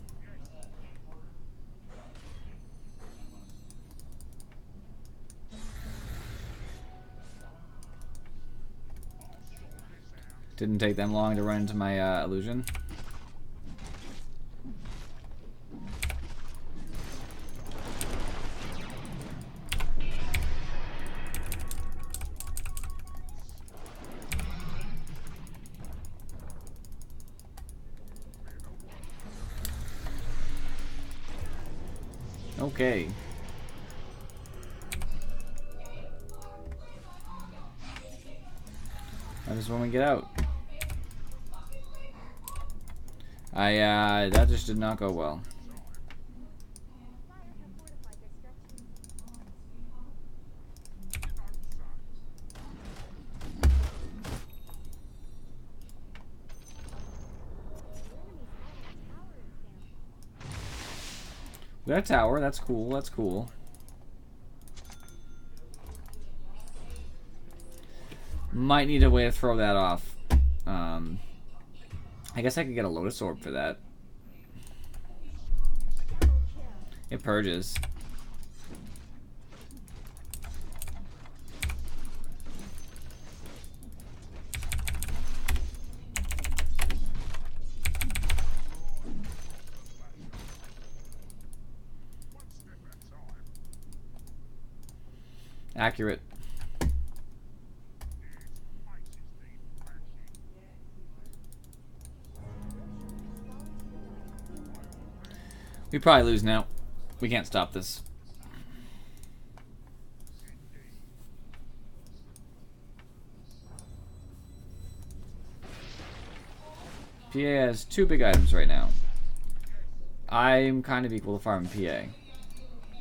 Didn't take them long to run into my illusion. Okay. That is when we get out. That just did not go well. We got a tower, that's cool, that's cool. Might need a way to throw that off. I guess I could get a Lotus Orb for that. It purges. Accurate. We probably lose now. We can't stop this. PA has 2 big items right now. I'm kind of equal to farming PA.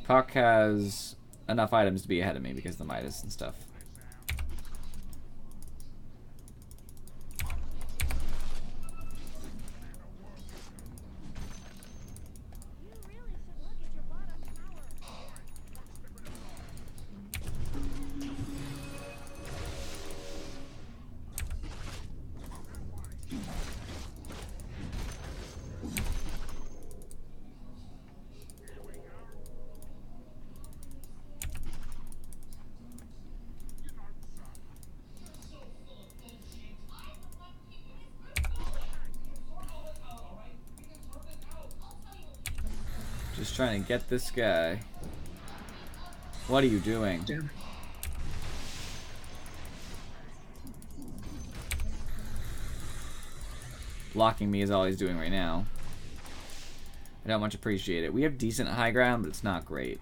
Puck has enough items to be ahead of me because of the Midas and stuff. Just trying to get this guy. What are you doing? Damn. Blocking me is all he's doing right now. I don't much appreciate it. We have decent high ground, but it's not great.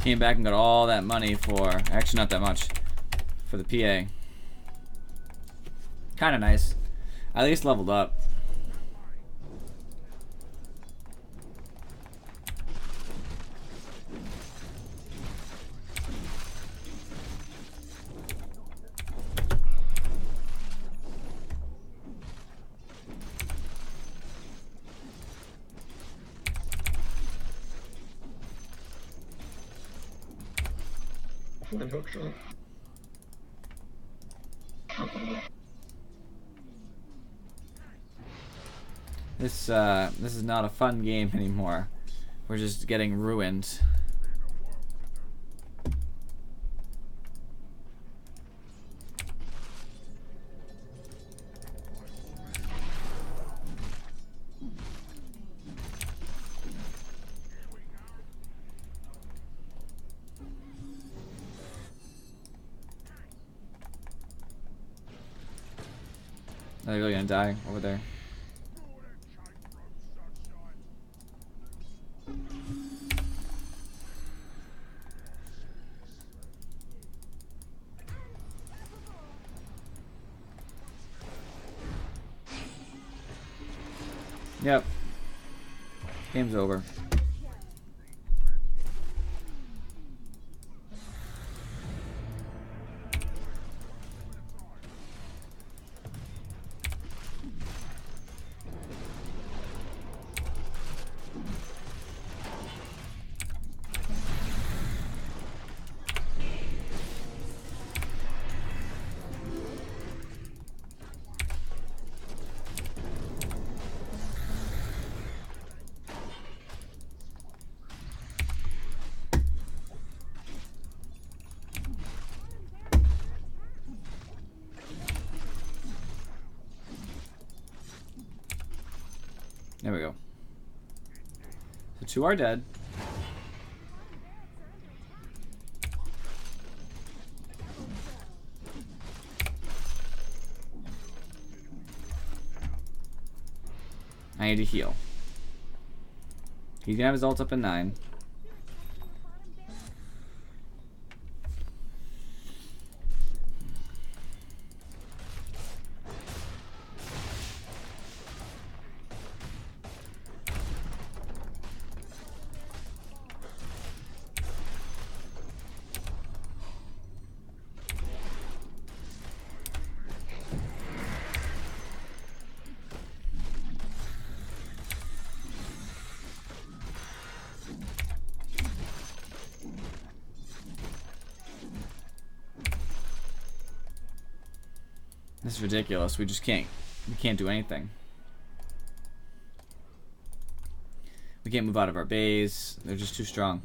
Came back and got all that money for, actually not that much, for the PA. Kind of nice. At least leveled up. Flying hook shot. This is not a fun game anymore. We're just getting ruined. Are they really gonna die over there? Yep. Game's over. There we go. So 2 are dead. I need to heal. He's gonna have his ult up in 9. This is ridiculous. We can't do anything. We can't move out of our base. They're just too strong.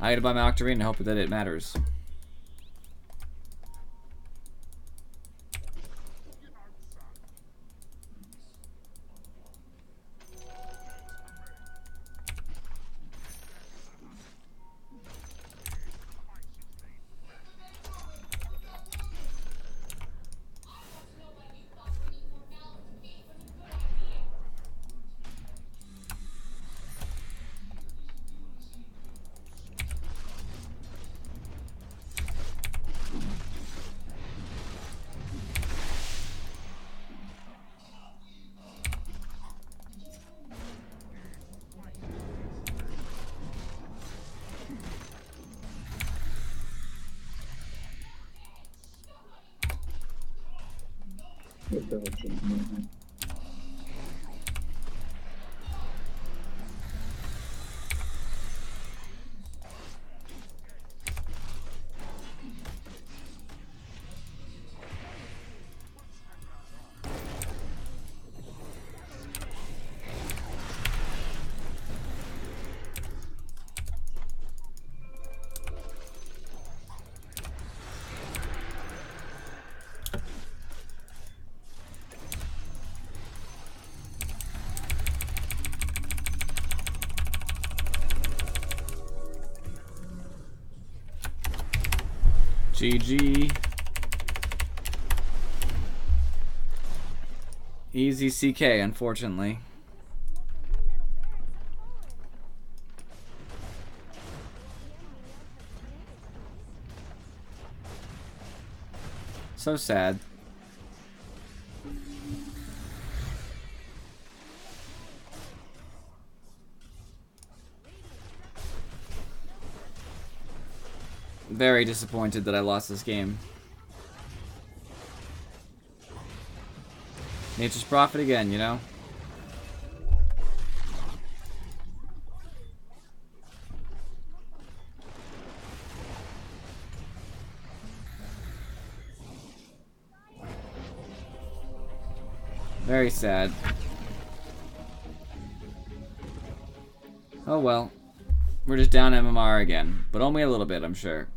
I gotta buy my Octarine and hope that it matters. What the hell should I do? GG. Easy CK, unfortunately. So sad. Very disappointed that I lost this game. Nature's Prophet again, you know? Very sad. Oh well. We're just down MMR again. But only a little bit, I'm sure.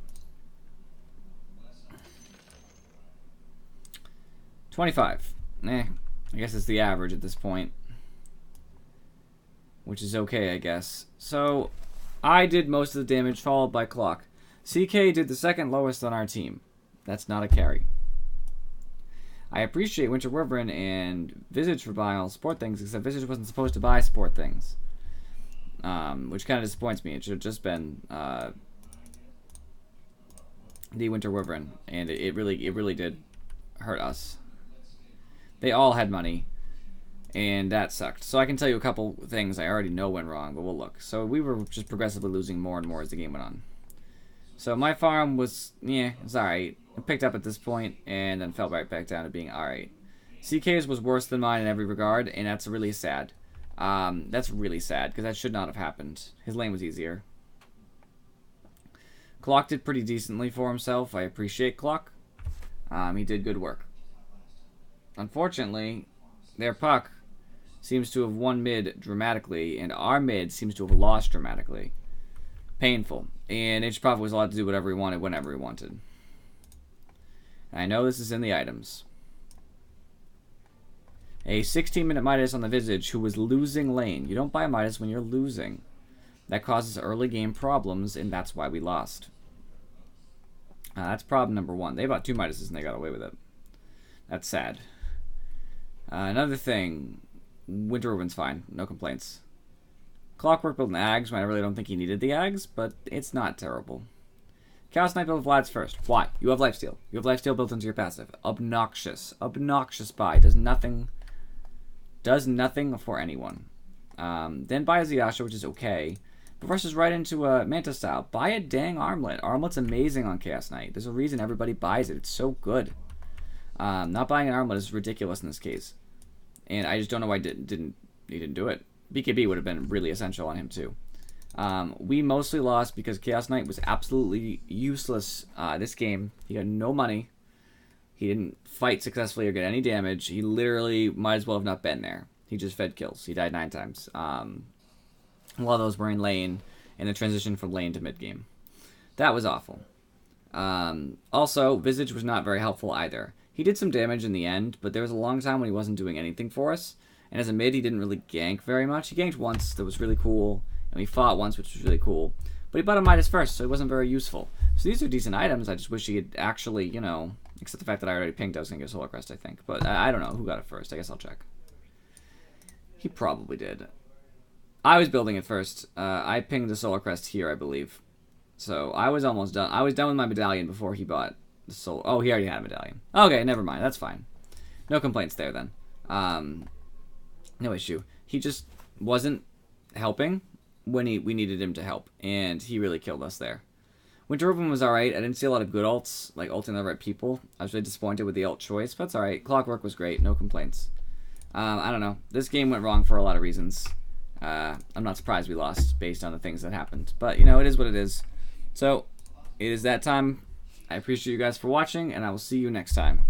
25. I guess it's the average at this point. Which is okay, I guess. So, I did most of the damage, followed by Clock. CK did the second lowest on our team. That's not a carry. I appreciate Winter Wyvern and Visage for buying all support things, except Visage wasn't supposed to buy support things. Which kind of disappoints me. It should have just been the Winter Wyvern, and it really did hurt us. They all had money, and that sucked. So I can tell you a couple things I already know went wrong, but we'll look. So we were just progressively losing more and more as the game went on. So my farm was, it's alright. It picked up at this point, and then fell right back down to being alright. CK's was worse than mine in every regard, and that's really sad. That's really sad, because that should not have happened. His lane was easier. Clock did pretty decently for himself. I appreciate Clock. He did good work. Unfortunately, their puck seems to have won mid dramatically, and our mid seems to have lost dramatically. Painful. And H Prophet was allowed to do whatever he wanted, whenever he wanted. And I know this is in the items. A 16-minute Midas on the Visage who was losing lane. You don't buy a Midas when you're losing. That causes early game problems, and that's why we lost. That's problem number one. They bought 2 Midases and they got away with it. That's sad. Another thing, Winter Wyvern's fine. No complaints. Clockwork built an Ags when I really don't think he needed the Ags, but it's not terrible. Chaos Knight built Vlad's first. Why? You have Lifesteal. You have Lifesteal built into your passive. Obnoxious. Obnoxious buy. Does nothing for anyone. Then buy a Ziyasha, which is okay. But rushes right into a Manta style. Buy a dang Armlet. Armlet's amazing on Chaos Knight. There's a reason everybody buys it. It's so good. Not buying an Armlet is ridiculous in this case. And I just don't know why he didn't do it. BKB would have been really essential on him too. We mostly lost because Chaos Knight was absolutely useless this game. He had no money. He didn't fight successfully or get any damage. He literally might as well have not been there. He just fed kills. He died 9 times. A lot of those were in lane, and the transition from lane to mid game. That was awful. Also, Visage was not very helpful either. He did some damage in the end, but there was a long time when he wasn't doing anything for us. And as a mid, he didn't really gank very much. He ganked once, that was really cool. And we fought once, which was really cool. But he bought a Midas first, so he wasn't very useful. So these are decent items. I just wish he had actually, you know, except the fact that I already pinged I was going to get Solar Crest, I think. But I don't know who got it first. I guess I'll check. He probably did. I was building it first. I pinged the Solar Crest here, I believe. So I was almost done. I was done with my medallion before he bought the Solar... Oh, he already had a medallion. Okay, never mind. That's fine. No complaints there, then. No issue. He just wasn't helping when we needed him to help. And he really killed us there. Winter Open was alright. I didn't see a lot of good ults, like ulting the right people. I was really disappointed with the ult choice, but it's alright. Clockwork was great. No complaints. I don't know. This game went wrong for a lot of reasons. I'm not surprised we lost based on the things that happened. But, you know, it is what it is. So, it is that time. I appreciate you guys for watching, and I will see you next time.